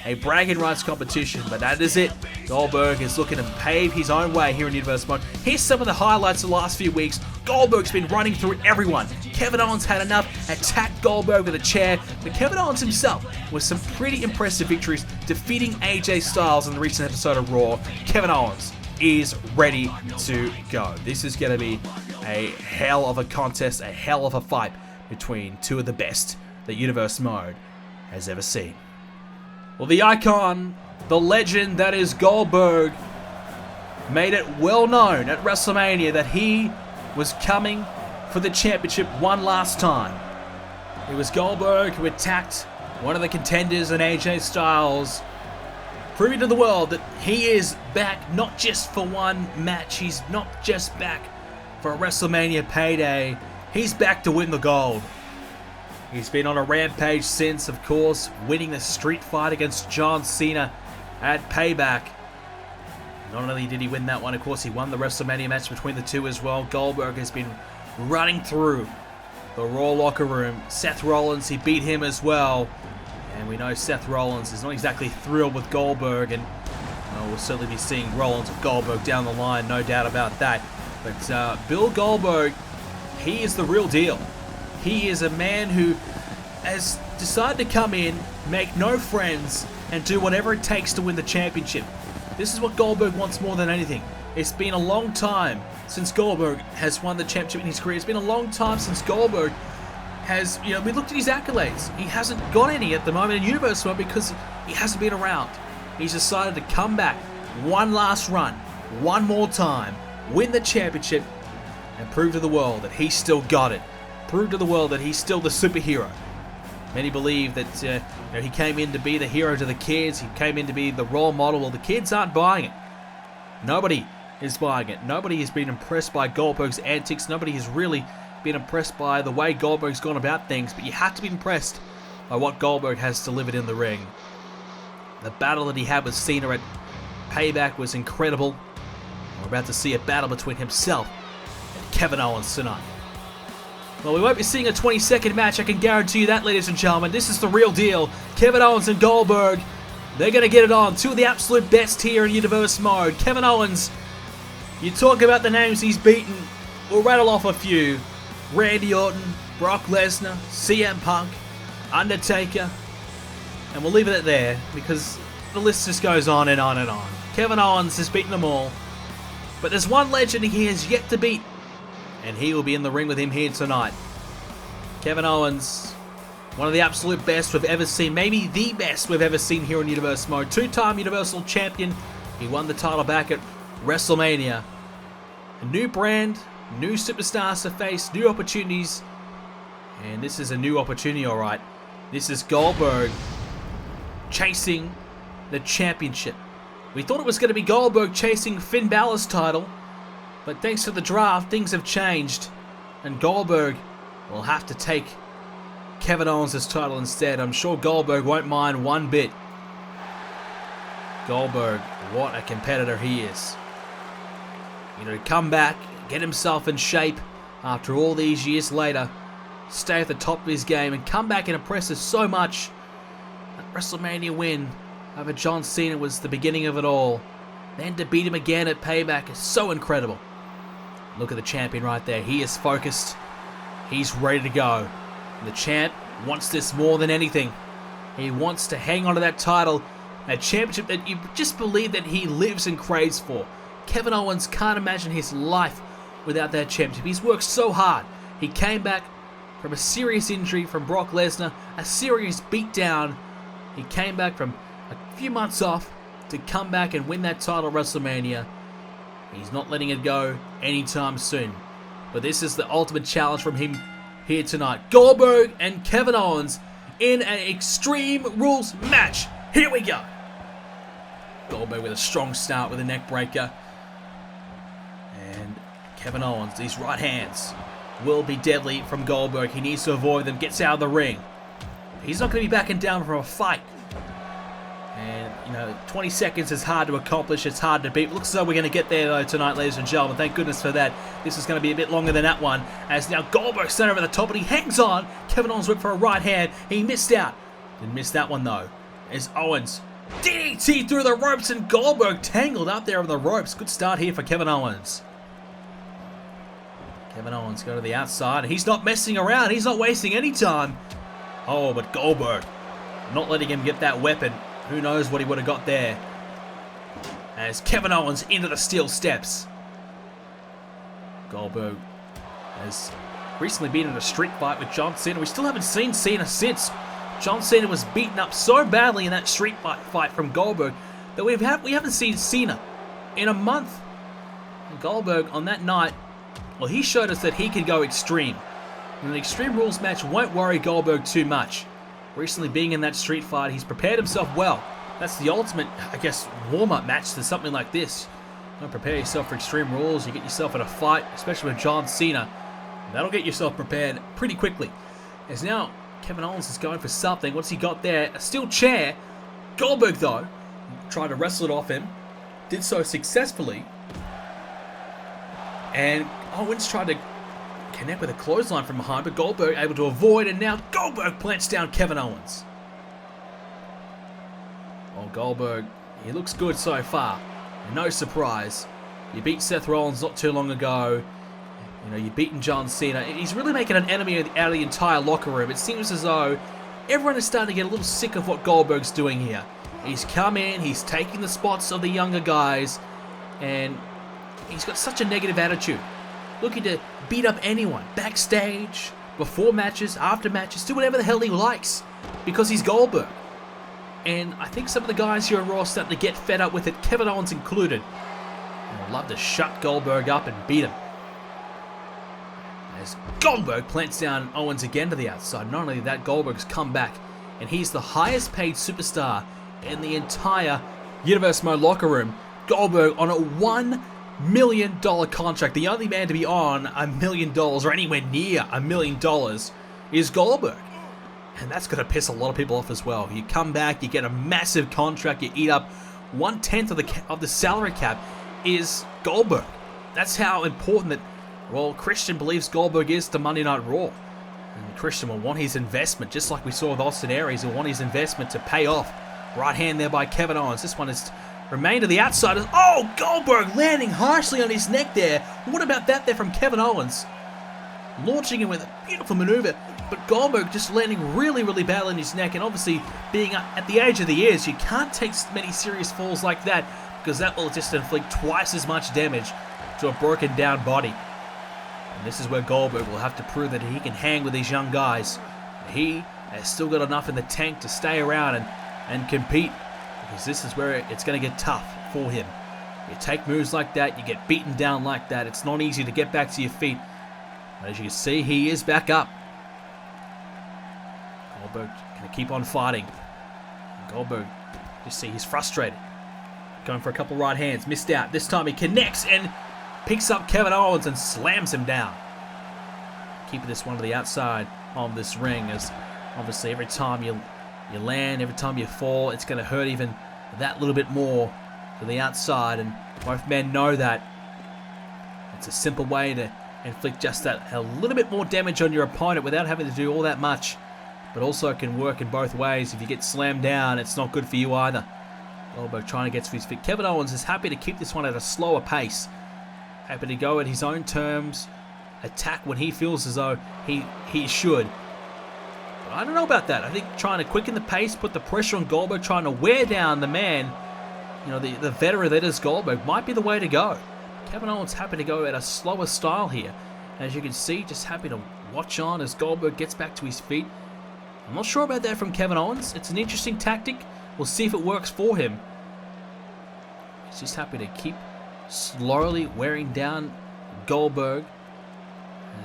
a bragging rights competition, but that is it. Goldberg is looking to pave his own way here in Universe Mode. Here's some of the highlights of the last few weeks. Goldberg's been running through everyone. Kevin Owens had enough, attacked Goldberg with a chair, but Kevin Owens himself with some pretty impressive victories, defeating AJ Styles in the recent episode of Raw. Kevin Owens is ready to go. This is going to be a hell of a contest, a hell of a fight between two of the best that Universe Mode has ever seen. Well, the icon, the legend that is Goldberg, made it well known at WrestleMania that he was coming for the championship one last time. It was Goldberg who attacked one of the contenders in AJ Styles, proving to the world that he is back not just for one match, he's not just back for a WrestleMania payday, he's back to win the gold. He's been on a rampage since, of course, winning the street fight against John Cena at Payback. Not only did he win that one, of course, he won the WrestleMania match between the two as well. Goldberg has been running through the Raw locker room. Seth Rollins, he beat him as well. And we know Seth Rollins is not exactly thrilled with Goldberg, and we'll certainly be seeing Rollins with Goldberg down the line, no doubt about that. But Bill Goldberg, he is the real deal. He is a man who has decided to come in, make no friends, and do whatever it takes to win the championship. This is what Goldberg wants more than anything. It's been a long time since Goldberg has won the championship in his career. It's been a long time since Goldberg has, we looked at his accolades. He hasn't got any at the moment in Universe Mode because he hasn't been around. He's decided to come back one last run, one more time, win the championship, and prove to the world that he's still got it. Prove to the world that he's still the superhero. Many believe that he came in to be the hero to the kids. He came in to be the role model. Well, the kids aren't buying it. Nobody is buying it. Nobody has been impressed by Goldberg's antics. Nobody has really been impressed by the way Goldberg's gone about things. But you have to be impressed by what Goldberg has delivered in the ring. The battle that he had with Cena at Payback was incredible. We're about to see a battle between himself and Kevin Owens tonight. Well, we won't be seeing a 20-second match, I can guarantee you that, ladies and gentlemen. This is the real deal. Kevin Owens and Goldberg, they're going to get it on. Two of the absolute best here in Universe Mode. Kevin Owens, you talk about the names he's beaten, we'll rattle off a few. Randy Orton, Brock Lesnar, CM Punk, Undertaker, and we'll leave it at there because the list just goes on and on and on. Kevin Owens has beaten them all, but there's one legend he has yet to beat, and he will be in the ring with him here tonight. Kevin Owens, one of the absolute best we've ever seen, maybe the best we've ever seen here in Universe Mode. Two-time Universal Champion. He won the title back at WrestleMania. A new brand, new superstars to face, new opportunities. And this is a new opportunity, alright. This is Goldberg chasing the championship. We thought it was going to be Goldberg chasing Finn Balor's title, but thanks to the draft, things have changed, and Goldberg will have to take Kevin Owens' title instead. I'm sure Goldberg won't mind one bit. Goldberg, what a competitor he is. To come back, get himself in shape after all these years later, stay at the top of his game, and come back and impress us so much. That WrestleMania win over John Cena was the beginning of it all. Then to beat him again at Payback is so incredible. Look at the champion right there. He is focused. He's ready to go. And the champ wants this more than anything. He wants to hang on to that title, a championship that you just believe that he lives and craves for. Kevin Owens can't imagine his life without that championship. He's worked so hard. He came back from a serious injury from Brock Lesnar, a serious beatdown. He came back from a few months off to come back and win that title at WrestleMania. He's not letting it go anytime soon. But this is the ultimate challenge from him here tonight. Goldberg and Kevin Owens in an Extreme Rules match. Here we go. Goldberg with a strong start with a neck breaker. Kevin Owens, these right hands will be deadly from Goldberg. He needs to avoid them, gets out of the ring. He's not going to be backing down from a fight. And, you know, 20 seconds is hard to accomplish, it's hard to beat. Looks as though we're going to get there, though, tonight, ladies and gentlemen. Thank goodness for that. This is going to be a bit longer than that one. As now Goldberg center over the top, and he hangs on. Kevin Owens went for a right hand. He missed out. Didn't miss that one, though. As Owens DDT through the ropes, and Goldberg tangled up there on the ropes. Good start here for Kevin Owens. Kevin Owens go to the outside. He's not messing around. He's not wasting any time. Oh, but Goldberg not letting him get that weapon. Who knows what he would have got there. As Kevin Owens into the steel steps. Goldberg has recently been in a street fight with John Cena. We still haven't seen Cena since. John Cena was beaten up so badly in that street fight from Goldberg that we haven't seen Cena in a month. And Goldberg on that night, well, he showed us that he can go extreme. And an Extreme Rules match won't worry Goldberg too much. Recently being in that street fight, he's prepared himself well. That's the ultimate, I guess, warm-up match to something like this. You prepare yourself for Extreme Rules, you get yourself in a fight, especially with John Cena. That'll get yourself prepared pretty quickly. As now, Kevin Owens is going for something. What's he got there? A steel chair. Goldberg, though, tried to wrestle it off him. Did so successfully. And Owens tried to connect with a clothesline from behind, but Goldberg able to avoid, and now Goldberg plants down Kevin Owens. Well, Goldberg, he looks good so far. And no surprise. You beat Seth Rollins not too long ago. You know, you've beaten John Cena. He's really making an enemy out of the entire locker room. It seems as though everyone is starting to get a little sick of what Goldberg's doing here. He's come in, he's taking the spots of the younger guys, and he's got such a negative attitude. Looking to beat up anyone, backstage, before matches, after matches, do whatever the hell he likes, because he's Goldberg. And I think some of the guys here on Raw are starting to get fed up with it, Kevin Owens included. And would love to shut Goldberg up and beat him. As Goldberg plants down Owens again to the outside. Not only that, Goldberg's come back, and he's the highest paid superstar in the entire Universe Mode locker room. Goldberg on a $1 million contract. The only man to be on $1 million or anywhere near $1 million is Goldberg. And that's going to piss a lot of people off as well. You come back, you get a massive contract, you eat up 1/10 of the salary cap is Goldberg. That's how important that, well, Christian believes Goldberg is to Monday Night Raw. And Christian will want his investment, just like we saw with Austin Aries. He'll want his investment to pay off. Right hand there by Kevin Owens. This one is remained to the outside. Oh, Goldberg landing harshly on his neck there. What about that there from Kevin Owens? Launching him with a beautiful maneuver, but Goldberg just landing really, really badly on his neck. And obviously, being at the age of the years, you can't take many serious falls like that, because that will just inflict twice as much damage to a broken down body. And this is where Goldberg will have to prove that he can hang with these young guys. He has still got enough in the tank to stay around and compete, because this is where it's going to get tough for him. You take moves like that, you get beaten down like that, it's not easy to get back to your feet. But as you can see, he is back up. Goldberg going to keep on fighting. Goldberg, you see, he's frustrated. Going for a couple right hands, missed out. This time he connects and picks up Kevin Owens and slams him down. Keeping this one to the outside of this ring, as obviously every time you land, every time you fall, it's going to hurt even that little bit more to the outside, and both men know that. It's a simple way to inflict just that a little bit more damage on your opponent without having to do all that much, but also it can work in both ways. If you get slammed down, it's not good for you either. Goldberg trying to get to his feet. Kevin Owens is happy to keep this one at a slower pace, happy to go at his own terms, attack when he feels as though he should. But I don't know about that. I think trying to quicken the pace, put the pressure on Goldberg, trying to wear down the man, you know, the veteran that is Goldberg, might be the way to go. Kevin Owens happy to go at a slower style here. As you can see, just happy to watch on as Goldberg gets back to his feet. I'm not sure about that from Kevin Owens. It's an interesting tactic. We'll see if it works for him. He's just happy to keep slowly wearing down Goldberg.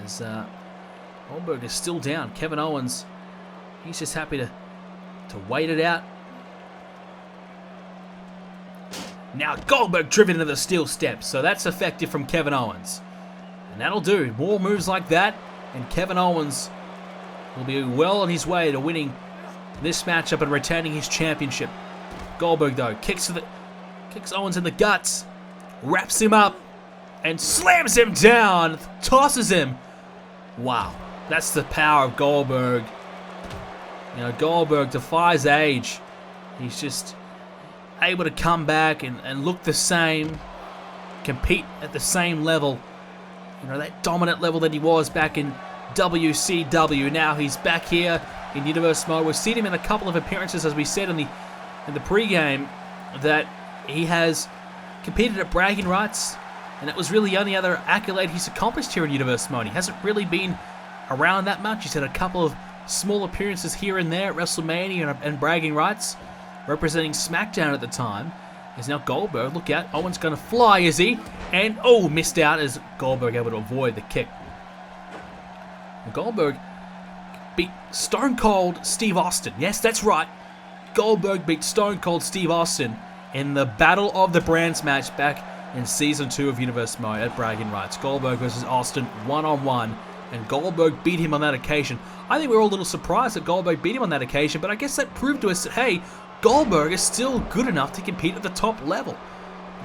As Goldberg is still down. Kevin Owens, he's just happy to wait it out. Now Goldberg driven into the steel steps, so that's effective from Kevin Owens. And that'll do. More moves like that, and Kevin Owens will be well on his way to winning this matchup and retaining his championship. Goldberg, though, kicks Owens in the guts, wraps him up, and slams him down, tosses him. Wow, that's the power of Goldberg. You know, Goldberg defies age. He's just able to come back and look the same, compete at the same level. You know, that dominant level that he was back in WCW. Now he's back here in Universe mode. We've seen him in a couple of appearances, as we said in the pregame, that he has competed at bragging rights, and it was really the only other accolade he's accomplished here in Universe mode. He hasn't really been around that much. He's had a couple of small appearances here and there at WrestleMania and bragging rights, representing SmackDown at the time. Is now Goldberg. Look out. Owens going to fly, is he? And, oh, missed out as Goldberg able to avoid the kick. Goldberg beat Stone Cold Steve Austin. Yes, that's right. Goldberg beat Stone Cold Steve Austin in the Battle of the Brands match back in Season 2 of Universe Mode at bragging rights. Goldberg versus Austin one-on-one, and Goldberg beat him on that occasion. I think we were all a little surprised that Goldberg beat him on that occasion, but I guess that proved to us that, hey, Goldberg is still good enough to compete at the top level.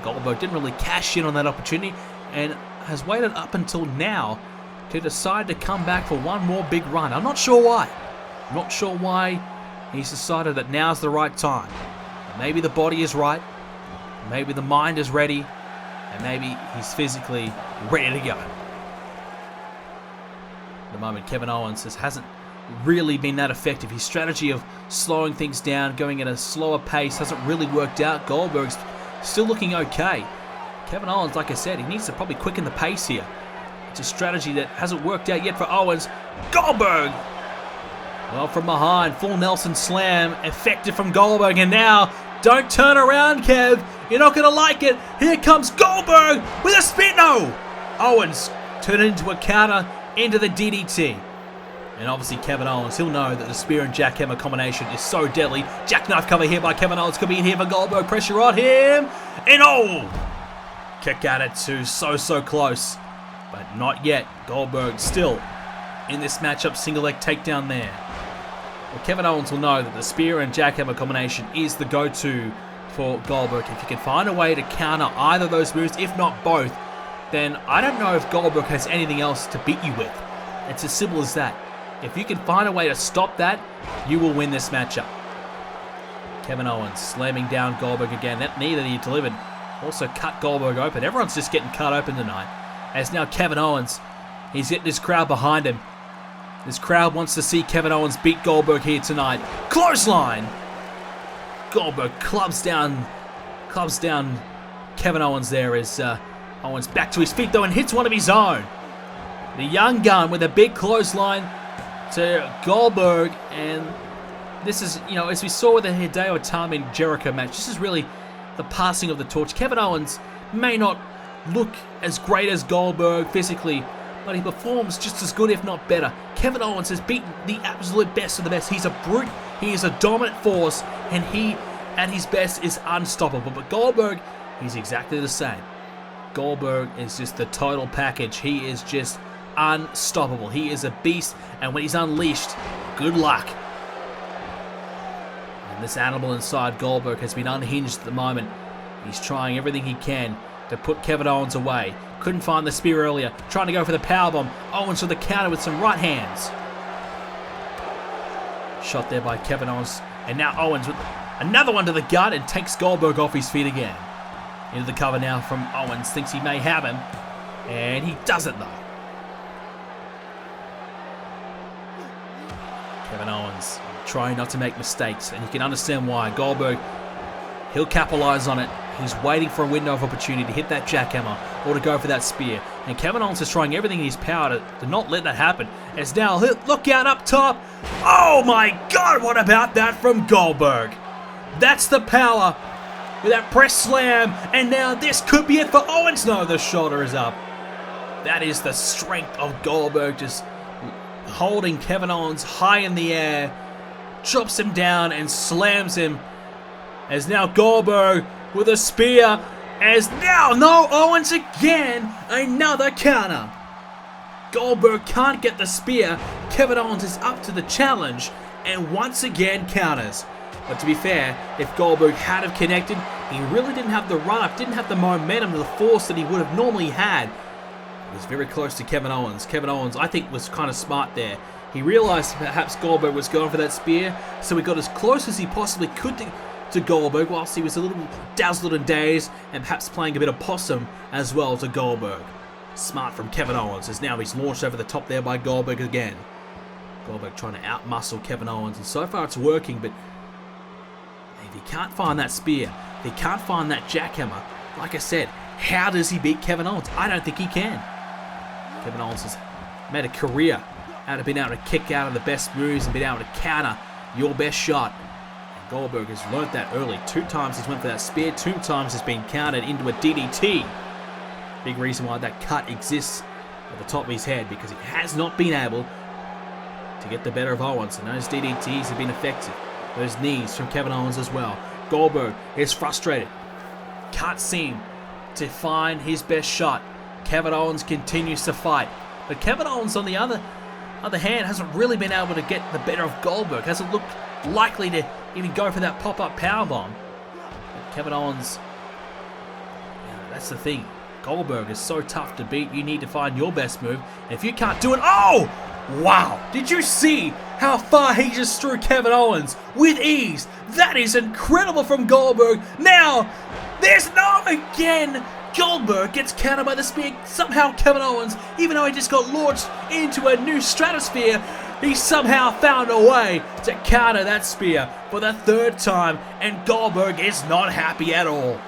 Goldberg didn't really cash in on that opportunity and has waited up until now to decide to come back for one more big run. I'm not sure why. I'm not sure why he's decided that now's the right time. Maybe the body is right, maybe the mind is ready, and maybe he's physically ready to go. At the moment, Kevin Owens hasn't really been that effective. His strategy of slowing things down, going at a slower pace, hasn't really worked out. Goldberg's still looking okay. Kevin Owens, like I said, he needs to probably quicken the pace here. It's a strategy that hasn't worked out yet for Owens. Goldberg! Well, from behind, full Nelson slam, effective from Goldberg, and now, don't turn around, Kev. You're not going to like it. Here comes Goldberg with a spin. No! Owens turned it into a counter into the DDT. And obviously Kevin Owens, he'll know that the spear and jackhammer combination is so deadly. Jackknife cover here by Kevin Owens. Could be in here for Goldberg. Pressure on him. And oh! Kick out at two. So close. But not yet. Goldberg still in this matchup. Single leg takedown there. Well, Kevin Owens will know that the spear and jackhammer combination is the go-to for Goldberg. If you can find a way to counter either of those moves, if not both, then I don't know if Goldberg has anything else to beat you with. It's as simple as that. If you can find a way to stop that, you will win this matchup. Kevin Owens slamming down Goldberg again. That knee that he delivered also cut Goldberg open. Everyone's just getting cut open tonight. As now Kevin Owens, he's getting his crowd behind him. This crowd wants to see Kevin Owens beat Goldberg here tonight. Clothesline! Goldberg clubs down Kevin Owens there as Owens back to his feet though and hits one of his own. The young gun with a big clothesline to Goldberg, and this is, you know, as we saw with the Hideo Itami and Jericho match, this is really the passing of the torch. Kevin Owens may not look as great as Goldberg physically, but he performs just as good, if not better. Kevin Owens has beaten the absolute best of the best. He's a brute, he is a dominant force, and he, at his best, is unstoppable. But Goldberg, he's exactly the same. Goldberg is just the total package. He is just unstoppable. He is a beast, and when he's unleashed, good luck. And this animal inside Goldberg has been unhinged at the moment. He's trying everything he can to put Kevin Owens away. Couldn't find the spear earlier. Trying to go for the powerbomb. Owens with the counter with some right hands. Shot there by Kevin Owens. And now Owens with another one to the gut and takes Goldberg off his feet again. Into the cover now from Owens. Thinks he may have him. And he doesn't though. Kevin Owens trying not to make mistakes, and you can understand why. Goldberg, he'll capitalize on it. He's waiting for a window of opportunity to hit that jackhammer or to go for that spear. And Kevin Owens is trying everything in his power to not let that happen. As now, look out up top. Oh my God, what about that from Goldberg? That's the power with that press slam. And now this could be it for Owens. No, the shoulder is up. That is the strength of Goldberg, just holding Kevin Owens high in the air, chops him down and slams him. As now Goldberg with a spear, as now, no, Owens again, another counter. Goldberg can't get the spear. Kevin Owens is up to the challenge and once again counters. But to be fair, if Goldberg had have connected, he really didn't have the run-up, didn't have the momentum, the force that he would have normally had. It was very close to Kevin Owens. Kevin Owens, I think, was kind of smart there. He realized perhaps Goldberg was going for that spear, so he got as close as he possibly could to Goldberg, whilst he was a little dazzled and dazed, and perhaps playing a bit of possum as well to Goldberg. Smart from Kevin Owens, as now he's launched over the top there by Goldberg again. Goldberg trying to outmuscle Kevin Owens, and so far it's working, but if he can't find that spear, if he can't find that jackhammer, like I said, how does he beat Kevin Owens? I don't think he can. Kevin Owens has made a career out of being able to kick out of the best moves and being able to counter your best shot. And Goldberg has learnt that early. 2 times he's went for that spear, 2 times has been countered into a DDT. Big reason why that cut exists at the top of his head, because he has not been able to get the better of Owens, and those DDTs have been effective. Those knees from Kevin Owens as well. Goldberg is frustrated. Can't seem to find his best shot. Kevin Owens continues to fight. But Kevin Owens, on the other hand, hasn't really been able to get the better of Goldberg. Hasn't looked likely to even go for that pop-up powerbomb. Kevin Owens, that's the thing. Goldberg is so tough to beat. You need to find your best move. And if you can't do it... Oh! Wow! Did you see how far he just threw Kevin Owens with ease? That is incredible from Goldberg. Now, there's no again. Goldberg gets countered by the spear. Somehow Kevin Owens, even though he just got launched into a new stratosphere, he somehow found a way to counter that spear for the 3rd time, and Goldberg is not happy at all.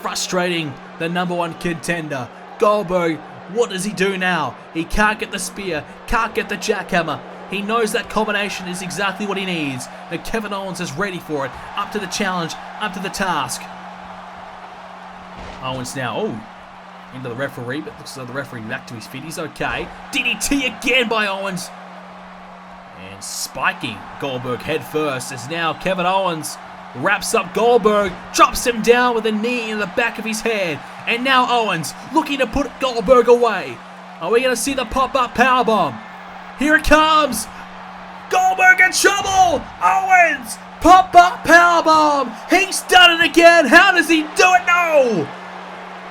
Frustrating the #1 contender. Goldberg, what does he do now? He can't get the spear, can't get the jackhammer. He knows that combination is exactly what he needs, and Kevin Owens is ready for it. Up to the challenge, up to the task. Owens now, into the referee, but looks like the referee back to his feet. He's okay. DDT again by Owens. And spiking Goldberg head first, as now Kevin Owens wraps up Goldberg, drops him down with a knee in the back of his head. And now Owens looking to put Goldberg away. Are we going to see the pop-up powerbomb? Here it comes. Goldberg in trouble. Owens, pop-up powerbomb. He's done it again. How does he do it? No.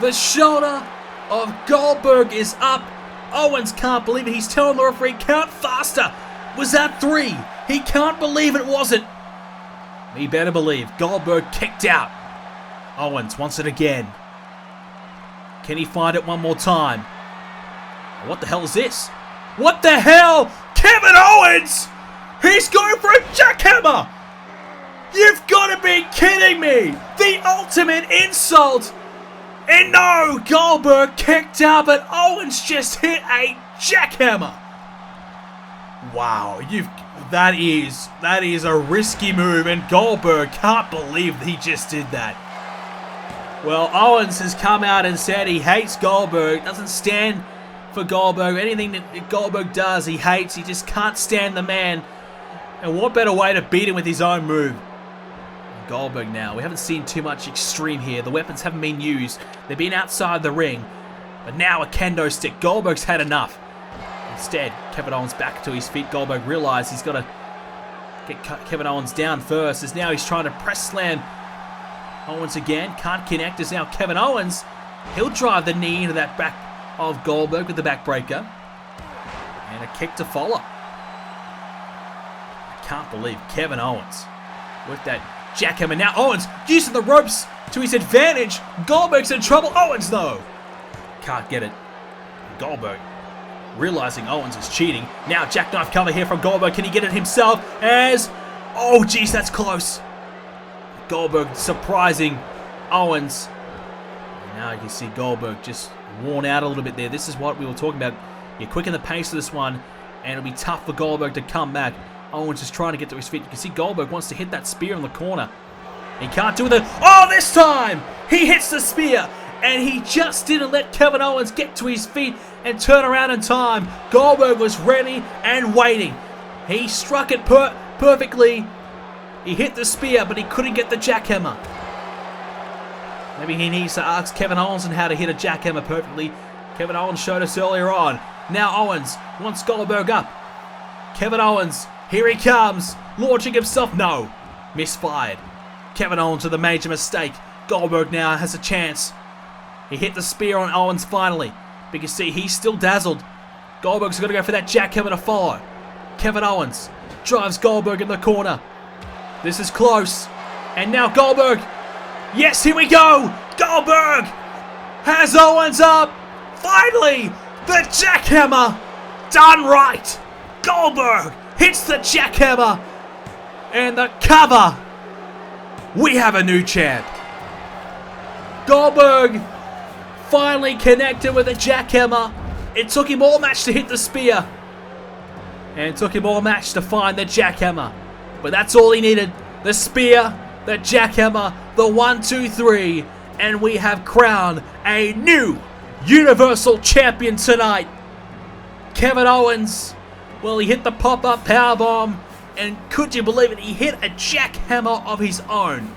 The shoulder of Goldberg is up. Owens can't believe it. He's telling the referee, count faster. Was that 3? He can't believe it wasn't. He better believe. Goldberg kicked out. Owens wants it again. Can he find it one more time? What the hell is this? What the hell? Kevin Owens! He's going for a jackhammer! You've got to be kidding me! The ultimate insult! And no! Goldberg kicked out, but Owens just hit a jackhammer! Wow, that is a risky move, and Goldberg can't believe he just did that. Well, Owens has come out and said he hates Goldberg, doesn't stand for Goldberg. Anything that Goldberg does, he hates. He just can't stand the man. And what better way to beat him with his own move? Goldberg now. We haven't seen too much Extreme here. The weapons haven't been used. They've been outside the ring. But now a kendo stick. Goldberg's had enough. Instead, Kevin Owens back to his feet. Goldberg realized he's got to get Kevin Owens down first, as now he's trying to press slam Owens again. Can't connect, as now Kevin Owens, he'll drive the knee into that back of Goldberg with the backbreaker. And a kick to follow. I can't believe Kevin Owens with that jackhammer. Now Owens using the ropes to his advantage. Goldberg's in trouble. Owens though can't get it. Goldberg realizing Owens is cheating. Now jackknife cover here from Goldberg. Can he get it himself? As, oh geez, that's close. Goldberg surprising Owens. And now you can see Goldberg just worn out a little bit there. This is what we were talking about. You quicken the pace of this one, and it'll be tough for Goldberg to come back. Owens is trying to get to his feet. You can see Goldberg wants to hit that spear in the corner. He can't do it. Oh, this time he hits the spear, and he just didn't let Kevin Owens get to his feet and turn around in time. Goldberg was ready and waiting. He struck it perfectly. He hit the spear, but he couldn't get the jackhammer. Maybe he needs to ask Kevin Owens on how to hit a jackhammer perfectly. Kevin Owens showed us earlier on. Now Owens wants Goldberg up. Kevin Owens, here he comes. Launching himself. No. Misfired. Kevin Owens with a major mistake. Goldberg now has a chance. He hit the spear on Owens finally. But you can see he's still dazzled. Goldberg's got to go for that jackhammer to follow. Kevin Owens drives Goldberg in the corner. This is close. And now Goldberg. Yes, here we go. Goldberg has Owens up. Finally, the jackhammer done right. Goldberg hits the jackhammer. And the cover. We have a new champ. Goldberg finally connected with the jackhammer. It took him all match to hit the spear. And it took him all match to find the jackhammer. But that's all he needed. The spear, the jackhammer, the 1, 2, 3. And we have crowned a new Universal Champion tonight. Kevin Owens, well, he hit the pop-up powerbomb. And could you believe it? He hit a jackhammer of his own.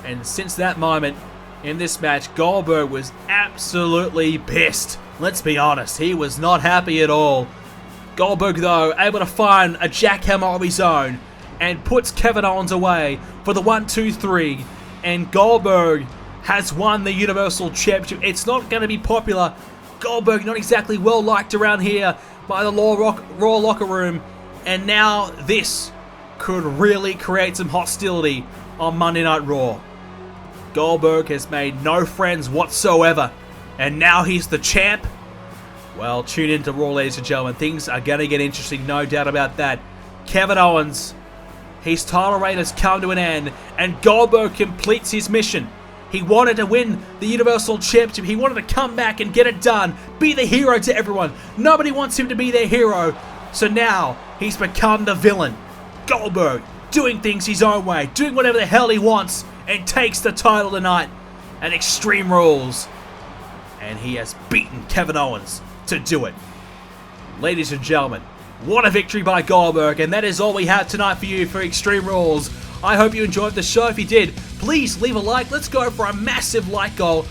And since that moment in this match, Goldberg was absolutely pissed. Let's be honest, he was not happy at all. Goldberg, though, able to find a jackhammer of his own and puts Kevin Owens away for the 1, 2, 3. And Goldberg has won the Universal Championship. It's not going to be popular. Goldberg not exactly well liked around here by the Raw locker room. And now this could really create some hostility on Monday Night Raw. Goldberg has made no friends whatsoever. And now he's the champ. Well, tune into Raw, ladies and gentlemen. Things are going to get interesting, no doubt about that. Kevin Owens, his title reign has come to an end. And Goldberg completes his mission. He wanted to win the Universal Championship. He wanted to come back and get it done. Be the hero to everyone. Nobody wants him to be their hero. So now, he's become the villain. Goldberg, doing things his own way. Doing whatever the hell he wants. And takes the title tonight at Extreme Rules. And he has beaten Kevin Owens to do it. Ladies and gentlemen, what a victory by Goldberg. And that is all we have tonight for you for Extreme Rules. I hope you enjoyed the show. If you did, please leave a like. Let's go for a massive like goal.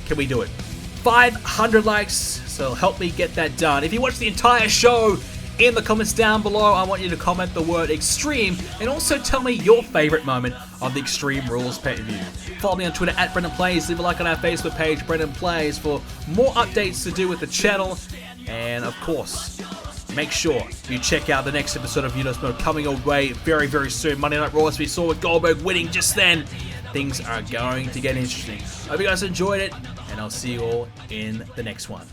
Can we do it? 500 likes. So help me get that done. If you watched the entire show, in the comments down below, I want you to comment the word extreme and also tell me your favorite moment of the Extreme Rules pay-per-view. Follow me on Twitter at BrendenPlayz. Leave a like on our Facebook page, BrendenPlayz, for more updates to do with the channel. And of course, make sure you check out the next episode of Universe Mode coming your way very, very soon. Monday Night Raw, as we saw with Goldberg winning just then. Things are going to get interesting. Hope you guys enjoyed it, and I'll see you all in the next one.